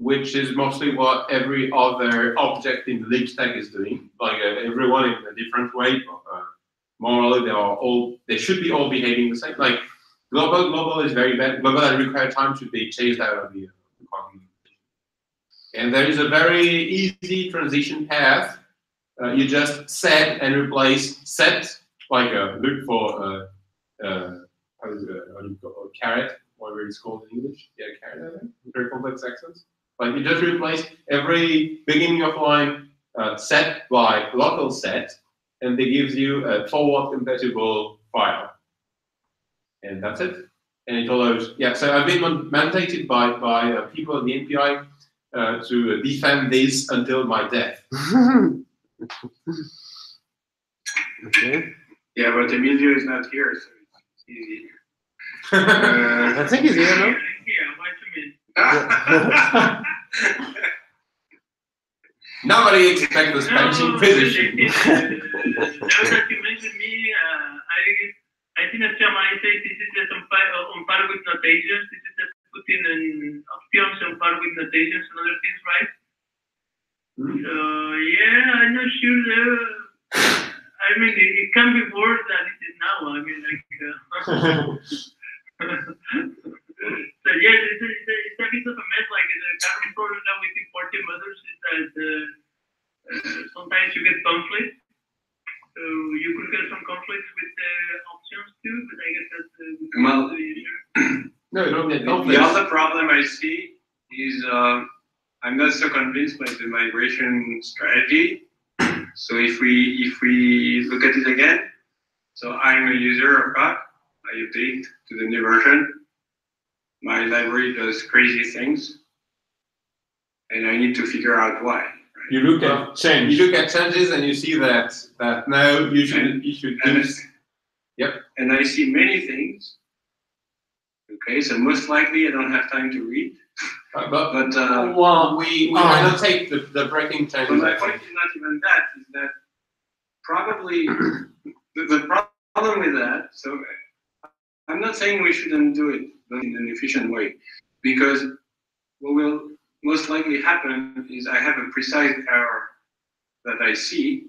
which is mostly what every other object in the lib stack is doing. Like everyone in a different way. Morally, they should be all behaving the same. Like global is very bad. Global at required time should be chased out of the documentation. And there is a very easy transition path. You just set and replace set, like look for how do you call it, caret, whatever it's called in English. Yeah, caret, I think. Very complex accents. Like you just replace every beginning of line set by local set, and it gives you a forward compatible file. And that's it. And it allows, yeah, so I've been mandated by people at the NPI to defend this until my death. Okay. Yeah, but Emilio is not here, so it's easy. I think he's here, no? Yeah, what you mean? Nobody expects the Spanish Inquisition. Now that you mentioned me, I think that Germany says this is just on par with notations. This is just putting in options on par with notations and other things, right? So yeah, I'm not sure. I mean, it can be worse than it is now. I mean, like. So yeah, it's a bit of a mess. Like the current problem now with importing mothers is that sometimes you get conflict. So you could get some conflicts with the options too, but I guess that's the user. No, you don't get The conflicts. other problem I see is I'm not so convinced by the migration strategy. So if we look at it again, so I'm a user of Coq, I update to the new version. My library does crazy things, and I need to figure out why. You look at change. You look at changes and you see that now you should do. Yep. And I see many things. Okay, so most likely I don't have time to read. But Well, we cannot take the breaking But changes. my I point think. is not even that. Is that probably the problem with that? So I'm not saying we shouldn't do it in an efficient way, because what will most likely happen is I have a precise error that I see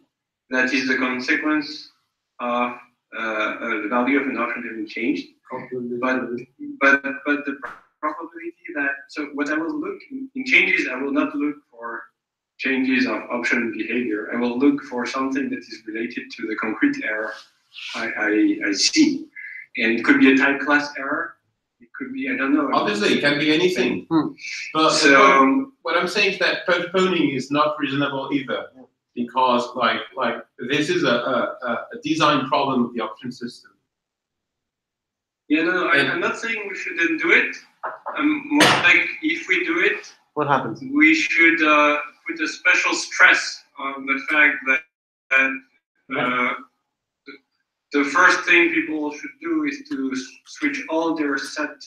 that is the consequence of the value of an option having changed. But the probability that, so what I will look in changes, I will not look for changes of option behavior. I will look for something that is related to the concrete error I see. And it could be a type class error. It could be, I don't know. Obviously, it can be anything. But So what I'm saying is that postponing is not reasonable either, because like this is a design problem of the option system. yeah, no, I'm not saying we shouldn't do it. More like if we do it, What happens? we should put a special stress on the fact that the first thing people should do is to switch all their set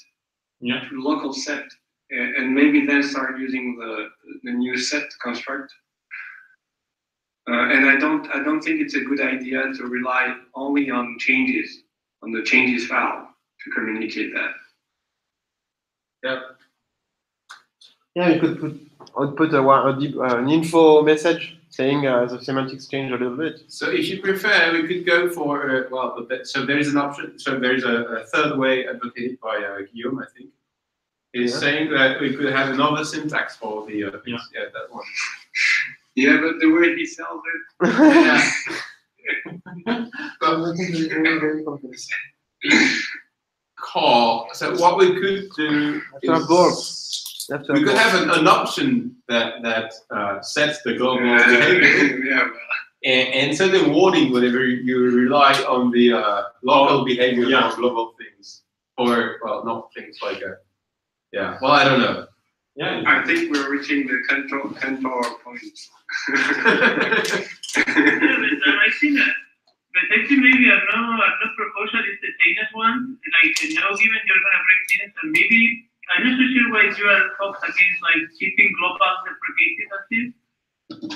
to local set, and maybe then start using the new set construct. And I don't think it's a good idea to rely only on changes, on the changes file to communicate that. Yep. Yeah, you could put an info message saying the semantics change a little bit. So if you prefer, we could go for, so there is an option, so there is a third way advocated by Guillaume, I think, is saying that we could have another syntax for the, that one. Yeah, but the way he sells it. Call. So what we could do is we could have an option that sets the global behavior. And send a warning whenever you rely on the local behavior of global things. Or, well, not things like well, I don't know. Yeah, I think we're reaching the Cantor point. I see that. But actually, maybe another proposal is the Danish one. Like, now given you're gonna break things, and maybe I'm not so sure why you are focused against like keeping global deprecated as is.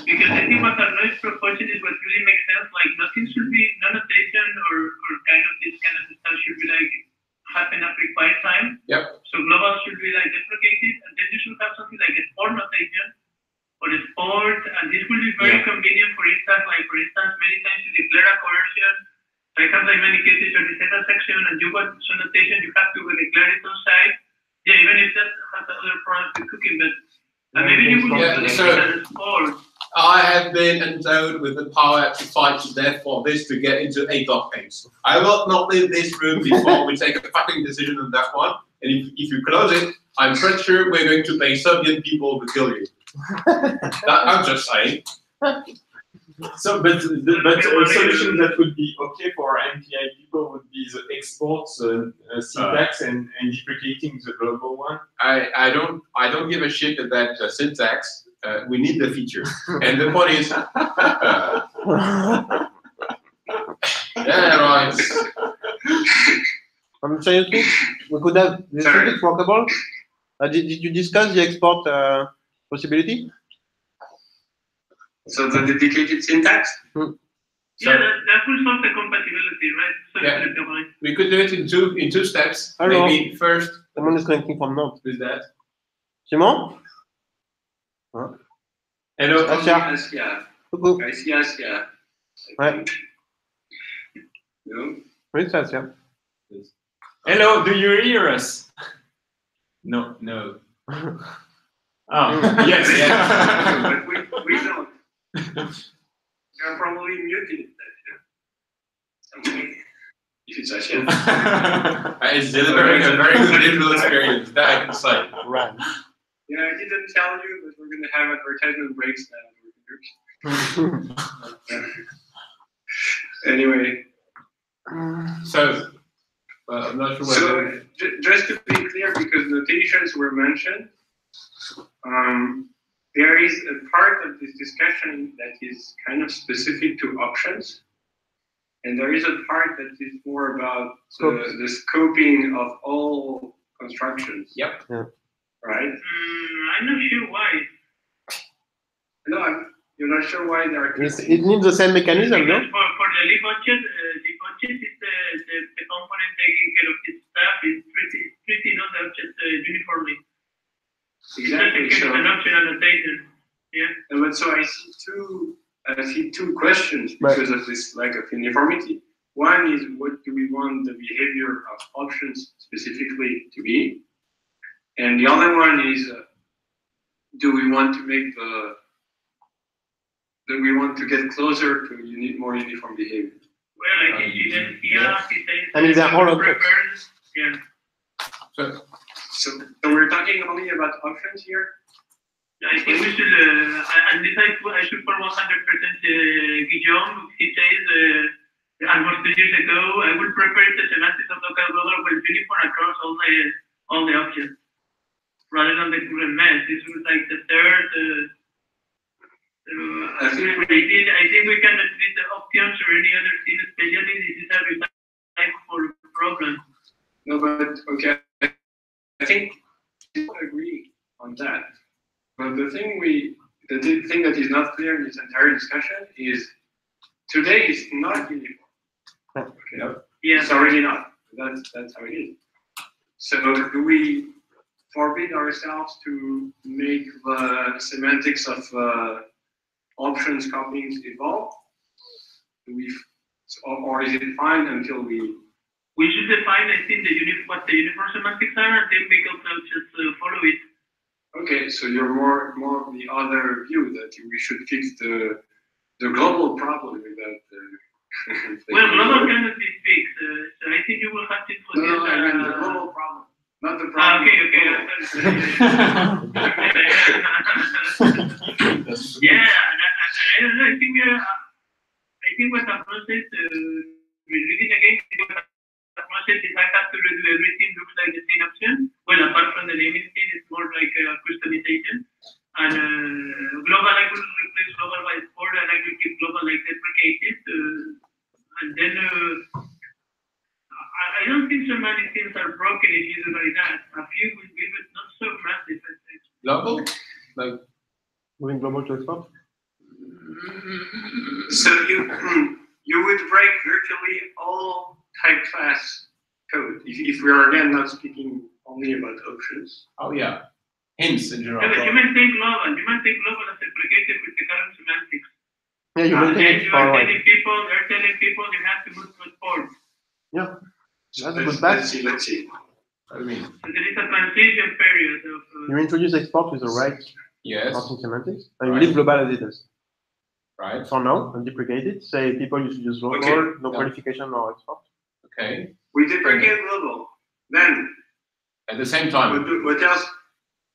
Because I think what Arnaud's proposal is what really makes sense. Like, nothing should be, no notation or kind of this kind of stuff should be like happen at required time. Yep. So global should be like deprecated, and then you should have something like a sport notation or a sport, and this will be very convenient. For instance, many times you declare a coercion. Like in many cases, you reset a section and you want some notation, you have to declare it on site. Yeah, even if that has other problems with cooking, but maybe you could declare a sport. I have been endowed with the power to fight to death for this to get into a doc page. I will not leave this room before we take a fucking decision on that one. And if you close it, I'm pretty sure we're going to pay Serbian people to kill you. I'm just saying. So, but a solution that would be okay for MPI people would be the export syntax and deprecating the global one. I don't give a shit about the syntax. We need the feature, and the point is, yeah, right. Seriously, we could have this is workable. Did you discuss the export possibility? So the dedicated syntax? Yeah, that will solve the compatibility, right? So Yeah. We could do it in two steps. Hello. Maybe first. Someone is connecting from Nantes. Who's that? Simon? Hello. Asia. Coucou. I see Asia. Ouais. No? Oui, c'est Asia. Hello, do you hear us? No. Ah, yes. But we don't. You're probably muted. If it's Asia. It's delivering a very good digital experience. That I can say. Right. Yeah, I didn't tell you, but we're going to have advertisement breaks now. Anyway. So, I'm not sure So, just to be clear, because notations were mentioned, there is a part of this discussion that is kind of specific to options, and there is a part that is more about the scoping of all constructions. Yep. Yeah. Right? I'm not sure why. No, you're not sure why there are. It needs the same mechanism, no? Because for the libObject, is the component taking care of this stuff is treating all the objects uniformly. Exactly. It's an optional notation. Yeah. But so I see two questions because of this lack of uniformity. One is, what do we want the behavior of options specifically to be? And the other one is, do we want to make do we want to get closer to more uniform behavior? Well, I think I mean, they're all objects. Yeah. So we're talking only about options here? I think we should, and this I should for 100% Guillaume. He says, almost 2 years ago, I would prefer the semantics of local global was uniform across all the objects, rather than the current mess. This was like the third. I think we cannot treat the options or any other thing, especially this is a recyclable problem. No, but okay, I think we agree on that. But the thing that is not clear in this entire discussion is today is not uniform. Okay. Yeah. It's already not. That's how it is. So do we forbid ourselves to make the semantics of options copying evolve? Or is it fine until we? We should define, I think, what the uniform semantics are, and then we can just follow it. Okay, so you're more of the other view that we should fix the global problem with that. Well, global cannot be fixed, so I think you will have to put No, I mean the global problem, not the problem. Yeah, I don't know. I think what the process reading again. Process is I have to redo everything looks like the same option. Well, apart from the naming thing, it's more like a customization. And global, I will replace global by export, and I will keep global like deprecated. And then I don't think so many things are broken if you do like that. A few will be, but not so massive. I think. Global, like moving global to export. So you would break virtually all type class code if we are again not speaking only about options. Oh yeah, hints in general. Yeah, but you maintain global. You maintain global as deprecated with the current semantics. Yeah, you maintain it far away. They're telling people you have to move to export. Yeah, that's a good back. Let's see. What do you mean? So there is a transition period of. You introduce export with the right option semantics, and you leave global as it is. Right. For now, and deprecate it. Say people used to use global, no qualification or export. Okay. We deprecate global. Then. At the same time. What else?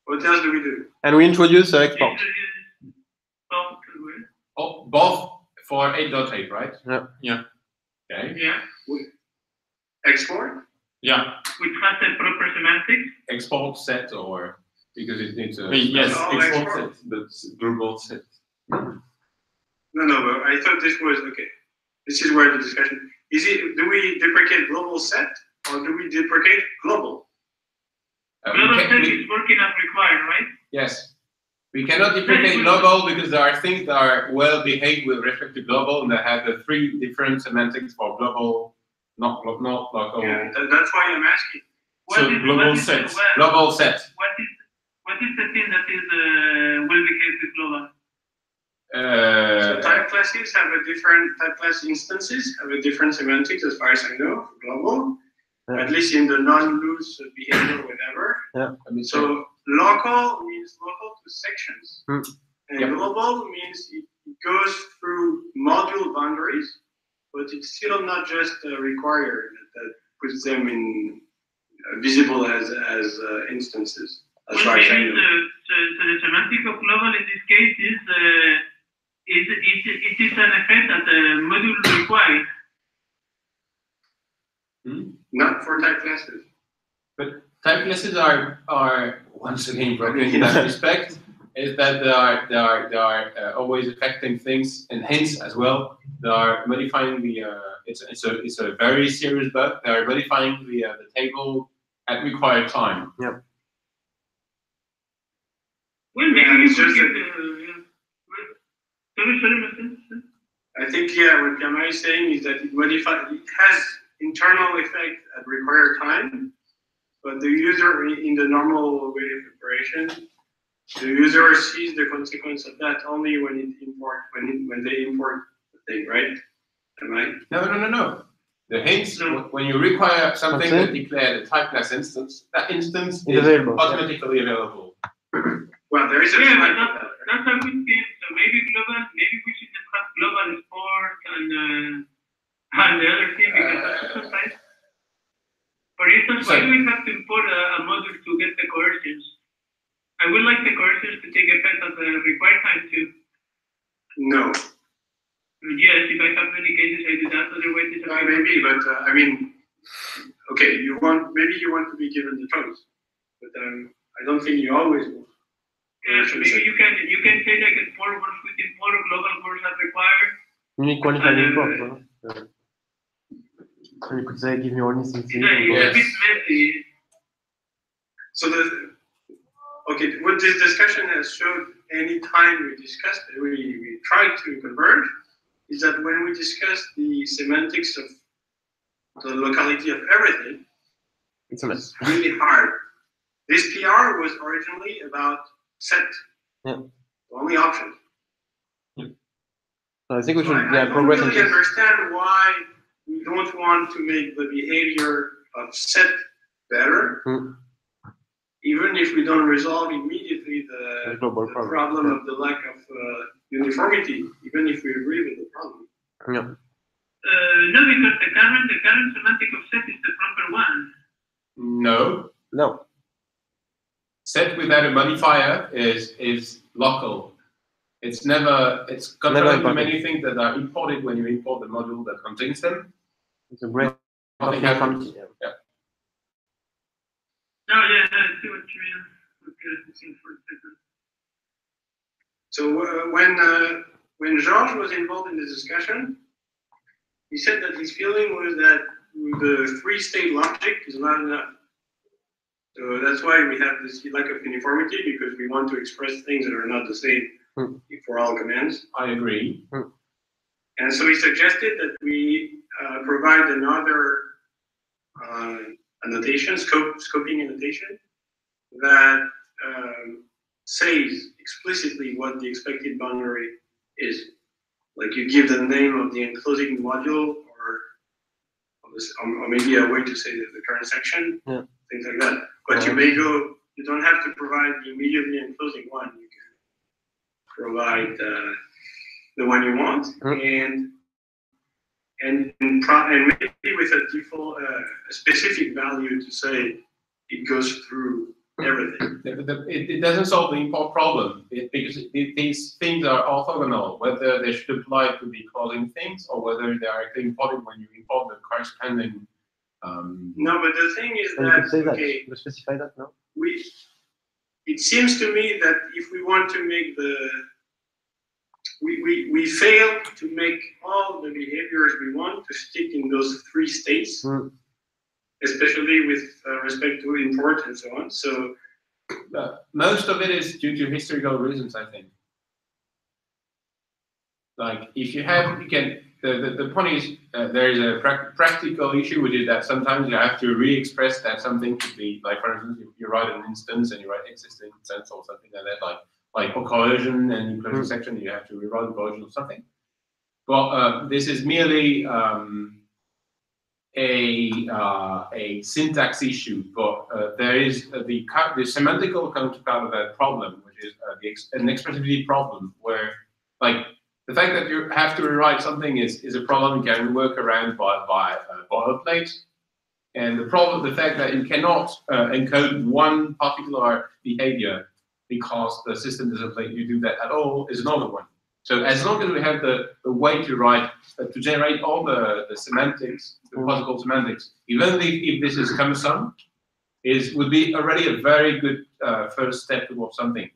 What else do we do? And we introduce export. Oh, both For 8.8, right? Yeah. Okay. Yeah. Export? Yeah. Which has the proper semantics. Export set or because it needs a. Yes, Oh, export export. set, but global set. No, but I thought this was okay. This is where the discussion is. It do we deprecate global set or do we deprecate global? Global set is working as required, right? Yes. We cannot deprecate global because there are things that are well behaved with respect to global and that have the three different semantics for global, not local. Yeah, that's why I'm asking. So global set. Global set. What is the thing that is well behaved with global? So type classes have a different type class instances have a different semantics as far as I know for global, at least in the non-loose behavior, whatever. Yeah. So local means local to sections, and Yep. global means it goes through module boundaries, but it's still not just required that puts them in visible as instances. As Well, far as I maybe know. so the semantic of global in this case is it is an effect that the module requires. Not for type classes. But type classes are once again broken in that respect. Is that they are always affecting things and hence as well they are modifying the it's a very serious bug. They are modifying the table at required time. Yep. Well, maybe Yeah, you it's could just give that- sorry, Martin. I think what Gamma is saying is that it has internal effect at required time, but the user in the normal way of operation, the user sees the consequence of that only when they import the thing, right? Am I? No. The hints when you require something That's that declare the type class instance, that instance It's is available, yeah. automatically available. Well, there is a Yeah, flag but for that, right? that's a good thing. So maybe we should discuss global sport and the other thing because that's exercise. For instance, why do we have to import a module to get the coercions? I would like the coercions to take effect at the required time too. No. Yes, if I have many cases, I do that. Otherwise, it's a Maybe, but I mean, okay, maybe you want to be given the choice, but I don't think you always will. Yeah, so maybe you can say like export words with import, global words are required. Unique qualified import. Huh? So you could say, give me only things. It's a bit messy. So what this discussion has showed any time we discussed it, we tried to converge, is that when we discuss the semantics of the locality of everything, It's a mess. really hard. This PR was originally about set. Yeah. The only option. So I think we should I don't progress really into this. understand why we don't want to make the behavior of set better, even if we don't resolve immediately the global problem of the lack of uniformity, even if we agree with the problem. Yeah. No, because the current semantic of set is the proper one. No. Set without a modifier is local. It's contrary to many things that are imported when you import the module that contains them. It's a great Nothing happens. Yeah. No, yeah, I see what you mean. Okay, listen for a second. So when Georges was involved in the discussion, he said that his feeling was that the three-state logic is not enough. So that's why we have this lack of uniformity, because we want to express things that are not the same for all commands. I agree. And so he suggested that we provide another annotation, scoping annotation, that says explicitly what the expected boundary is. Like you give the name of the enclosing module, or maybe a way to say the current section, things like that. But you don't have to provide the immediately enclosing one. You can provide the one you want, and maybe with a default, a specific value to say it goes through everything. It doesn't solve the import problem because these things are orthogonal, whether they should apply to the closing things or whether they are actually imported when you import the corresponding. No, but the thing is And you that, could say that. okay, You specify that, no? it seems to me that if we want to make we fail to make all the behaviors we want to stick in those 3 states, especially with respect to import and so on. So Most of it is due to historical reasons, I think. Like if you have, you can. The point is there is a practical issue, which is that sometimes you have to re-express that something could be, like for instance, if you write an instance and you write existing instance or something like that, like for coercion and inclusion section, you have to rewrite the coercion or something. But this is merely a syntax issue. But there is the semantical counterpart of that problem, which is an expressivity problem, where like the fact that you have to rewrite something is a problem you can work around by boilerplate. And the fact that you cannot encode one particular behavior because the system doesn't let you do that at all is another one. So as long as we have the way to write, to generate all the semantics, the possible semantics, even if this is cumbersome, would be already a very good first step towards something.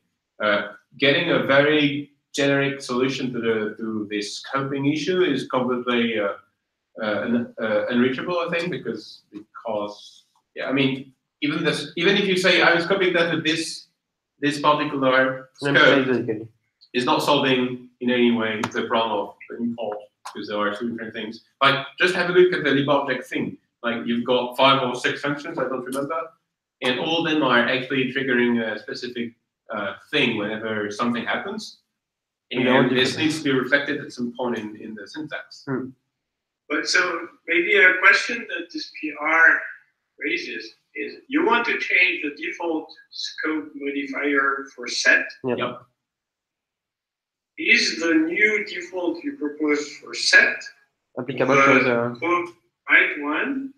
Getting a very generic solution to this scoping issue is completely unreachable, I think, because yeah, I mean, even if you say I was scoping that with this particular scope, is not solving in any way the problem of import, because there are 2 different things. Like just have a look at the libobject thing. Like you've got 5 or 6 functions, I don't remember, and all of them are actually triggering a specific thing whenever something happens. And this needs to be reflected at some point in the syntax. But so maybe a question that this PR raises is you want to change the default scope modifier for set. Yep. Is the new default you propose for set applicable to the right one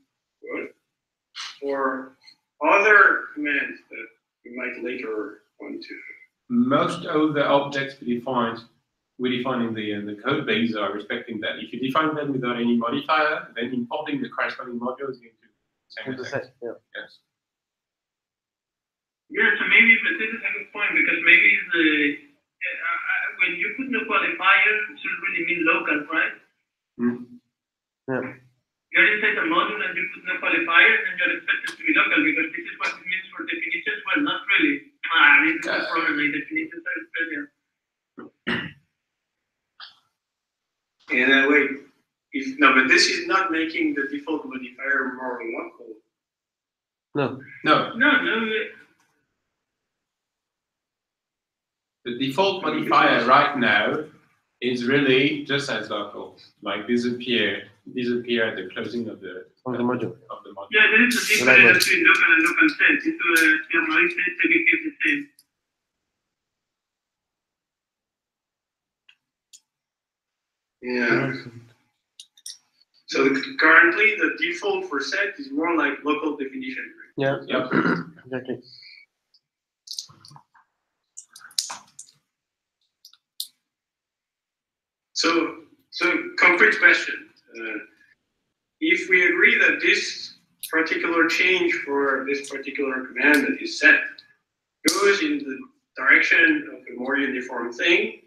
or other commands that we might later want to? Most of the objects we define in the code base are respecting that. If you define them without any modifier, then importing the corresponding module is going to do the same. Yes. Yeah, so maybe, but this is a good point because maybe when you put no qualifier, it should really mean local, right? Yeah. You inside a module and you put no qualifier, then you're expected to be local because this is what it means for definitions. Well, not really. This is a problem. Like definitions are special. Wait, but this is not making the default modifier more local. No. The default modifier right now is really just as local, like disappear at the closing of the module. Yeah, there is a difference between local and local set. Into a theoretic set, they keep the same. Yeah. So currently, the default for set is more like local definition. Yeah. Yep. Exactly. So concrete question. If we agree that this particular change for this particular command that is set goes in the direction of a more uniform thing,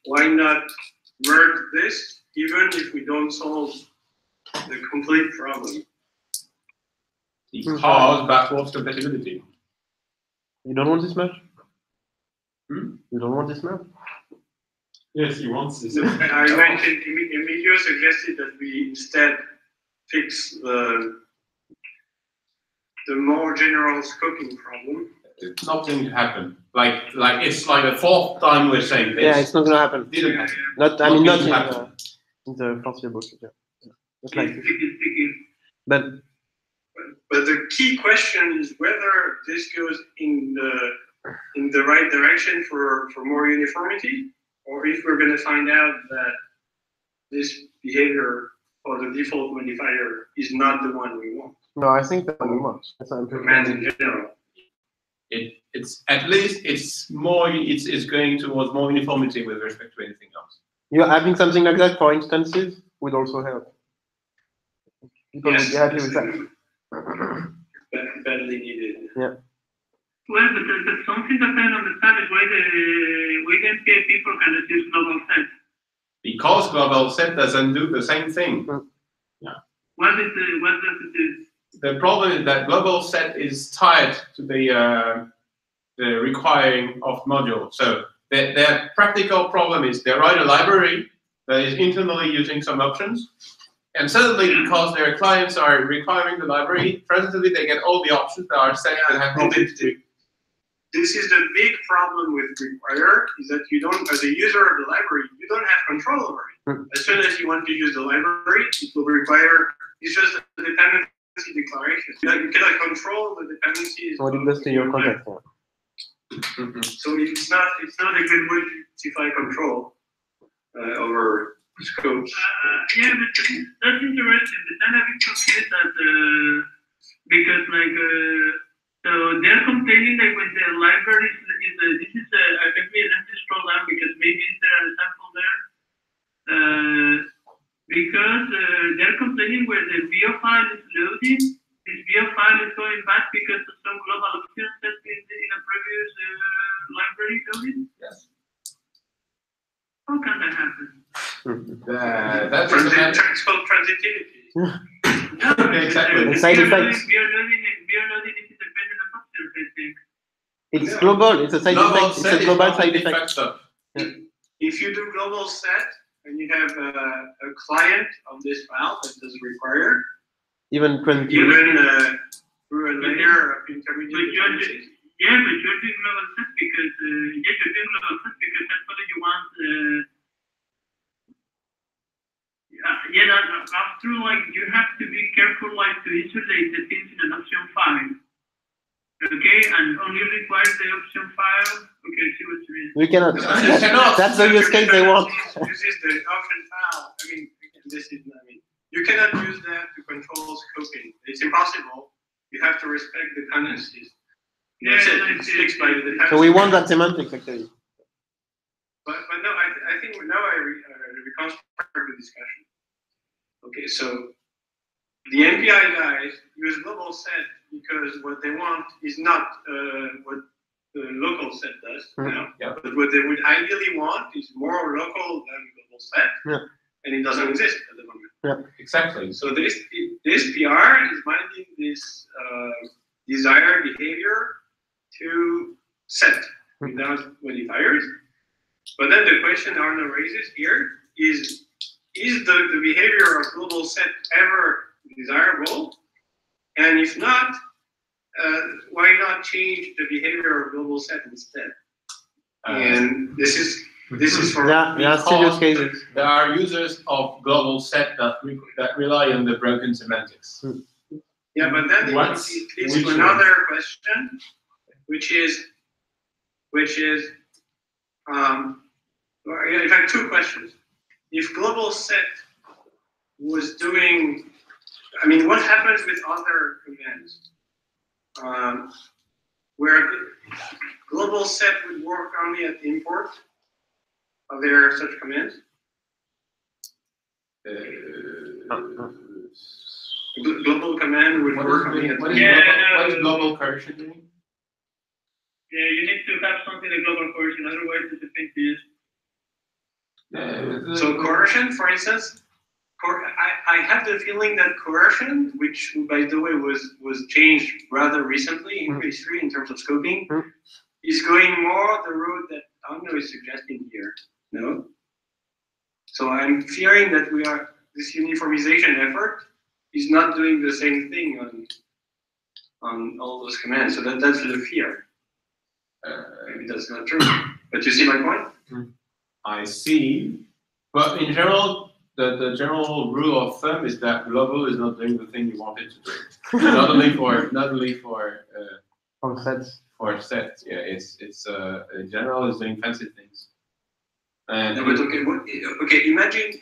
why not merge this, even if we don't solve the complete problem? Because backwards compatibility. You don't want this merge? You don't want this merge? Yes, he wants this. I mentioned, Emilio suggested that we instead fix the more general scoping problem. It's not going to happen. Like it's like the 4th time we're saying this. Yeah, it's not going to happen. Didn't happen. Not in the foreseeable future. Not like this. But the key question is whether this goes in the right direction for more uniformity, or if we're going to find out that this behavior or the default modifier is not the one we want. no, I think that one we want. That's not Commands in general. it's at least it's more it's going towards more uniformity with respect to anything else. You're having something like that for instances would also help. People would be happy with that. Badly needed. Yeah. Well, but something that I don't understand is why the MPA people cannot use global set. Because global set doesn't do the same thing. Yeah. What does it do? The problem is that global set is tied to the requiring of module. So their practical problem is they write a library that is internally using some options, and suddenly because their clients are requiring the library, presently they get all the options that are set and have nothing to do. This is the big problem with require, is that you don't, as a user of the library, you don't have control over it. As soon as you want to use the library, it will require, it's just a dependency declaration. You cannot control the dependencies. What it does to your context. So it's not a good way to justify control over scopes. Yeah, but that's interesting. The dynamic compute that because so they're complaining that when the library this is let me scroll down because maybe there are a sample there. Because they're complaining where the VO file is loading, this VO file is going back because of some global options that in a previous library loading. Yes. How can that happen? That's It's called transitivity. No, exactly. Side effects. VO loading is independent of options, I think. It's global. It's a side effect. It's a global side effect. If you do global set and you have a client on this file that does require, Even through a layer of intermediate dependencies. Yeah, but you're doing global set because you're doing global set because that's what you want. After you have to be careful to isolate the things in an option file. Okay, and only require the option file. Okay, see what you mean. We cannot. That's the use case they want. This is the option file. You cannot use that to control scoping. It's impossible. You have to respect the dependencies. That's it. It's fixed by the dependencies. So we want that semantics actually. But no, I think now I reconstruct the discussion. Okay, so the MPI guys use global set because what they want is not what the local set does now. Yeah. But what they would ideally want is more local than global set, and it doesn't exist at the moment. Yeah, exactly. So this PR is minding this desired behavior to set without modifiers. But then the question Arno raises here is the behavior of global set ever desirable? And if not, why not change the behavior of global set instead? And this is for still use cases. There are users of global set that rely on the broken semantics. Yeah, but then it leads to another question, which is in fact two questions. If global set was doing, what happens with other commands? Where global set would work only at the import? Are there such commands? Global command would work only at the import. What is global coercion doing? Yeah, you need to have something like global coercion, otherwise it's a thing to use. So coercion, for instance, I have the feeling that coercion, which by the way was changed rather recently in phase 3 in terms of scoping, is going more the road that Arno is suggesting here. No. So I'm fearing that this uniformization effort is not doing the same thing on all those commands. So that's the fear. Maybe that's not true. But you see my point? I see. But in general, the general rule of thumb is that global is not doing the thing you want it to do. not only for sets. For sets, yeah. It's in general is doing fancy things. And no, but okay. Imagine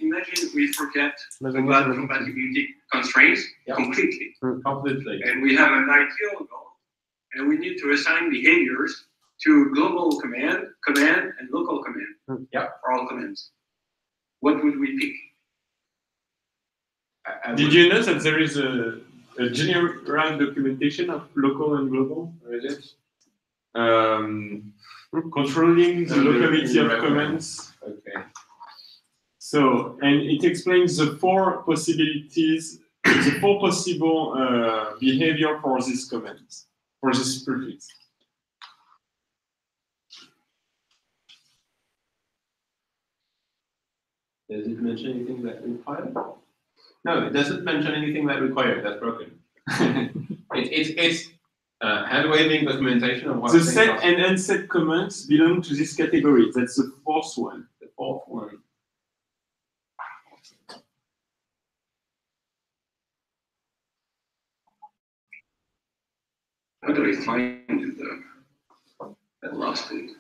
we forget about compatibility constraints completely. Completely. And we have an ideal goal, and we need to assign behaviors to global command, and local command. For all commands. What would we pick? Did you know that there is a general documentation of local and global? Where is it? Controlling the locality of commands. Okay. So, and it explains the four possibilities, the four possible behavior for this command, for this prefix. Does it mention anything that required? No, it doesn't mention anything that required. That's broken. It's hand-waving documentation of what the set and unset commands belong to this category. That's the fourth one. The fourth one. How do I find it though? I lost it.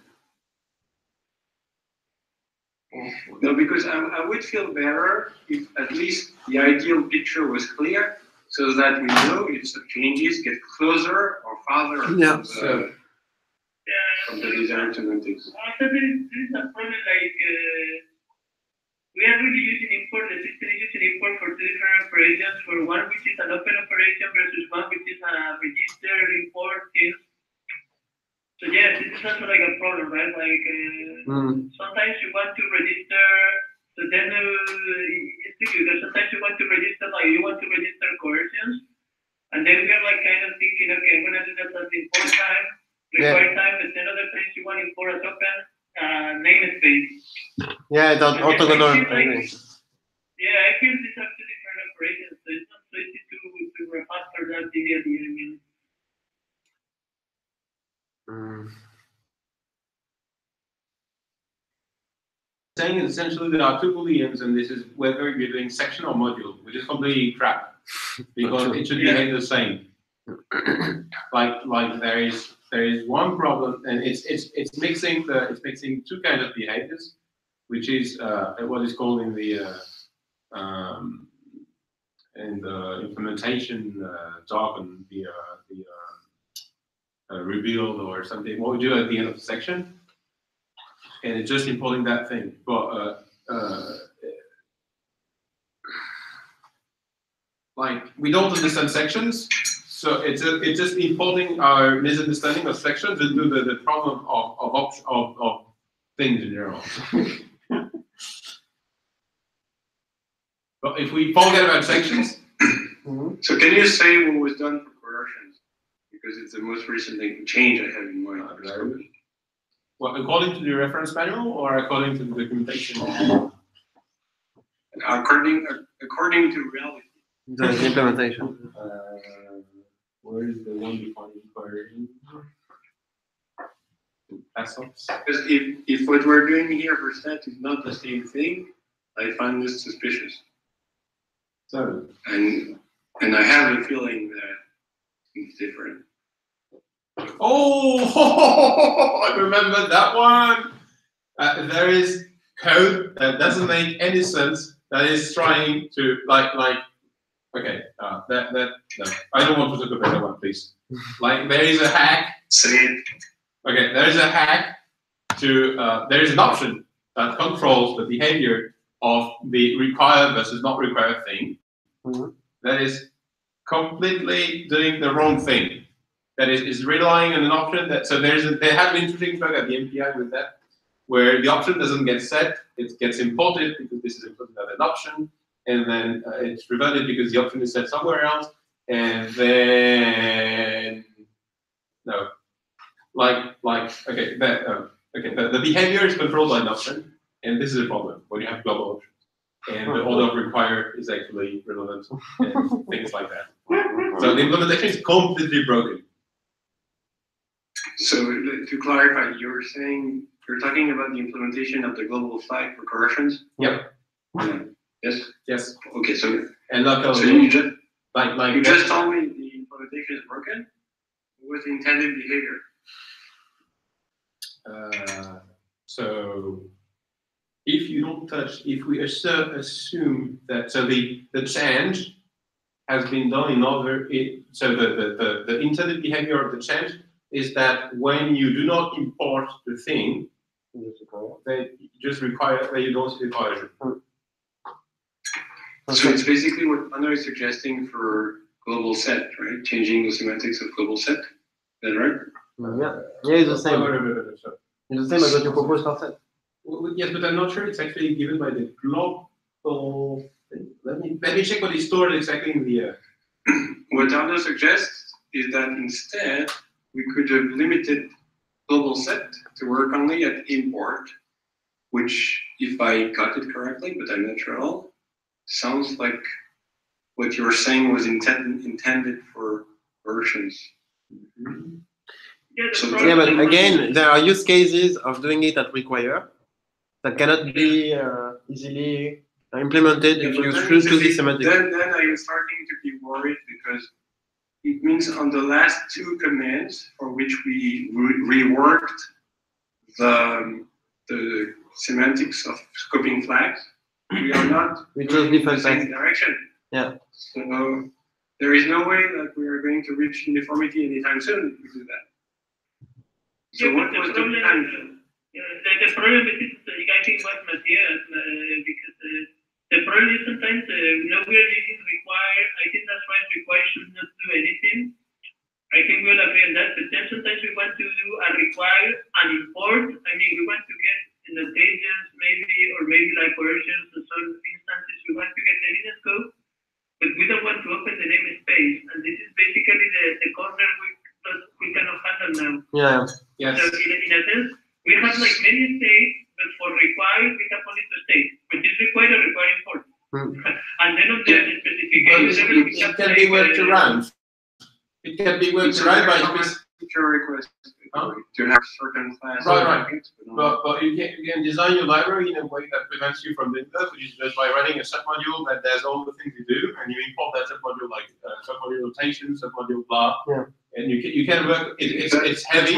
No, because I would feel better if at least the ideal picture was clear, so that we know if the changes get closer or farther from the desired semantics. Also, there is a problem like we are really using import, the system is using import for two different operations, for one which is an open operation versus one which is a register import thing. So yes, this is also like a problem, right? Like sometimes you want to register, so then it's tricky because sometimes you want to register, like you want to register coercions, and then we are like kind of thinking, okay, I'm gonna do that at import time, require time, but then other times you want import as open namespace. Yeah, it's orthogonal. Yeah, I feel these are two different operations, so it's not so easy to refactor that immediately. Saying essentially there are two booleans, and this is whether you're doing section or module, which is completely crap because it should behave the same. Like there is one problem, and it's mixing two kinds of behaviors, which is what is called in the implementation jargon the revealed or something. What we do at the end of the section. And it's just importing that thing, but like we don't understand sections, so it's just importing our misunderstanding of sections into the problem of things in general. But if we forget about sections, so can you say what was done for coercions? Because it's the most recent change I have in mind. Well, according to the reference manual or according to the documentation? According to reality. The implementation. Where is the one defining coercion? Because if what we're doing here for set is not the same thing, I find this suspicious. So. And I have a feeling that it's different. Oh, I remember that one. There is code that doesn't make any sense. That is trying to okay. No, I don't want to talk about that one, please. Like there is a hack. Say it. Okay, there is a hack to. There is an option that controls the behavior of the required versus not required thing. That is completely doing the wrong thing. That is relying on an option that, so there has an interesting bug at the MPI with that, where the option doesn't get set, it gets imported because this is imported as an option, and then it's reverted because the option is set somewhere else, and then, no, okay, the behavior is controlled by an option, and this is a problem when you have global options. And the order of required is actually relevant, and things like that. So the implementation is completely broken. So to clarify, you're talking about the implementation of the global flag for coercions? Yep. Yeah. Yes. Yes. Okay. So local. So you just you just told me the implementation is broken. What was the intended behavior? So if you don't touch, if we assume that the change has been done in order, so the intended behavior of the change is that when you do not import the thing, then you just require that you don't require it. So it's basically what Anna is suggesting for global set, right? Changing the semantics of global set. Is that right? Yeah, it's the same. It's the same as what you propose for set. Yes, but I'm not sure it's actually given by the global thing. Let me check what is stored exactly in the. What Anna suggests is that instead we could have limited global set to work only at import, which, if I got it correctly, but I'm not sure at all, sounds like what you were saying was intended for versions. Yeah, but again, there are use cases of doing it at require that cannot be easily implemented if you choose the semantic. Then I'm starting to be worried because it means on the last two commands for which we reworked the semantics of scoping flags, we are not going in the same direction. Yeah. So there is no way that we are going to reach uniformity anytime soon if we do that. So what was the plan? The problem is exactly what Matthias, because the problem is sometimes now we are using require. I think that's why require should not do anything. I think we'll agree on that. But then sometimes we want to do a require and import. I mean, we want to get annotations, maybe like versions or some instances. We want to get the linear scope, but we don't want to open the namespace. And this is basically the corner we cannot handle now. Yeah. Yes. So in a sense, we have like many states, but for require we have only two states, which is require or require import. And then on the specification level, we have can be worked around. It can be worked around by feature request to have certain classes. Right. But you can design your library in a way that prevents you from doing that, which is just by running a submodule that does all the things you do, and you import that submodule like submodule notation, submodule blah, and you can work. It's heavy.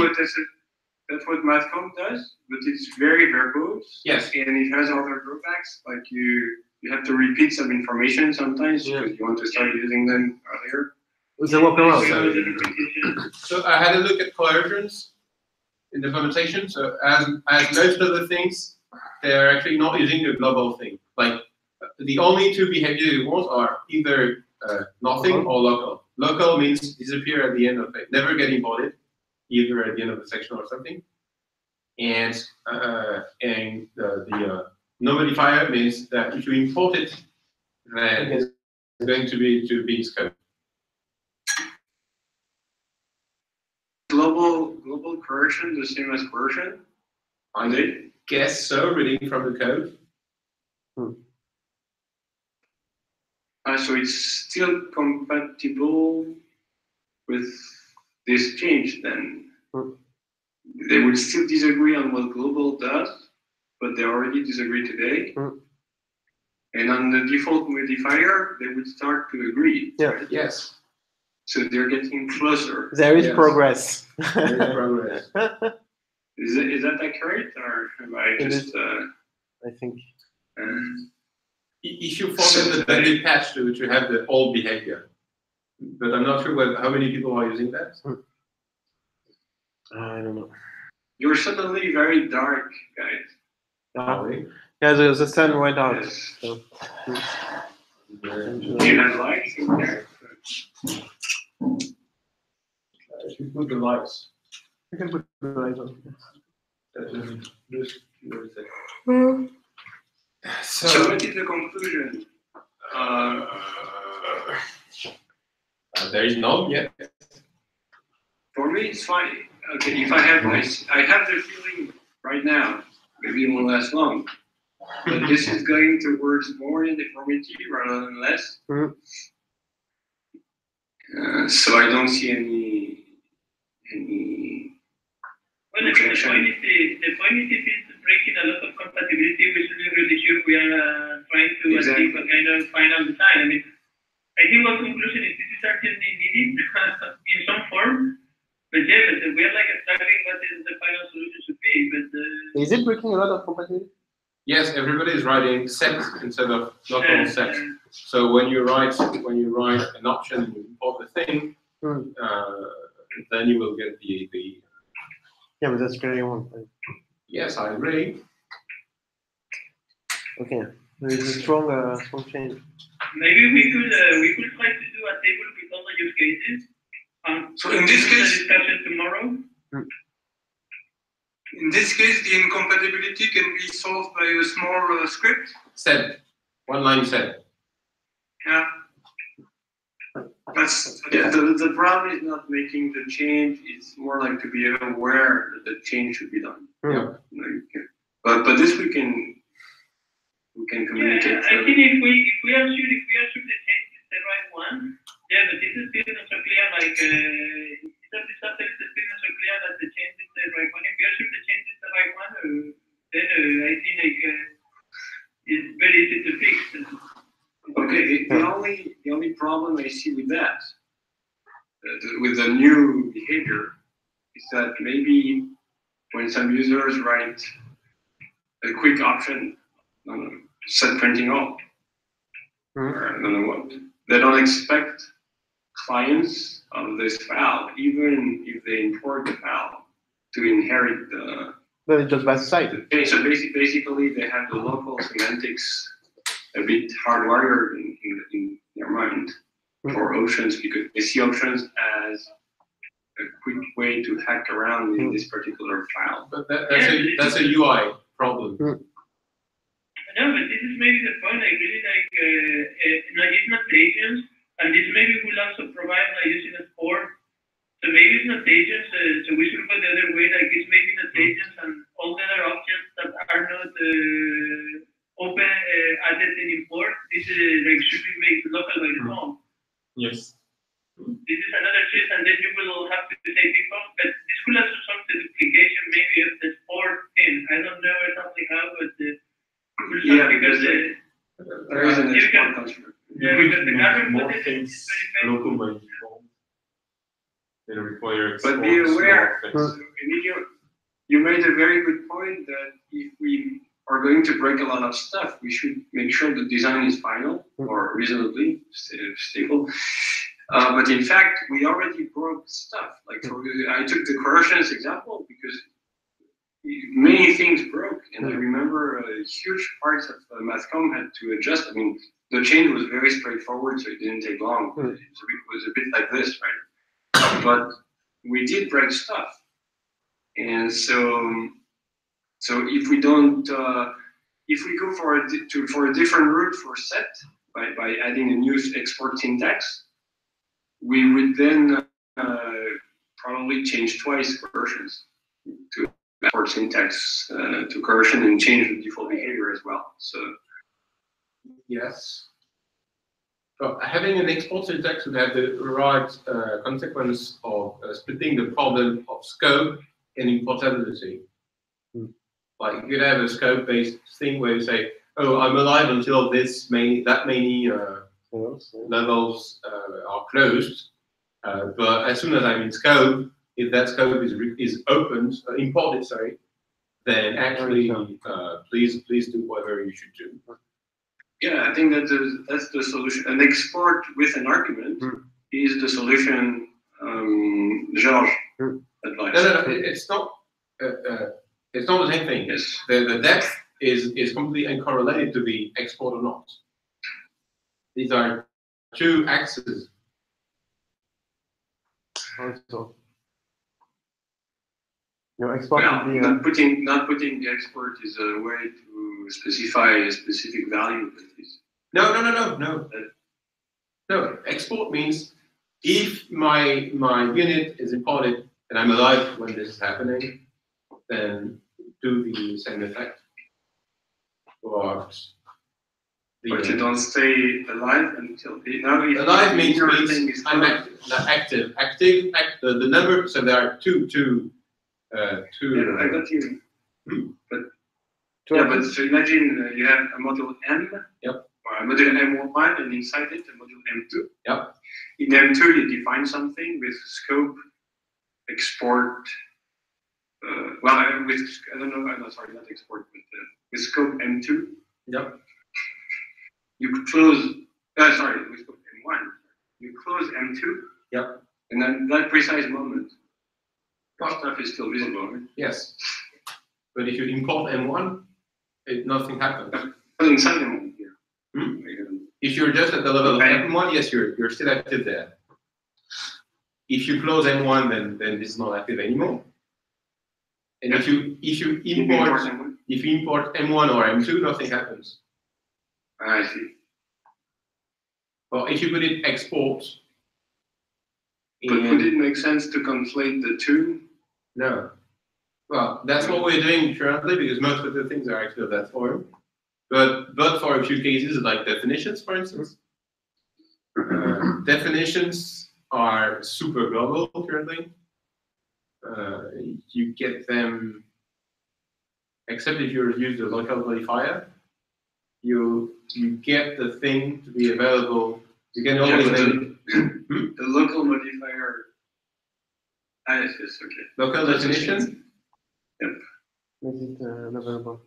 That's what Mathcom does, but it's very verbose. Yes. And it has other drawbacks, like you have to repeat some information sometimes because you want to start using them earlier. It's a workaround. So I had a look at coercions in the implementation. So as most of the things, they're actually not using the global thing. Like the only two behaviors you want are either nothing or local. Local means disappear at the end of it, never get imported, either at the end of the section or something. And the no modifier means that if you import it, then it's going to be in scope. Global coercion the same as coercion? I guess so, reading from the code. So it's still compatible with this change then. They would still disagree on what global does, but they already disagree today. And on the default modifier, they would start to agree. Yeah. Right? Yes. So they're getting closer. There is progress. There is progress. Is that accurate, or am I just? I think. If you follow the bandit patch to have the old behavior, but I'm not sure how many people are using that. I don't know. You're suddenly very dark, guys. Yeah, the sun went out. Yes. So. Do you have lights in there? If you put the lights. You can put the lights on. So what is the conclusion? There is none yet. For me, it's fine. Okay, if I have the feeling right now, maybe it won't last long, but this is going towards more uniformity rather than less. So I don't see any Well, the point is if it's breaking a lot of compatibility, we should be really sure we are trying to achieve a kind of final design. I mean, I think our conclusion is this is actually needed in some form, but but we are like studying what is the final solution should be. But is it breaking a lot of compatibility? Yes, everybody is writing set instead of local set. So when you write an option, you import the thing. then you will get the Yeah, but that's clearly wrong. yes, I agree. Okay, there is a strong change. Maybe we could try to do a table with all the use cases. So in this case, discussion tomorrow. In this case, the incompatibility can be solved by a small script. Set, one line set. Yeah. That's Yeah, the problem is not making the change, it's more like to be aware that the change should be done. Yeah. But this we can communicate. Yeah, I think if we assume the change is the right one, yeah, but this is still not so clear. Like this subject is still not so clear that the change is the right one. If we assume the change is the right one, then I think like it's very easy to fix. Okay, the only problem I see with that, with the new behavior, is that maybe when some users write a quick option, set printing all, or I don't know what, they don't expect clients of this file, even if they import the file, to inherit the. No, it's just by site. Okay, so basically they have the local semantics a bit hardwired in their mind for options, because they see options as a quick way to hack around in this particular file. But that's a UI problem. No, but this is maybe the point. I really like it's not agents, and this maybe will also provide using a port. So maybe it's not agents. So we should go the other way. Like it's maybe not agents and all the other options that are not open added in import. This like should be made local by default. Yes. This is another choice, and then you will have to say default. But this could also solve the duplication maybe of the port thing. I don't know exactly how, but Yeah, because there is an export construct. yeah, because the current more model is things very local by default. They require But export be aware, small things. Emilio, you made a very good point that if we are going to break a lot of stuff, we should make sure the design is final or reasonably stable. But in fact, we already broke stuff. Like I took the corrections example because many things broke, and I remember huge parts of Mathcom had to adjust. I mean, the change was very straightforward, so it didn't take long. It was a bit like this, right? But we did break stuff, and so if we don't, if we go for a different route for set by adding a new export syntax, we would then probably change twice versions to export syntax to correction and change the default behavior as well. So Yes. But having an export syntax would have the right consequence of splitting the problem of scope and importability. Like you could have a scope-based thing where you say, "Oh, I'm alive until that many levels are closed, but as soon as I'm in scope, if that scope is opened, imported, sorry, then actually please do whatever you should do." yeah, I think that that's the solution. An export with an argument is the solution. George advised. No, it's not. It's not the same thing. Yes. The depth is completely uncorrelated to the export or not. These are two axes. Also, your export Well, would be not putting the export is a way to specify a specific value. No. Export means if my unit is imported and I'm alive when this is happening, then do the same effect. But you don't stay alive until alive means I'm active. The number. So there are two. Yeah, I got you. But so imagine you have a module M. Yep. Or a module M1, and inside it a module M2. Yep. In M2, you define something with scope, export. With I don't know. No, sorry, not export, but with scope M2. Yep. You close. Sorry, with scope M1. You close M2. Yep. And then that precise moment, stuff is still visible, right? Yes. But if you import M1, nothing happens. But inside M1 here. If you're just at the level of M1, yes, you're still active there. If you close M1, then this is not active anymore. And if you import M1 or M2, nothing happens. I see. Or if you put it export. But would it make sense to conflate the two? No. Well, that's what we're doing currently because most of the things are actually of that form. But for a few cases, like definitions, for instance, definitions are super global currently. You get them, except if you use the local modifier, you get the thing to be available. You can always the local modifier. Yes, okay. Local definition. Yep. Is it available?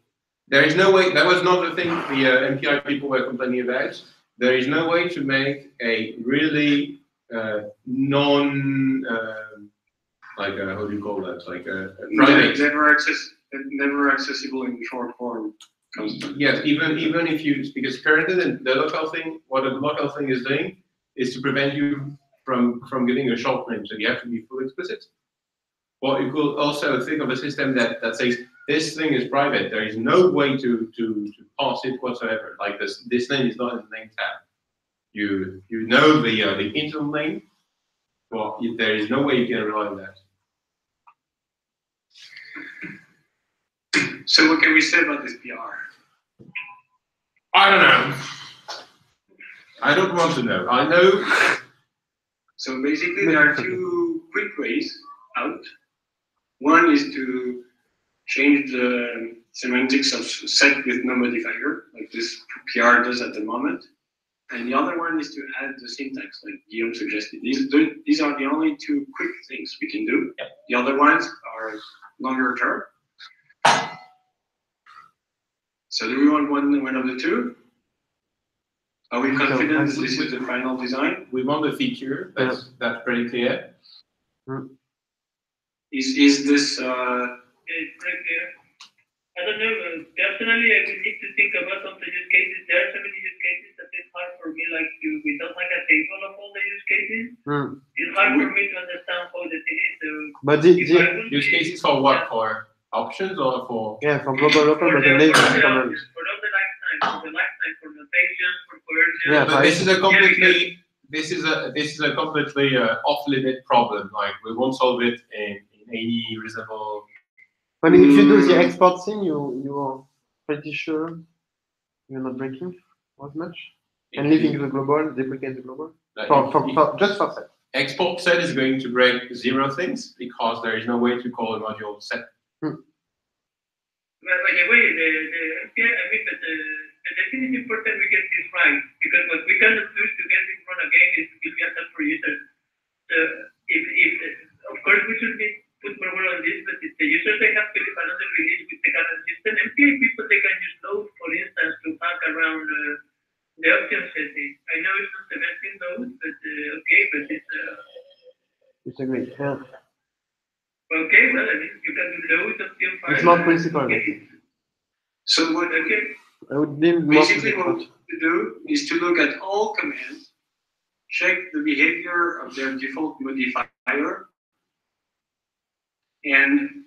There is no way. That was not the thing the MPI people were complaining about. There is no way to make a really non like how do you call that? Like a private. Never accessible in short form. Yes, even if you, because currently the local thing, what the local thing is doing is to prevent you from getting a short name, so you have to be fully explicit. Or you could also think of a system that says this thing is private. There is no way to pass it whatsoever. Like this name is not in the name tab. You know the internal name, but there is no way you can rely on that. So what can we say about this PR? I don't know. I don't want to know. I know. So basically, there are two quick ways out. One is to change the semantics of set with no modifier, like this PR does at the moment. And the other one is to add the syntax, like Guillaume suggested. These are the only two quick things we can do. Yep. The other ones are longer term. So do we want one of the two? Are we confident that this is the final design? We want the feature. That's pretty clear. Is this? It's pretty clear. I don't know. Personally, I will need to think about some of the use cases. There are so many use cases that it's hard for me, like we don't like a table of all the use cases. It's hard for me to understand how the thing is. So but use cases for what? For options or for? Yeah, for global local, but the name is common. For all the lifetime, for notation, for coercion. Yeah, but this is a completely off-limit problem. Like we won't solve it in any reasonable. But if you do the export thing, you are pretty sure you're not breaking as much, and leaving the global, deprecate the global. Just for set. Export set is going to break 0 things because there is no way to call a module set. But by the way, but the thing is important we get this right, because what we cannot do to get this wrong again is will be a help for users. If of course we should put more work on this, but if the users they have to leave another release with the current system, MPI people they can use Node, for instance, to hack around the option setting. I know it's not the best in Node, but okay, but it's a great help. Okay, well, I mean, you can do loads of option files. It's not principal. Okay. So what? Okay. I would name basically what to do is to look at all commands, check the behavior of their default modifier, and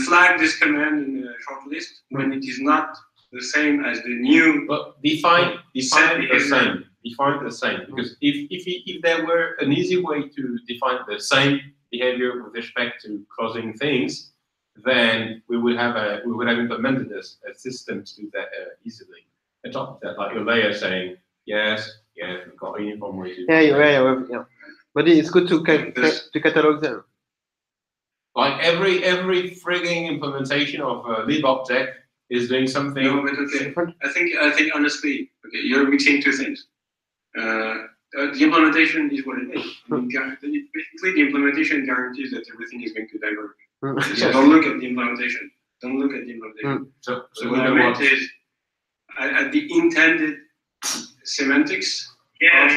flag this command in the short list when it is not the same as the new. But define the same. Define the same, because if there were an easy way to define the same behavior with respect to closing things, then we would have implemented a system to do that easily. On top of that, like your layer saying yes, we've got a uniform way to. Yeah. But it's good to catalog them. Like every frigging implementation of a libobject is doing something. No, but okay. I think honestly, okay, you're mixing two things. The implementation is what it is. Basically, the implementation guarantees that everything is going to diverge. So don't look at the implementation. Don't look at the implementation. So what I meant is at the intended semantics of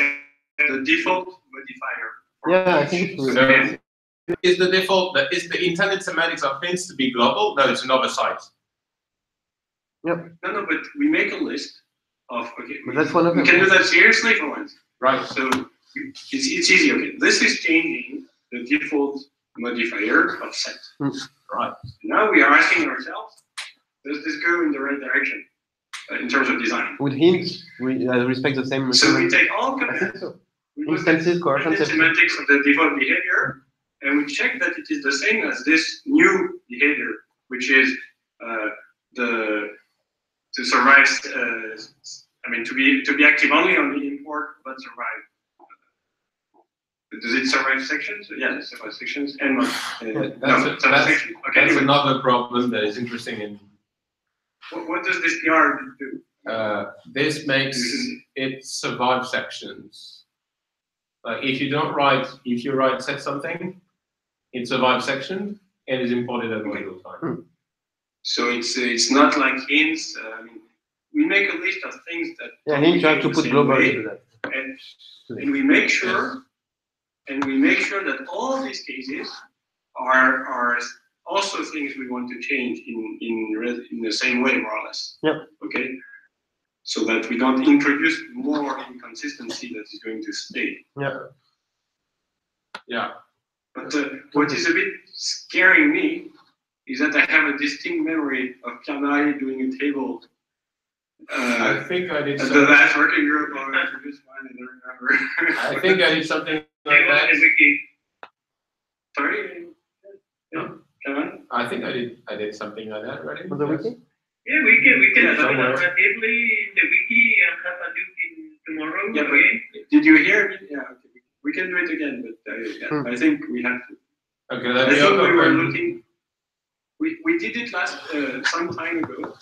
the default modifier Yeah, I think it's So is the default, is the intended semantics of hints to be global? No, it's another site. Yep. No, but we make a list of, okay, But that's one of we them. can do that seriously for once. Right. So it's easy, okay. This is changing the default modifier of set. Right. Now we are asking ourselves, does this go in the right direction in terms of design? With hints, we respect the same. So we take all I think commands, so. we look at Instances, the coefficients. semantics of the default behavior, and we check that it is the same as this new behavior, which is to survive. I mean, to be active only on the import, but survive. Does it survive sections? Yeah, it survives sections and not. That's section. Okay, that's anyway. another problem that is interesting in. What does this PR do? This makes it survive sections. Like if you write set something, it survives section and is imported at module time. So it's not like hints. I mean, we make a list of things that. Yeah, hints you have to put global into that. And we make sure, that all these cases are also things we want to change in the same way, more or less. Yep. Okay. So that we don't introduce more inconsistency that is going to stay. Yeah. Yeah. But what is a bit scaring me is that I have a distinct memory of Pierre-Marie doing a table. I think I did at the something. last working group or introduced one, I don't remember. I think I did something like that. Sorry? No? Come on? I think I did something like that already. On the wiki? Yeah, we can Yeah, do it somewhere. alternatively in the wiki and have a look in tomorrow Yeah, but again. did you hear me? Yeah, okay. We can do it again, but I think we have to. Okay, I let me think we were open. looking. We did it some time ago,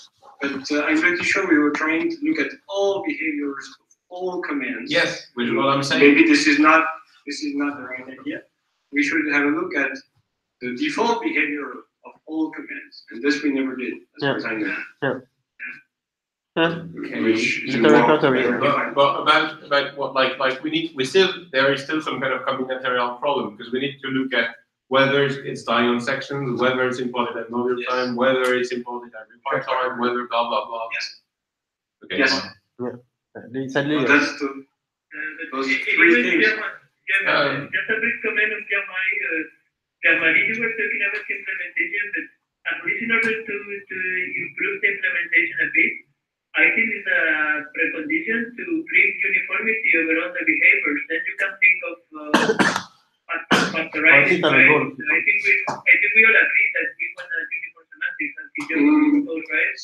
but I'm pretty sure we were trying to look at all behaviors of all commands. Yes, which is what I'm saying. Maybe this is not the right idea. We should have a look at the default behavior of all commands, and this we never did, as far as I know. Which is Little more repertory. better defined. But about what there is still some kind of combinatorial problem because we need to look at whether it's dying on sections, whether it's imported at module time, whether it's imported at reply time, whether blah blah blah. Yes. Okay. Yes. Fine. Sadly, Well, that's the those three things. Just a brief comment on Pierre-Marie, you were talking about implementation, but at least in order to improve the implementation a bit, I think it's a precondition to bring uniformity over all the behaviors. Then you can think of factorizing, right? I think we all agree that we want a uniform semantics and we just propose, right?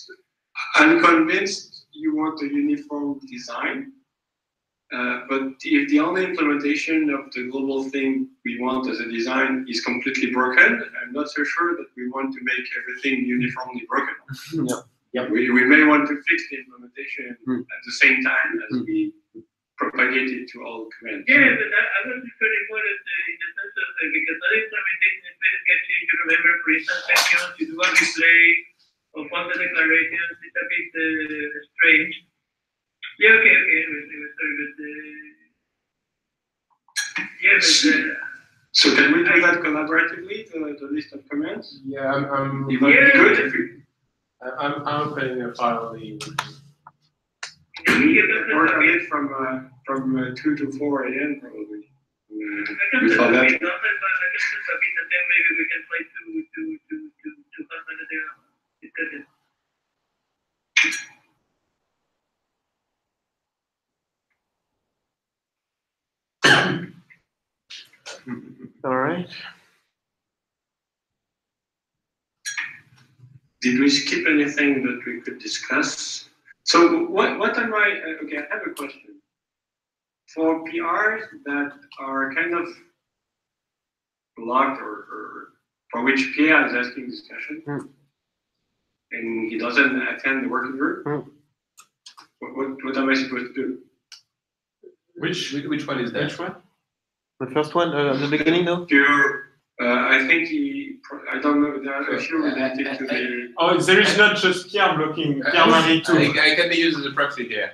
I'm convinced you want a uniform design, but if the only implementation of the global thing we want as a design is completely broken, I'm not so sure that we want to make everything uniformly broken. Yeah. We may want to fix the implementation at the same time as we propagate it to all commands. Yeah, but I was referring more in the sense of because other implementation is very sketchy. You remember, for instance, mentions, you do a display of all the declarations. It's a bit strange. Yeah, okay. Sorry, but So can we do that collaboratively, the list of commands? Yeah, I'm It would be good if we I'm opening a file. work on it from 2 to 4 a.m. probably. I can Before set a that. bit, but I can set a bit, and then maybe we can try to have another discussion. all right. Did we skip anything that we could discuss? So what am I, okay, I have a question. For PRs that are kind of blocked or for which Pierre is asking discussion, and he doesn't attend the working group, what am I supposed to do? Which one is that? Which one? The first one at the beginning, though? I think I don't know, there are a few related to the... Oh, there is not just Pierre blocking Pierre-Marie too. I can be used as a proxy here.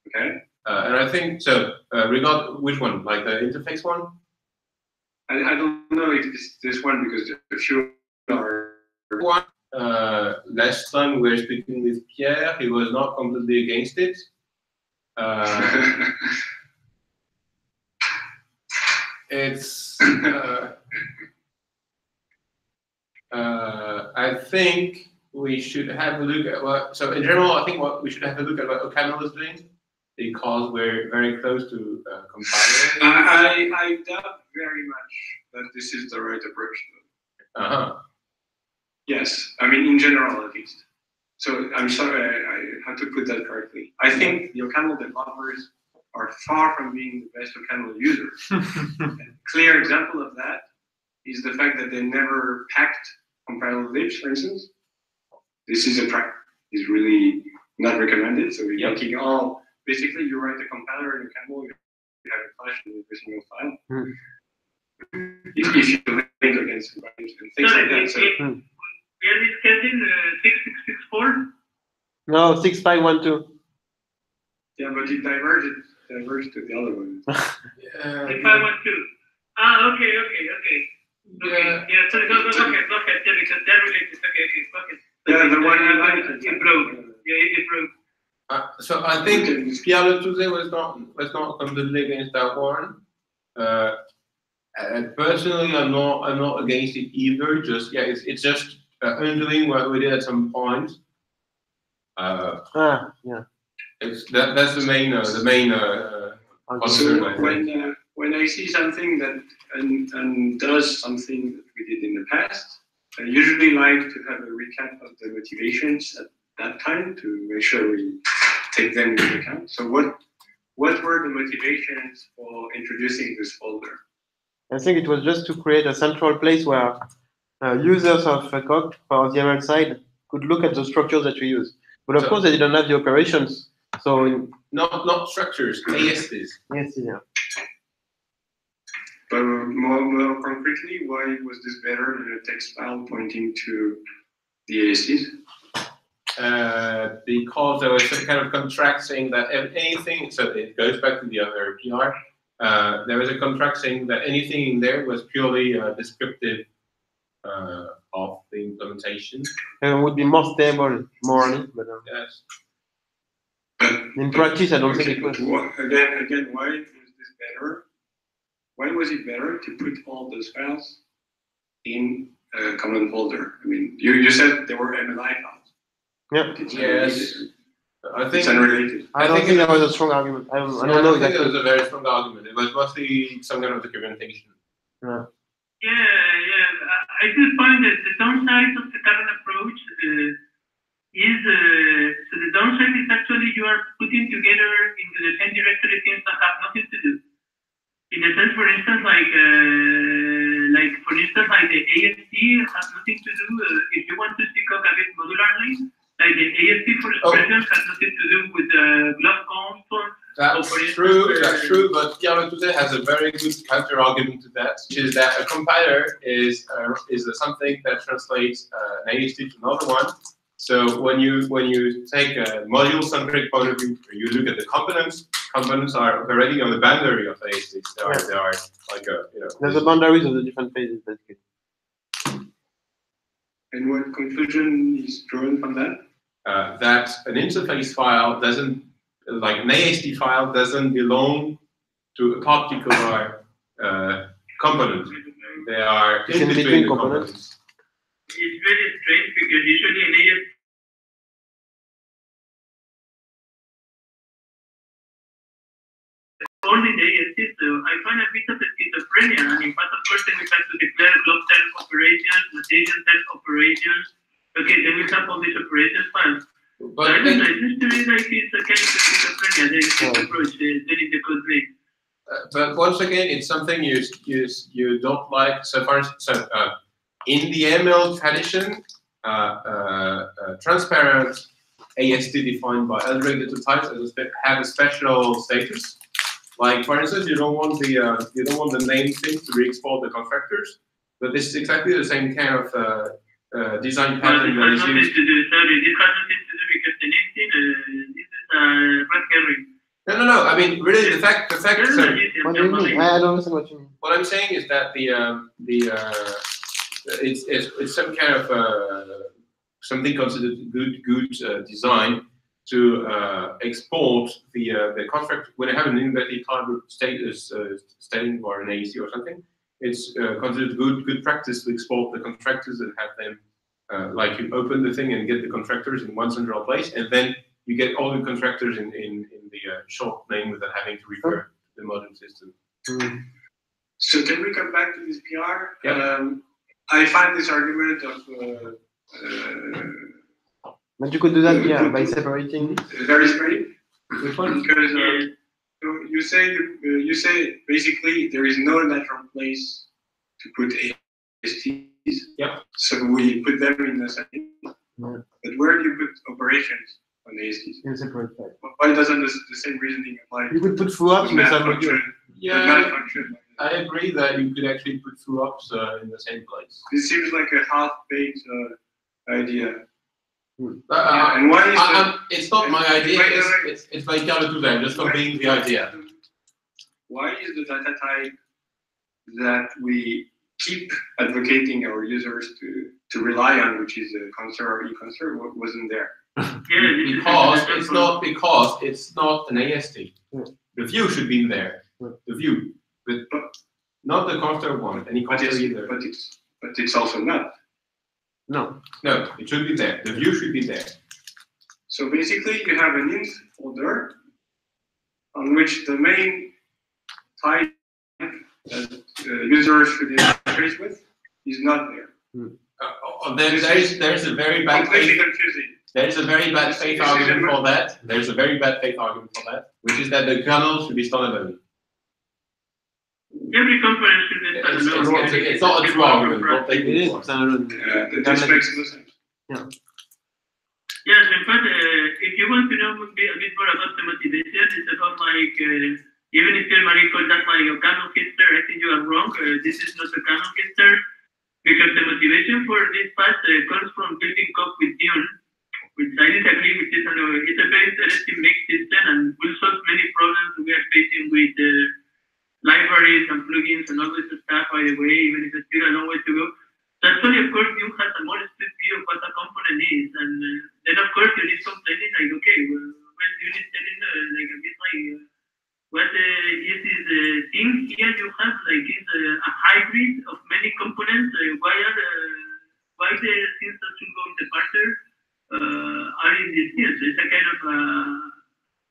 Okay. And I think so. Regard which one, like the interface one? I don't know if this one because a few are. One. Last time we were speaking with Pierre, he was not completely against it. It's. I think we should have a look at what. So in general, I think what we should have a look at what OCaml is doing, because we're very close to compiling. I doubt very much that this is the right approach. Yes, I mean in general at least. So I'm sorry, I have to put that correctly. I think the OCaml developers are far from being the best OCaml users. A clear example of that is the fact that they never packed compiled libs, for instance. This is is really not recommended. So we're thinking, oh, basically you write a compiler in OCaml, you have a flash in every single file. If you link against compilers and things like that. So, we are discussing 6664? No, 6512. Yeah, but it diverged to the other one. 6512. Ah, okay. Yeah, so go ahead, yeah, because they're related. Okay. Yeah, the one you like. It broke. Yeah, it broke. So I think Pierre Letouze was not completely against that one. Personally, I'm not against it either. Just it's just undoing what we did at some point. Yeah. That's the main concern. When I see something that and does something that we did in the past, I usually like to have a recap of the motivations at that time to make sure we take them into account. So what were the motivations for introducing this folder? I think it was just to create a central place where users of Coq for the ML side could look at the structures that we use. But of course, they didn't have the operations. So not structures, ASTs. Yes, yeah. But more concretely, why was this better than a text file pointing to the ASTs? Because there was some kind of contract saying that anything, so it goes back to the other PR, there was a contract saying that anything in there was purely descriptive of the implementation. And it would be more stable morally, but yes. In practice, I don't think it was. Again, why was this better? Why was it better to put all those files in a common folder? I mean, you said they were MLI files. Yeah. Yes. I think it's unrelated. I don't think that was a strong argument. I don't know exactly. I think it was a very strong argument. It was mostly some kind of documentation. Yeah. Yeah. I just find that the downside of the current approach is so the downside is actually you are putting together into the same directory things that have nothing to do. In a sense, for instance, like the AST has nothing to do. If you want to speak of a bit modularly, like the AST for expressions has nothing to do with the block constant. That's true, but Pierre Letouze has a very good counter argument to that, which is that a compiler is something that translates an AST to another one. So when you take a module-centric point of view, you look at the components. Components are already on the boundary of ASTs. They are like a There's the boundaries of the different phases, basically. And what conclusion is drawn from that? That an interface file doesn't, like an AST file, doesn't belong to a particular component. They are in between the components. It's very strange because usually an AST only the AST, so I find a bit of a schizophrenia. I mean, but of course, then we have to declare glob type operations, notation type operations. Okay, then we have all these operations files. But I don't know, it seems to me like it's a kind of schizophrenia. There is this approach, there is the code base. But once again, it's something you don't like. So far, in the ML tradition, transparent AST defined by Eldred data types have a special status. Like for instance, you don't want the name thing to re-export the constructors, but this is exactly the same kind of design pattern that is used. This has nothing to do because the name thing this is red herring. No. no. I mean, really, the fact. Sorry. What do you mean? I don't understand what you mean. What I'm saying is that it's some kind of something considered good design to export the contract when they have an inverted hybrid status staying or an AEC or something. It's considered good practice to export the contractors and have them like you open the thing and get the contractors in one central place, and then you get all the contractors in the short name without having to refer to the modern system. So can we come back to this PR? Yeah. I find this argument of But you could do that, yeah, by separating. very strange. Which one? Because you say basically there is no natural place to put ASTs. Yeah. So we put them in the setting. Yeah. But where do you put operations on ASTs? In a separate file. Why doesn't the same reasoning apply? You could put FooUps in the same module. Yeah, I agree that you could actually put FooUps in the same place. This seems like a half-baked idea. And why is it's not my idea. It's by Carlo Touvet. I'm just copying the idea. Why is the data type that we keep advocating our users to rely on, which is a conster or e-conster, wasn't there? Because it's not an AST. The view should be in there. The view, but not the conster one. Any conster either. But it's also not. No, it should be there. The view should be there. So basically, you have an int folder on which the main type that users should interface with is not there. There's a very bad completely confusing. There's a very bad faith argument for that. There's a very bad faith argument for that, which is that the kernel should be standalone. Every component should be standalone. It's not a true argument. Don't take it is standalone. This makes no sense. Yeah. Yes, in fact, if you want to know a bit more about the motivation, it's about like, even if Pierre-Marie called that like a canon filter, I think you are wrong. This is not a canon filter, because the motivation for this part comes from building code with Dune, which I disagree with it. It's a very interesting mixed system and will solve many problems we are facing with libraries and plugins and all this stuff, by the way, even if it's still a long way to go. That's why, of course, you have a more strict view of what a component is. And then, of course, you need complaining, like, okay, well, you need telling, like, a bit like, what is this thing here you have, like, is a hybrid of many components. Why the things that should go in the parser are in this thing? So it's a kind of,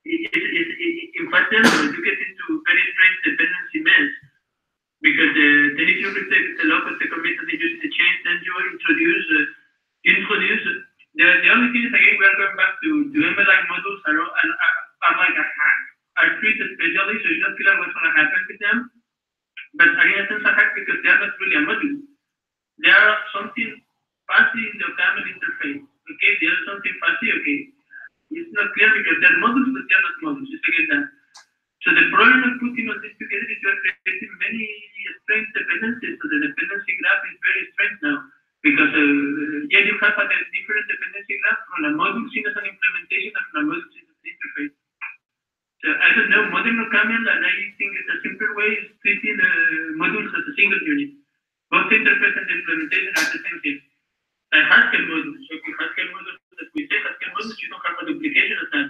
in fact, you get into very strange dependency mess. Because then if you replace the local commit and you use the change, then you introduce the only thing is, again, we are going back to MLI modules are like a hack, are treated specially, so it's not clear what's going to happen with them. But again, it's a hack because they are not really a module. They are something fuzzy in the camel interface. Okay, they are something fuzzy, okay. It's not clear because they're modules, but they're not modules. Just again that. So the problem of putting all this together is you are creating many strange dependencies. So the dependency graph is very strange now. Because you have a different dependency graph from a module seen as an implementation and from a module seen as an interface. So I don't know, modern OCaml, and I think it's a simpler way is treating modules as a single unit. Both the interface and the implementation are the same thing. Like Haskell modules. So if Haskell modules, as we say, Haskell modules, you don't have a duplication of that.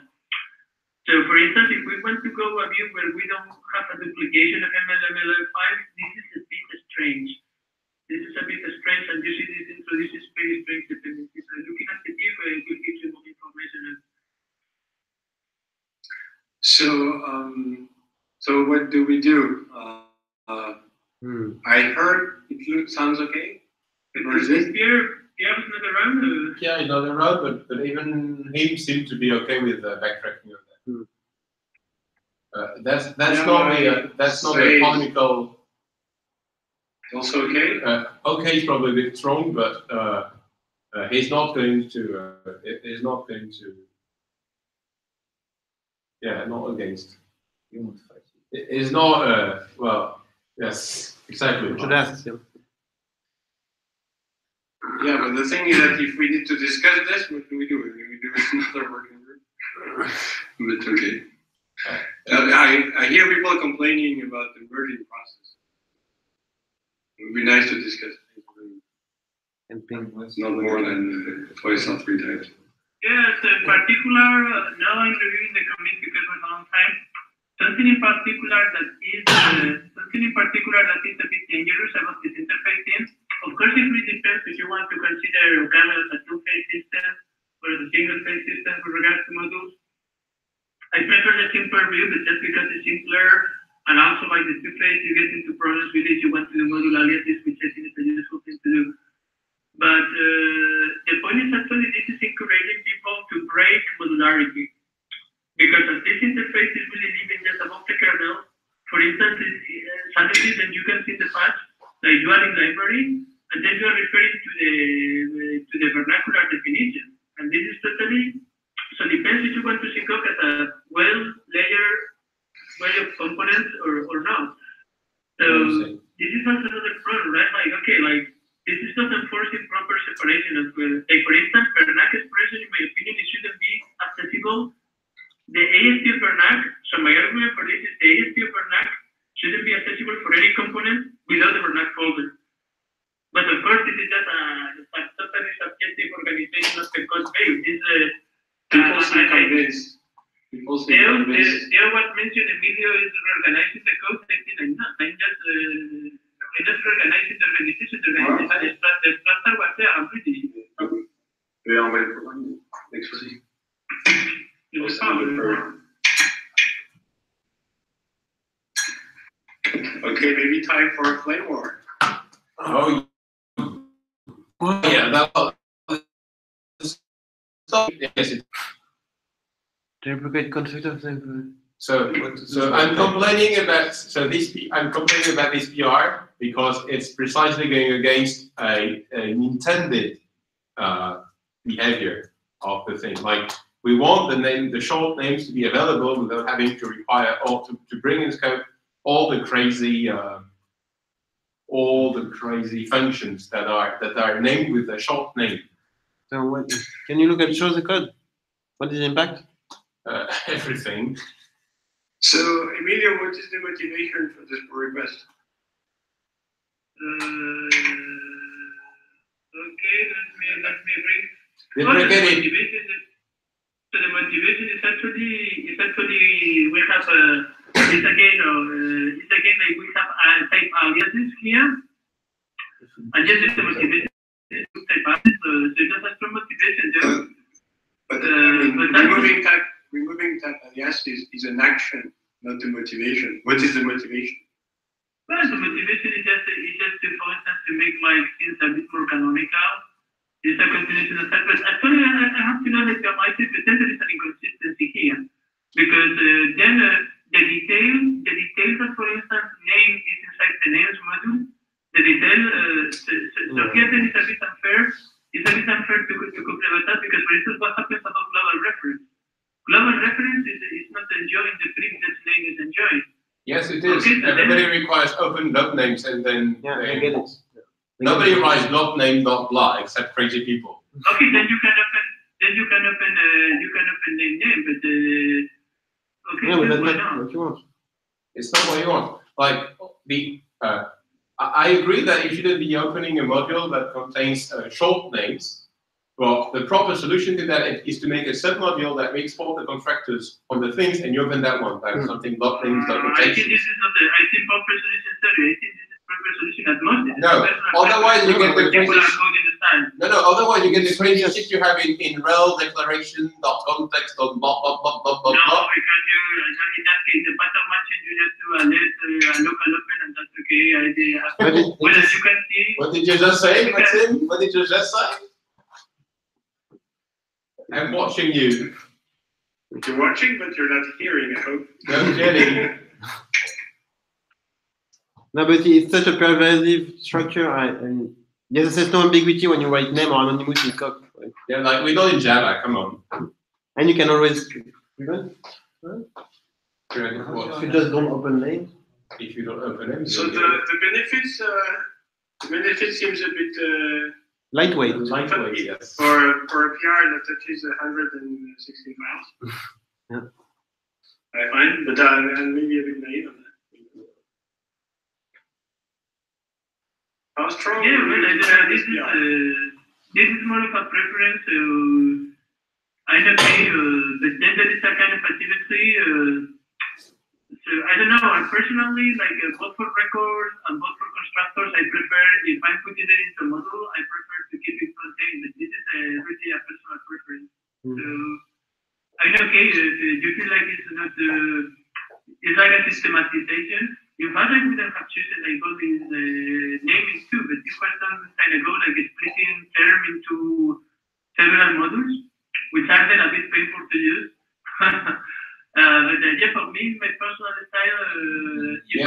So, for instance, if we want to go a view where we don't have a duplication of ML5, this is a bit strange. This is a bit strange, and you see this introduces very strange dependencies. And looking at the diff, it will give you more information. So what do we do? I heard it sounds okay. Pierre is not around. Pierre is not around, but even him seemed to be okay with backtracking of that. That's not a polemical. Also okay. Okay is probably a bit strong, but he's not going to. He's not going to. Yeah, not against. It's not. Well, yes, exactly. Yeah, but the thing is that if we need to discuss this, what do? We do another working group. But okay. I hear people complaining about the merging process. It would be nice to discuss things. And ping. Not more than twice or 3 times. Yes, in particular, now I'm reviewing the commit because it was a long time. Something in particular that is a bit dangerous about this interface is, of course, it really depends if you want to consider OCaml as a two-phase system or as a single-phase system with regards to modules. I prefer the simpler view, but just because it's simpler, and also like the two-phase, you get into problems with it. You want to do module aliases, which I think is a useful thing to do. But the point is actually this is encouraging people to break modularity. Because as this interface is really living just above the kernel, for instance, suddenly then you can see the patch, like you are in library, and then you are referring to the vernacular definition. And this is totally, so depends if you want to sync up as a well-layered way of components or not. So this is also another problem, right? Like, okay, like, this is not enforcing proper separation of, like, for instance, Vernac expression, in my opinion, it shouldn't be accessible. The AST of Vernac, so my argument for this is the AST of Vernac shouldn't be accessible for any component without the Vernac folder. But of course, this is just a totally subjective organization of the code base. People seem convinced. People seem convinced. There what mentioned Emilio is organizing the code. I think I'm not. I'm just organizing the organization. The structure was there. I'm pretty. We are waiting for one. Next week. Okay, maybe time for a flame war. Oh, yeah, that was. Yes, it. Duplicate conflict of the. So I'm complaining about I'm complaining about this PR because it's precisely going against an intended behavior of the thing. Like, we want the short names to be available without having to require or to bring in scope all the crazy functions that are named with a short name. So what, can you look at show the code? What is the impact? Everything. So Emilio, what is the motivation for this pull request? Okay, let me bring. So the motivation is actually we have it's again like we have type aliases here. And yes, it's the motivation to type aliases. So there's a strong motivation there. But removing type aliases is an action, not the motivation. What is the motivation? Well, the motivation is just to, for instance, to make my things a bit more canonical. It's a continuation of that. But actually, I have to know that there might be potentially an inconsistency here, because then the details that, for instance, name is inside the names module. The detail, so here then it's a bit unfair. It's a bit unfair to complement that because, for instance, what happens about global reference? Global reference is not enjoying the freedom that name is enjoying. Yes, it is. Okay, so everybody requires open blob names, and then I get it. Nobody writes blob name blah except crazy people. Okay, then you can open name, but okay. Yeah, but that's why not what you want. It's not what you want. Like I agree that you shouldn't be opening a module that contains short names. Well, the proper solution to that is to make a submodule that makes all the constructors on the things, and you open that one, like something blob names, I think this is not the proper solution. Sorry, I think this is proper solution at most. No, otherwise you get the people crazy. are coding the time. No, otherwise you get the crazy shit you have in rel declaration .context blah blah blah blah blah. No, because in that case, the pattern matching you just do a local open, and that's okay. Well, as you can see. What did you just say, Maxime? What did you just say? I'm watching you. You're watching, but you're not hearing, I hope. No kidding. No, but it's such a pervasive structure. And yes, there's no ambiguity when you write name or anonymous in code. Right? Yeah, like we know in Java, come on. And you can always prevent. If you just don't open names. If you don't open them. So the benefits seems a bit lightweight. Lightweight, yes. For a PR that touches 160 files. Yeah. I find, but I'm maybe a bit naive on that. How strong? Yeah, well, this is more of a preference. I don't know, but then there is a kind of asymmetry. So I don't know. I personally like both for records and both for constructors. I prefer if I'm putting it into a model, I prefer to keep it contained. But this is really a personal preference. So I know, okay, you feel like it's not. It's like a systematization. In fact, I wouldn't have chosen like all these naming too, but this was done kind of go like splitting term into several modules, which are then a bit painful to use. But yeah, for me, my personal style, if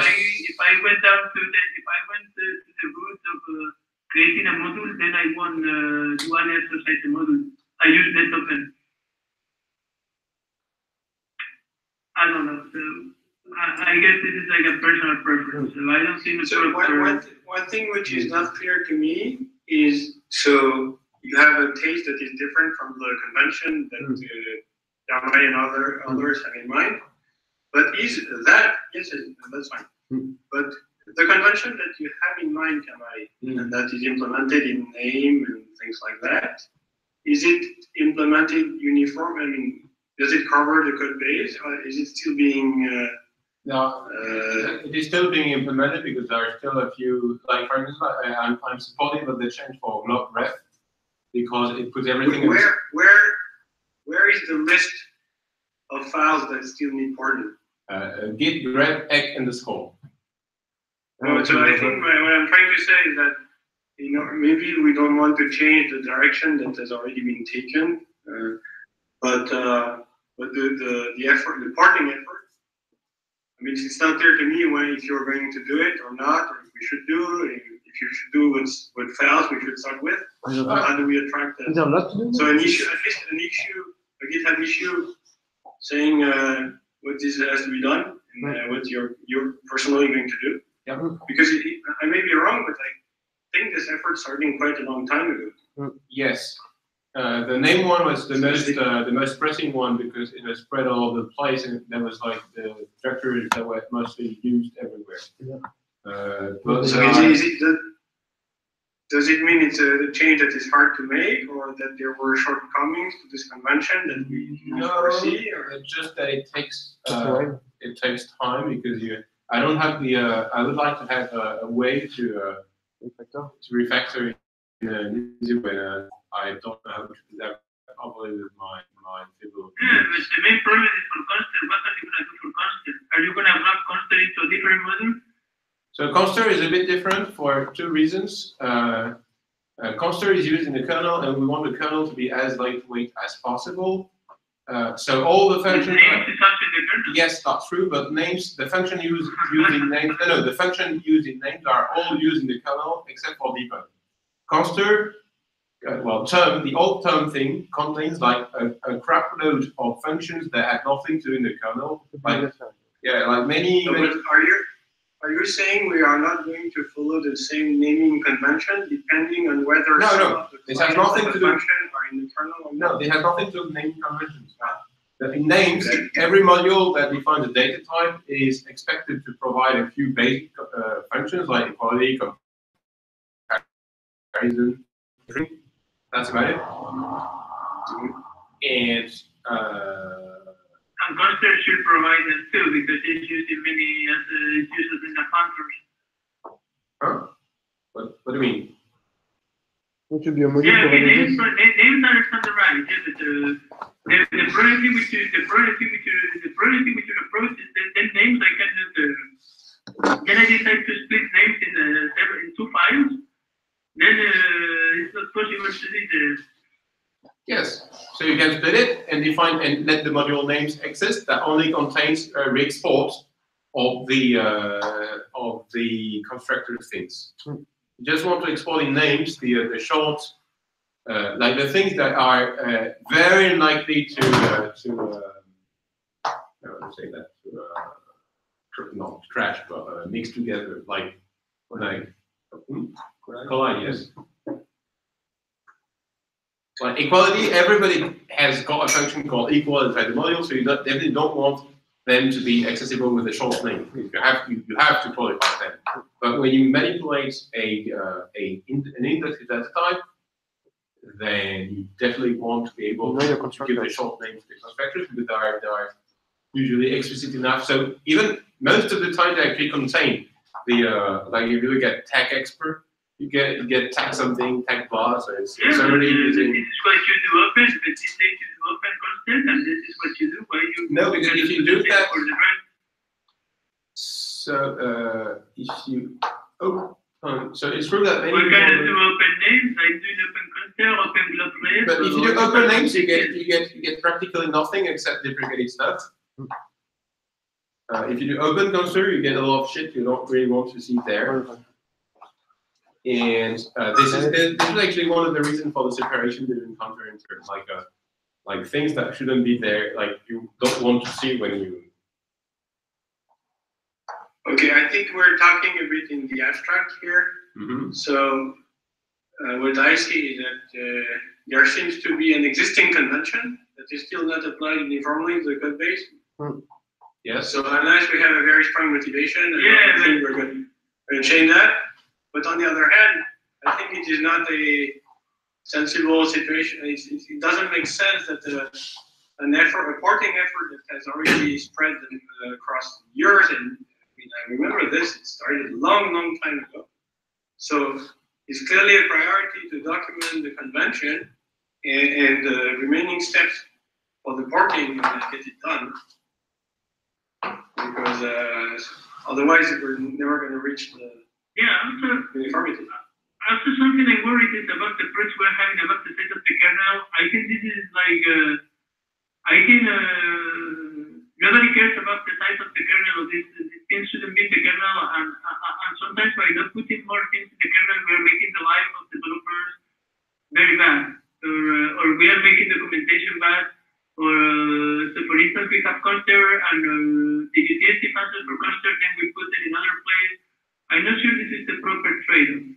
I went to the root of creating a module, then I want one exercise a module. I use NetOpen. I don't know. So I guess this is like a personal preference. So I don't see the so one thing which is not clear to me is, so you have a taste that is different from the convention that Yamai and others have in mind. But is that, yes, that's fine. But the convention that you have in mind, Yamai, and that is implemented in name and things like that, is it implemented uniform? I mean, does it cover the code base, or is it still being No, it is still being implemented because there are still a few, like for instance, I'm supportive of the change for globref because it puts everything. Where is the list of files that still need porting? Git grep egg underscore. No, so I think what I'm trying to say is that, you know, maybe we don't want to change the direction that has already been taken, but the effort, the porting effort. I mean, it's not clear to me if you're going to do it or not, or if we should do it. If you should do what files we should start with. How do we attract that? So an issue, at least an issue, a GitHub issue, saying what this has to be done and what you're personally going to do. Yeah. Because I may be wrong, but I think this effort started quite a long time ago. Yes. The name one was the most pressing one because it was spread all over the place, and that was like the structures that were mostly used everywhere. Yeah. So does it mean it's a change that is hard to make, or that there were shortcomings to this convention that we didn't foresee? Or? It's just that it takes time because I don't have the. I would like to have a way to refactor in an easy way. I don't know how to do that probably with my Fiddle. Yeah, but the main problem is for Conster. What are you going to do for Conster? Are you going to wrap Conster into a different module? So Conster is a bit different for two reasons. Conster is used in the kernel, and we want the kernel to be as lightweight as possible. So all the functions. Names is also in the kernel? Yes, that's true. But names, the function used in names. No, the function used in names are all used in the kernel except for debug. Conster. The old term thing contains like a crap load of functions that have nothing to do in the kernel. Like, like many. So many. Are you saying we are not going to follow the same naming convention depending on whether it has nothing to do. Functions are in the kernel or not? No, it has nothing to do with naming conventions. In names, every module that defines a data type is expected to provide a few basic functions like equality, comparison. That's about it. And Conster should provide them too because it's used in many it's used in the functors. Huh? What do you mean? It should be a module. Yeah, okay, names are standardized. Yeah, but the problem thing with your approach is that then names I cannot. Then I decide to split names in two files. Then it's not possible to do this. Yes. So you can split it and define and let the module names exist that only contains a re-export of the constructor things. You just want to export in names the short, like the things that are very likely to not crash, but mix together, like collide, yes. Like equality, everybody has got a function called equal inside the module, so you definitely don't want them to be accessible with a short name. You have to qualify them. But when you manipulate an indexed data type, then you definitely want to be able to give a short name to the constructors because they are usually explicit enough. So even most of the time they actually contain the like if you look at tag expert, you get tag something, tag blah. So it's already using. This is what you do open, but this is you do open constant, and this is what you do. Why you no, because if you do that, for the rest. so if you so it's true that many We people. can do open names. I do open constant, open globe red. But if you do open names, you get practically nothing except deprecated stuff. If you do open constructor, you get a lot of shit you don't really want to see there. And this is actually one of the reasons for the separation between counter and terms, like things that shouldn't be there, like you don't want to see when you. Okay, I think we're talking a bit in the abstract here. Mm-hmm. So what I see is that there seems to be an existing convention that is still not applied uniformly in the code base. Yes. So unless we have a very strong motivation, I think we're going to change that. But on the other hand, I think it is not a sensible situation. It doesn't make sense that a porting effort that has already spread across years, and I remember this, it started a long time ago. So it's clearly a priority to document the convention and the remaining steps for the porting and get it done. Because otherwise we're never going to reach the uniformity. Also, something I'm worried is about the approach we're having about the state of the kernel. I think this is like, nobody cares about the size of the kernel. These things shouldn't be in the kernel, and sometimes by not putting more things in the kernel, we're making the life of developers very bad, or we are making documentation bad. Or so, for instance, we have Conster and the UTSD functions for Conster, then we put it in other place. I'm not sure this is the proper trade-off.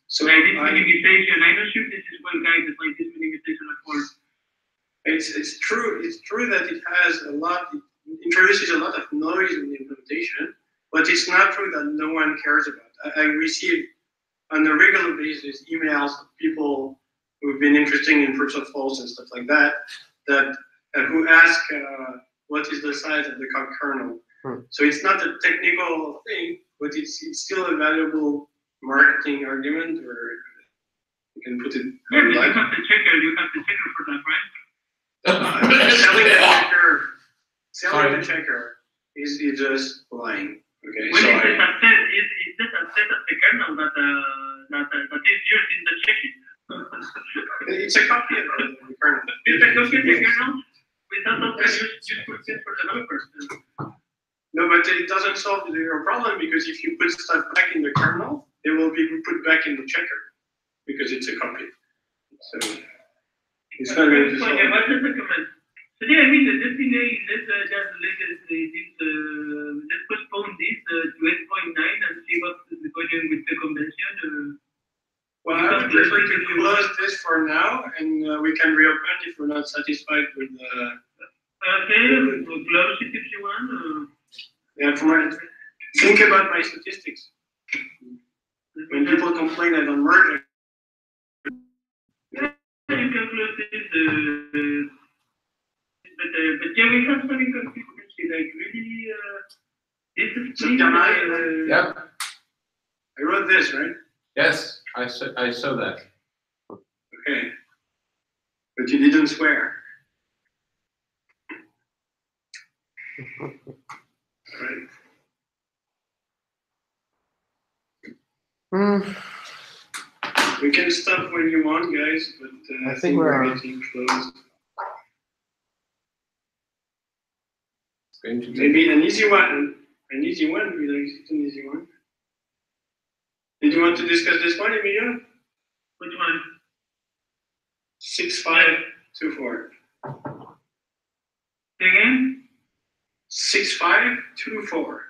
So like this minimization, I'm not sure this is well guided like this minimization at work. It's true. It's true that it has a lot. It introduces a lot of noise in the implementation, but it's not true that no one cares about. I receive on a regular basis emails of people who've been interested in proofs of false and stuff like that. Who ask what is the size of the kernel. So it's not a technical thing, but it's still a valuable marketing argument, or you can put it. Yeah, but you have the checker. You have the checker for that, right? Selling the checker is just lying. Okay. Well, it's a subset of the kernel that is used in the checking. It's a copy of the kernel. It's a copy of the kernel without useful things for developers. No, but it doesn't solve your problem, because if you put stuff back in the kernel, it will be put back in the checker because it's a copy. So it's not going to solve. So yeah, I mean, let's postpone this to 8.9 and see what is going on with the convention. Well, I would prefer to close this for now, and we can reopen if we're not satisfied with the. Okay, we'll close it if you want. Yeah, think about my statistics. When people complain I don't merge. Yeah, you can close this. But yeah, we have some inconsistency. Like really, this is. Yeah. I wrote this, right? Yes, I saw that. Okay. But you didn't swear. Right. We can stop when you want, guys, but I think we're getting close. Maybe an easy one. An easy one. We like an easy one. Did you want to discuss this one, Emilio? Which one? 6524. Again? 6524.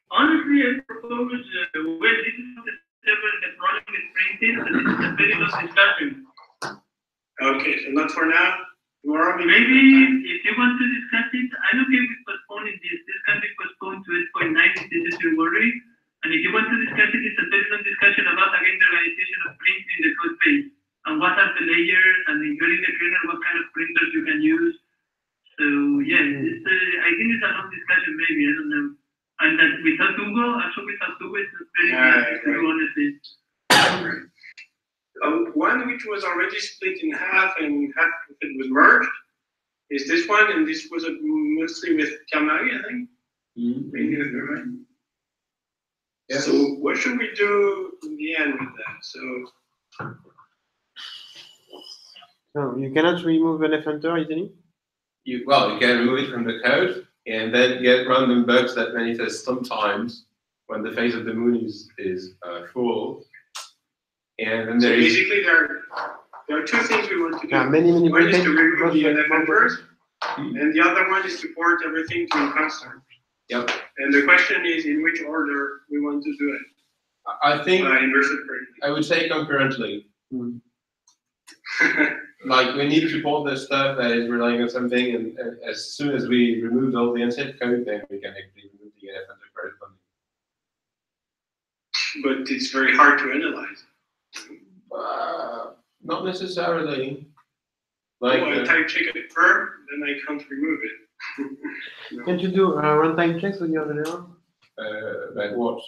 Honestly, I propose, this is the problem with printing, but it's a very long discussion. Okay, so not for now. Tomorrow probably maybe if you want to discuss it, I'm okay with postponing this. This can be postponed to 8.9 if this is your worry. And if you want to discuss it, it's a different discussion about again the organization of printing the code base and what are the layers, and if you're in the kernel, what kind of printers you can use. So yeah, I think it's a long discussion. Maybe I don't know. And that without Hugo, actually without Hugo, it's not very easy to do honestly. One which was already split in half and half of it was merged is this one, and this was mostly with Kamari, I think. Maybe that's right. Yes. So what should we do in the end with that? So you cannot remove an F-enter easily? You can remove it from the code and then get random bugs that manifest sometimes when the phase of the moon is full. And then So there is basically there are two things we want to do. Many One is to breakage, remove the both- NFNers, and the other one is to port everything to constant. Yep. And the question is in which order we want to do it. I think Inverse it I would say concurrently. Mm. Like we need to support the stuff that is relying on something, and as soon as we remove all the unset code, then we can actually remove the NFNer corresponding. But it's very hard to analyze. Not necessarily. Like I type check it firm, then I can't remove it. Can't you do runtime checks when you have an error? like what?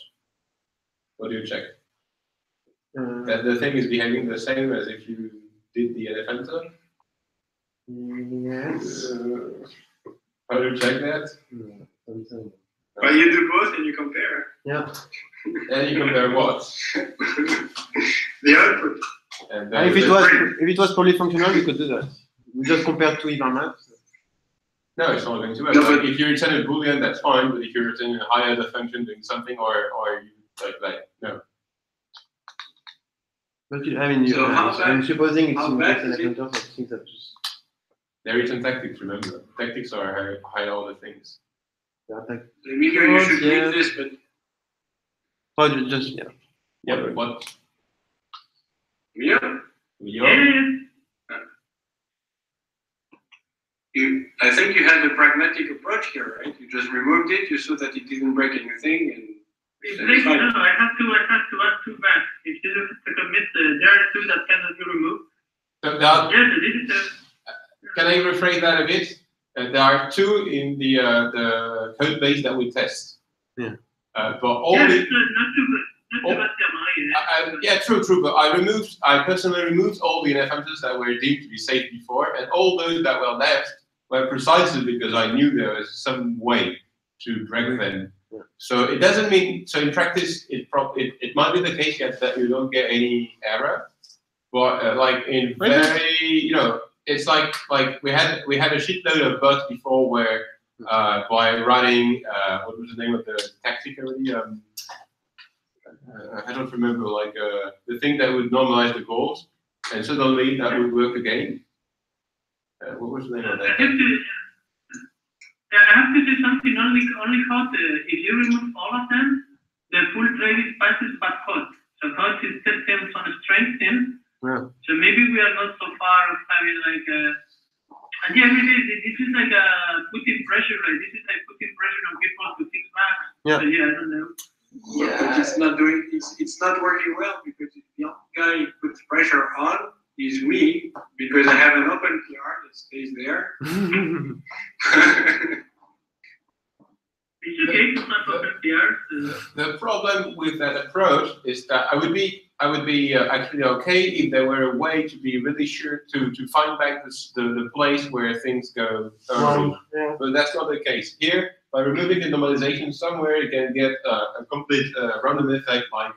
What do you check? Uh, That the thing is behaving the same as if you did the NFNter? yes. How do you check that? But you do both and you compare. Yeah. And you compare what? The output. And And if it was polyfunctional, you could do that. We just compare two even maps. no, it's not going to work. No, Like, but- if you return a boolean, that's fine. But if you return a higher order function doing something, or you no. But I mean, So how I'm bad- supposing it's how in bad an is it? F-enter, so I think that just There is some tactics. Remember, tactics are higher order things. attack. Emilio, you should Yeah. read this, but Oh, just yeah. Yeah, but what? yeah. I think you had a pragmatic approach here, right? You just removed it, you saw that it didn't break anything, and Please, no, I have to add two back. If you look at the commit, there are two that cannot be removed. So there are, Yes, this is can I rephrase that a bit? There are two in the code base that we test. Yeah. But all yes, the not too bad. Not too bad, Kamari. yeah, true. But I personally removed all the NFMs that were deemed to be safe before, and all those that were left were precisely because I knew there was some way to break them. Yeah. So it doesn't mean, so in practice, it might be the case yet that you don't get any error, but like in very, it's like we had a shitload of bugs before where by running, what was the name of the tactic already? I don't remember, like the thing that would normalize the goals, and suddenly that would work again. What was the name of that? I have to say something only hot. If you remove all of them, the full trade passes back hot. So hot is still some strength in. Yeah. So maybe we are not so far of having like and yeah, maybe this is like putting pressure, right? This is like putting pressure on people to fix bugs. Yeah. So yeah, I don't know. yeah, but it's not working well because the only guy who puts pressure on is me because I have an open PR that stays there. It's okay, it's not open PR. The problem with that approach is that I would be actually okay if there were a way to be really sure to find back the place where things go wrong. Yeah. But that's not the case here. By removing the normalization somewhere, you can get a complete random effect like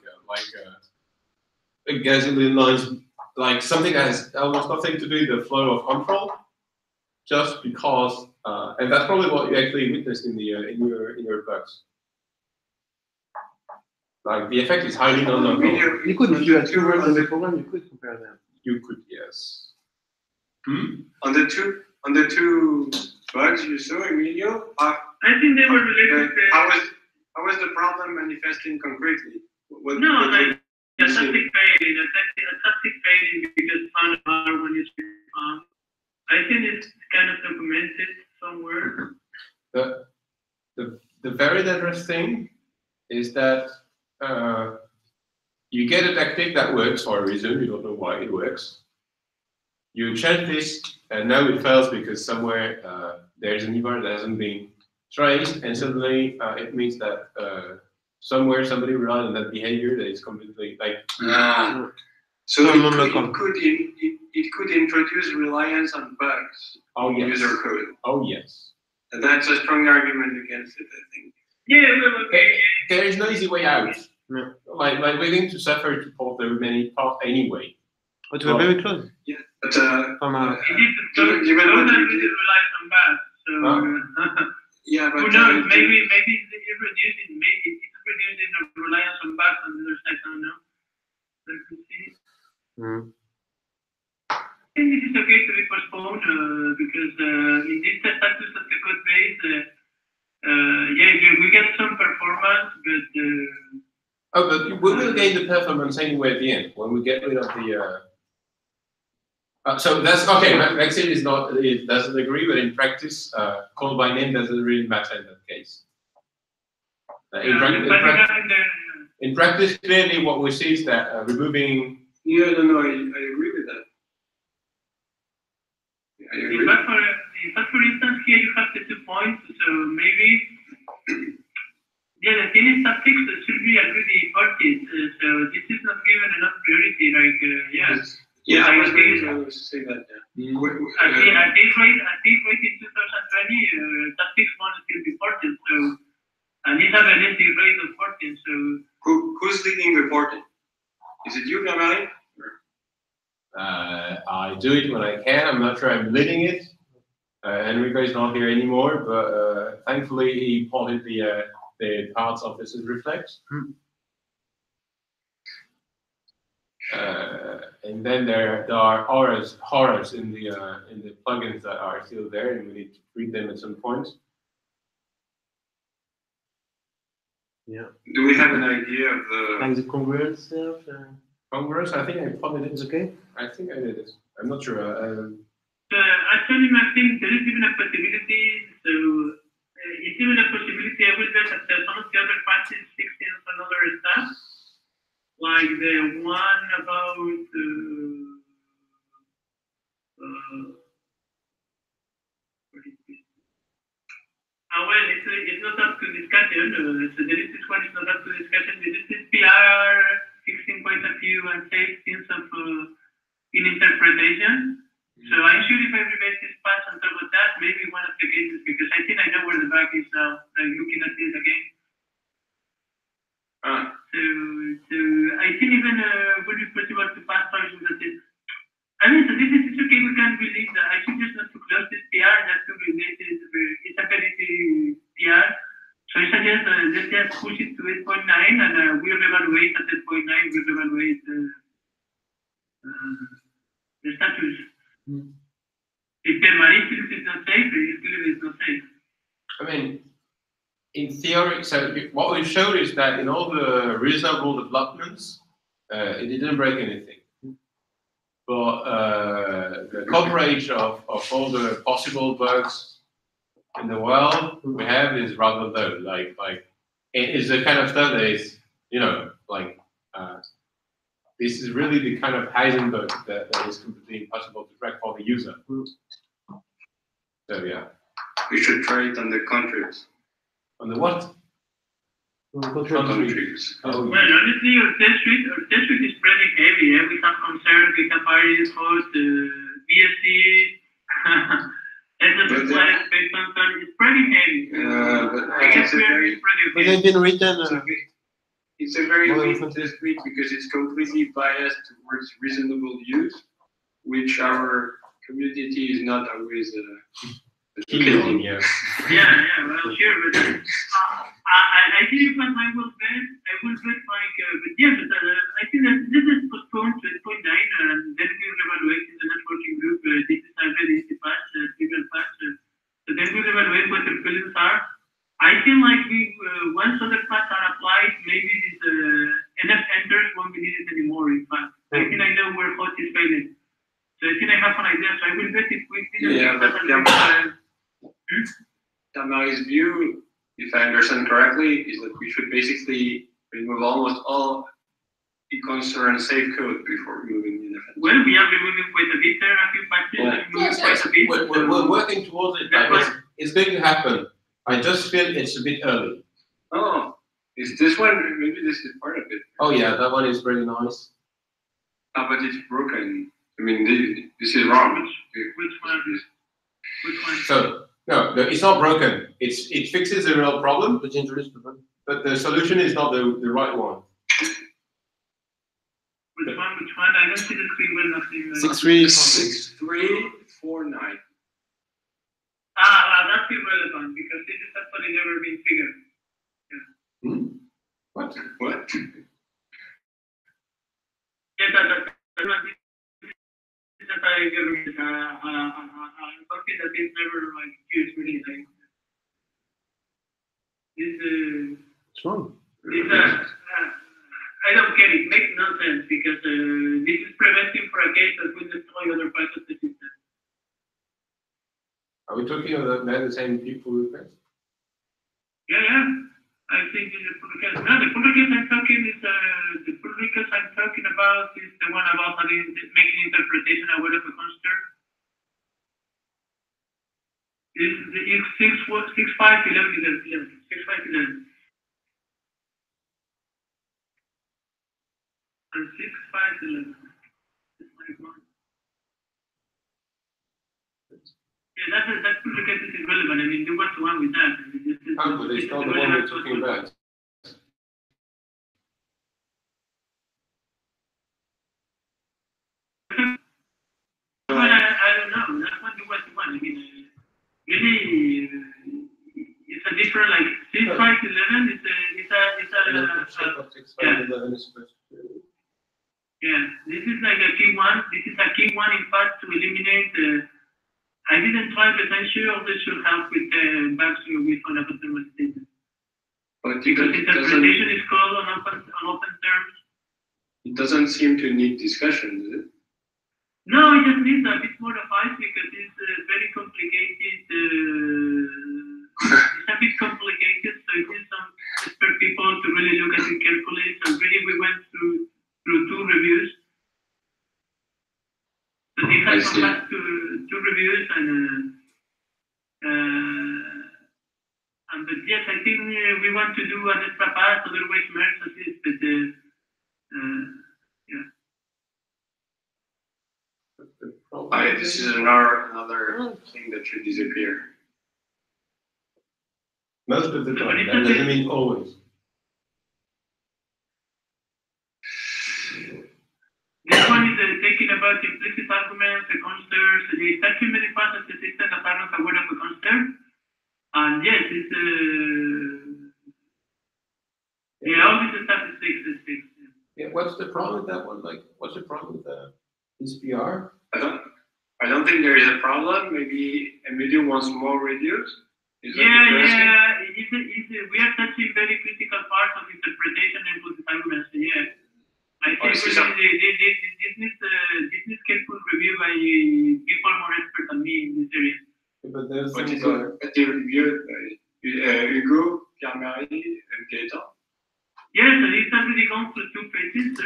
gasoline lines, like something that has almost nothing to do with the flow of control, just because, and that's probably what you actually witnessed in your bugs. Like the effect is highly non-local. You could, if you had two words in the program, you could compare them. You could, yes. On the two bugs you saw, Emilio, I think they were related to how was the problem manifesting concretely? like a static fading because found a harmonious. I I think it's kind of documented somewhere. The very dangerous thing is that you get a tactic that works for a reason, you don't know why it works. You change this, and now it fails because somewhere there's an event that hasn't been traced, and suddenly it means that somewhere somebody relied on that behavior that is completely like. So it could introduce reliance on bugs. Oh yes. User code. Oh yes. And that's a strong argument against it, I think. Yeah, well, okay. There is no easy way out. Yeah. Like we're going to suffer to port the remaining part anyway. But we're very close. Yeah, but given that it relies on that, so yeah, but who knows? Maybe it's reducing the reliance on bats on the other side. I don't know. Let's see. I think this is okay to be postponed because in this status of the code base, we get some performance, but. But we will gain the performance anyway at the end when we get rid of the. So that's okay. Maxim is not. It doesn't agree, but in practice, call by name doesn't really matter in that case. In practice, clearly, what we see is that removing. Yeah, no, I agree with that. I agree. But for instance, here you have the 2 points, so maybe. Yeah, the thing is that fixed should be already imported, so this is not given enough priority, like, yes. Yeah, I was going to say that, yeah. At this rate in 2020, that fixed one is still reported, so, and it has a less rate of 14, so. Who's leading reporting? Is it you, Gabriel? I do it when I can. I'm not sure I'm leading it. Enrico is not here anymore, but thankfully he ported the parts of this reflex. And then there are horrors in the plugins that are still there, and we need to read them at some point. Yeah. Do we have an idea of the like the congruence stuff? Congruence? I think I plotted it. It's okay. I think I did it. I'm not sure. Actually, I think there is even a possibility. So it's even a possibility. I will bet that some of the other patches fixing some other stuff, like the one about what is this? Well, it's not up to discussion. So there is this one is not up to discussion. There is this PR fixing quite a few unsafe things of in interpretation. So I'm sure if I rebase this patch on top of that, maybe one of the cases, because I think I know where the bug is now, like looking at this again. So I think even would be possible to pass functions that is. I mean, so this is okay, we can't release that. I should just not to close this PR, just to release it. It's a very PR. So I suggest let's just push it to 8.9 and we'll evaluate at 8.9, we'll evaluate the status. If the marine is not safe, it's clearly not safe. I mean, in theory, so what we showed is that in all the reasonable developments, it didn't break anything. But the coverage of all the possible bugs in the world we have is rather low. Like it's the kind of stuff that is, this is really the kind of Heisenberg that is completely impossible to track for the user. So yeah. We should try it on the countries. On the what? Countries. Oh, well, honestly, our test suite is pretty heavy. We have concern, we have Paris, host, BSC, it's pretty heavy. But they've been written. It's a very weak test suite because it's completely biased towards reasonable use, which our community is not always killing. Yeah, well, sure, but I think if I will bet, like, but yeah, but I think that this is postponed to 8.9, and then we'll evaluate in the networking group. This is a very easy patch, trivial patch. So then we'll evaluate what the feelings are. I feel like once other patches are applied, maybe this NF enters won't be needed anymore. In fact, I think I know where hot is failing. So I think I have an idea. So I will bet if we Yeah, but Pierre-Marie's view, if I understand correctly, is that we should basically remove almost all e-concern safe code before removing the defense. Well, we are removing quite a bit there, a few patches, removing quite a bit. We're working towards it, but it's going to happen. I just feel it's a bit early. Oh, is this one, maybe this is part of it. Oh yeah, that one is very nice. Ah, but it's broken. I mean, this is wrong. Which one? Which one? So, no, it's not broken. It fixes the real problem, but the solution is not the right one. Which one? Which one? I don't see the screen well enough. 6349. That's irrelevant because this is actually never been figured. What? What? Yeah, that's something that is never like used really like this. What's wrong? I don't get it. It makes no sense because this is preventing for a case that will destroy other parts of the system. Are we talking about the same people request? Yeah. I think it's the pull request. No, the pull request I'm talking is the pull request I'm talking about is the one about making interpretation aware of a construct. This is the 6511. 6511. And 6511. Yeah, that pull request is irrelevant. I mean, what's wrong with that? But it's not the one we're talking about. I don't know. That one was the one. I mean, really, it's a different like 6511. Yeah. This is like a key one. This is a key one, in fact, to eliminate. I didn't try, but I'm sure this should help with bugs with fundamental statements. Because interpretation is called on open terms. It doesn't seem to need discussion, does it? No, it just needs a bit more advice because it's very complicated. It's a bit complicated, so it needs some expert people to really look at it carefully. So really, we went through 2 reviews. So this has come back to 2 reviews but yes, I think we want to do an extra pass, otherwise merge assist, but yeah. This is another thing that should disappear. Most of the time, that doesn't mean always. This one is taking about implicit arguments, the consters, the too many parts of the system that are not aware of a conster. And yes, it's all this stuff is fixed. Yeah, what's the problem with that one? Like, what's the problem with this PR? I don't think there is a problem. Maybe Emilio wants more reviews. We are touching very critical parts of interpretation and implicit arguments. Yeah. I think this needs careful review by people more expert than me in this area. But there's they reviewed Hugo, Pierre-Marie, and Gaëtan. Yes, it's already gone through 2 pages, so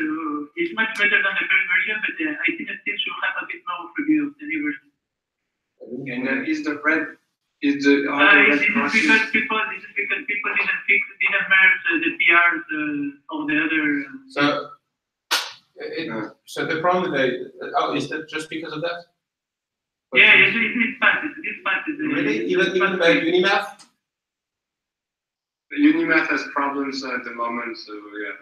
it's much better than the first version, but I think it still should have a bit more of review of the new version. And is the red? This is because people didn't merge the PRs of the other. So the problem is that just because of that? Yeah, it's passed. Really? Even about Unimath? Unimath has problems at the moment, so yeah.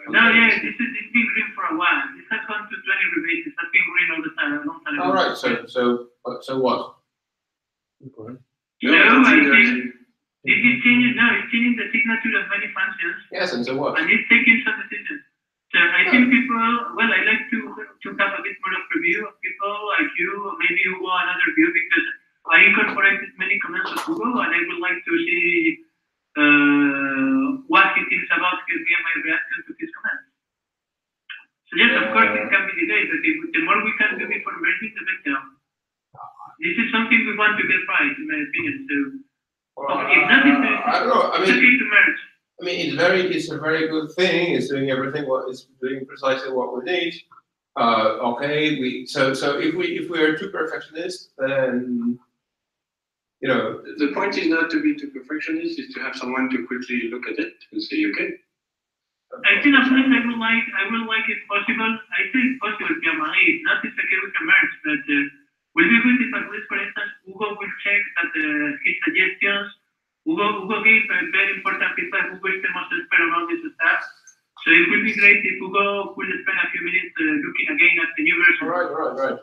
This has been green for a while. This has gone to 20 rebates. It has been green all the time, a long time ago. All right. So what? Okay. I think it's changing. No, it's changing the signature of many functions. Yes, and so what? And it's taking some decisions. So I think people. Well, I like to have a bit more of review of people like you, or maybe Hugo another view, because I incorporated many comments of Hugo, and I would like to see what he thinks about me and my reaction to his comments. So yes, of course it can be delayed, but the more we can do before merging, the better. this is something we want to get right, in my opinion. So, Well, if that is I don't know. I it's mean, okay to merge. I mean, it's a very good thing. It's doing everything it's doing precisely what we need. Okay, so if we are too perfectionist, then you know. The point is not to be too perfectionist; is to have someone to quickly look at it and say, okay. I think at least I will like if possible. I say if possible, Pierre-Marie. If not, it's okay we can merge. But will be good if at least, for instance, Hugo will check that his suggestions. Hugo gave a very important feedback. Hugo is the most expert on all this stuff. So it will be great if Hugo could spend a few minutes looking again at the new version. Right.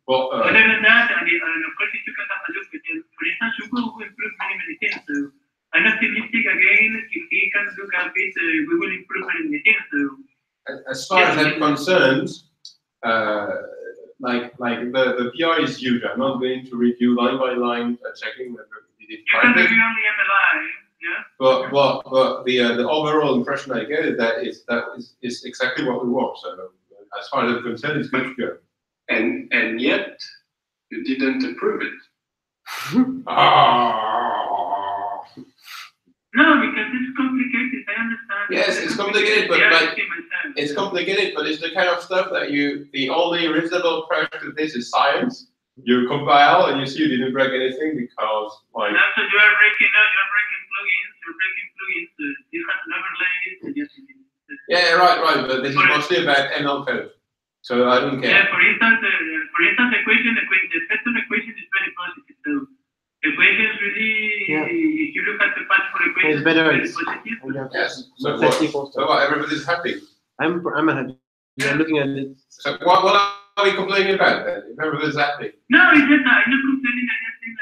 Well, other than that, and of course, if you can have a look at it, for instance, Hugo will improve many things. So I'm optimistic again. If he can look at it, we will improve many things. So as far as I'm concerned, like the PR is huge. I'm not going to review line by line, checking whether we did you can review only MLI, yeah. But the overall impression I get is that is exactly what we want. So as far as I'm concerned, it's good to go. And yet you didn't approve it. No, because it's complicated. I understand. Yes, it's complicated, but it's complicated, but it's the kind of stuff that the only reasonable approach to this is science. You compile and you see you didn't break anything because like. No, so you're breaking plugins. You have overlays. Yeah, right. But this is mostly about ML code, so I don't care. Yeah, for instance, the spectrum equation is very positive. So equations really, if you look at the path for equations, it's better. it's very positive. Yes. So what? Everybody's happy. I'm happy. I'm looking at it. So what are we complaining about then? If everybody's happy. No, it's just I'm not complaining. I just think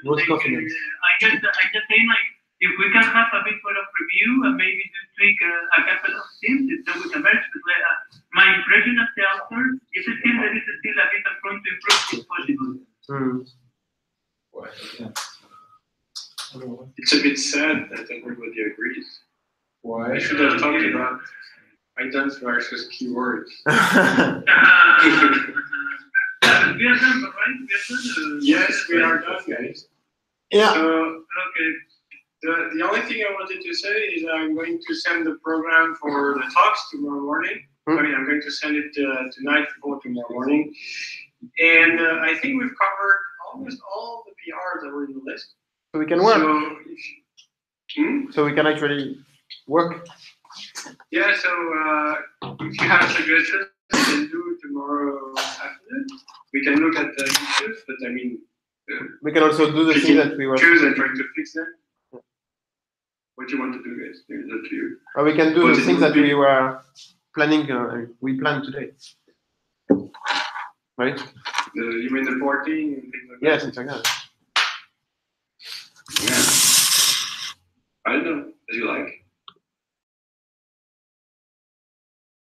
Confidence. I just saying like if we can have a bit more of review and maybe do tweak a couple of things, then we can merge. My impression as the author is still there is still a bit of room to improve if possible. It's a bit sad that everybody agrees. Why? I should have talked about items versus keywords. We are done, right? Yes, we are done, guys. Yeah. So, Okay. the only thing I wanted to say is I'm going to send the program for the talks tomorrow morning. I mean, I'm going to send it tonight for tomorrow morning. And I think we've covered almost all the PRs that were in the list. So we can work. So, we can actually work. yeah, so if you have suggestions, we can do tomorrow afternoon. We can look at the issues, but I mean, We can also do the thing that we were. choose and try to fix them. What do you want to do, guys? Maybe that's to you. Or we can do the things that we were planning. We planned today. Right? You mean the porting and things like Yes, it's like that. that? Yeah. I don't know, as you like.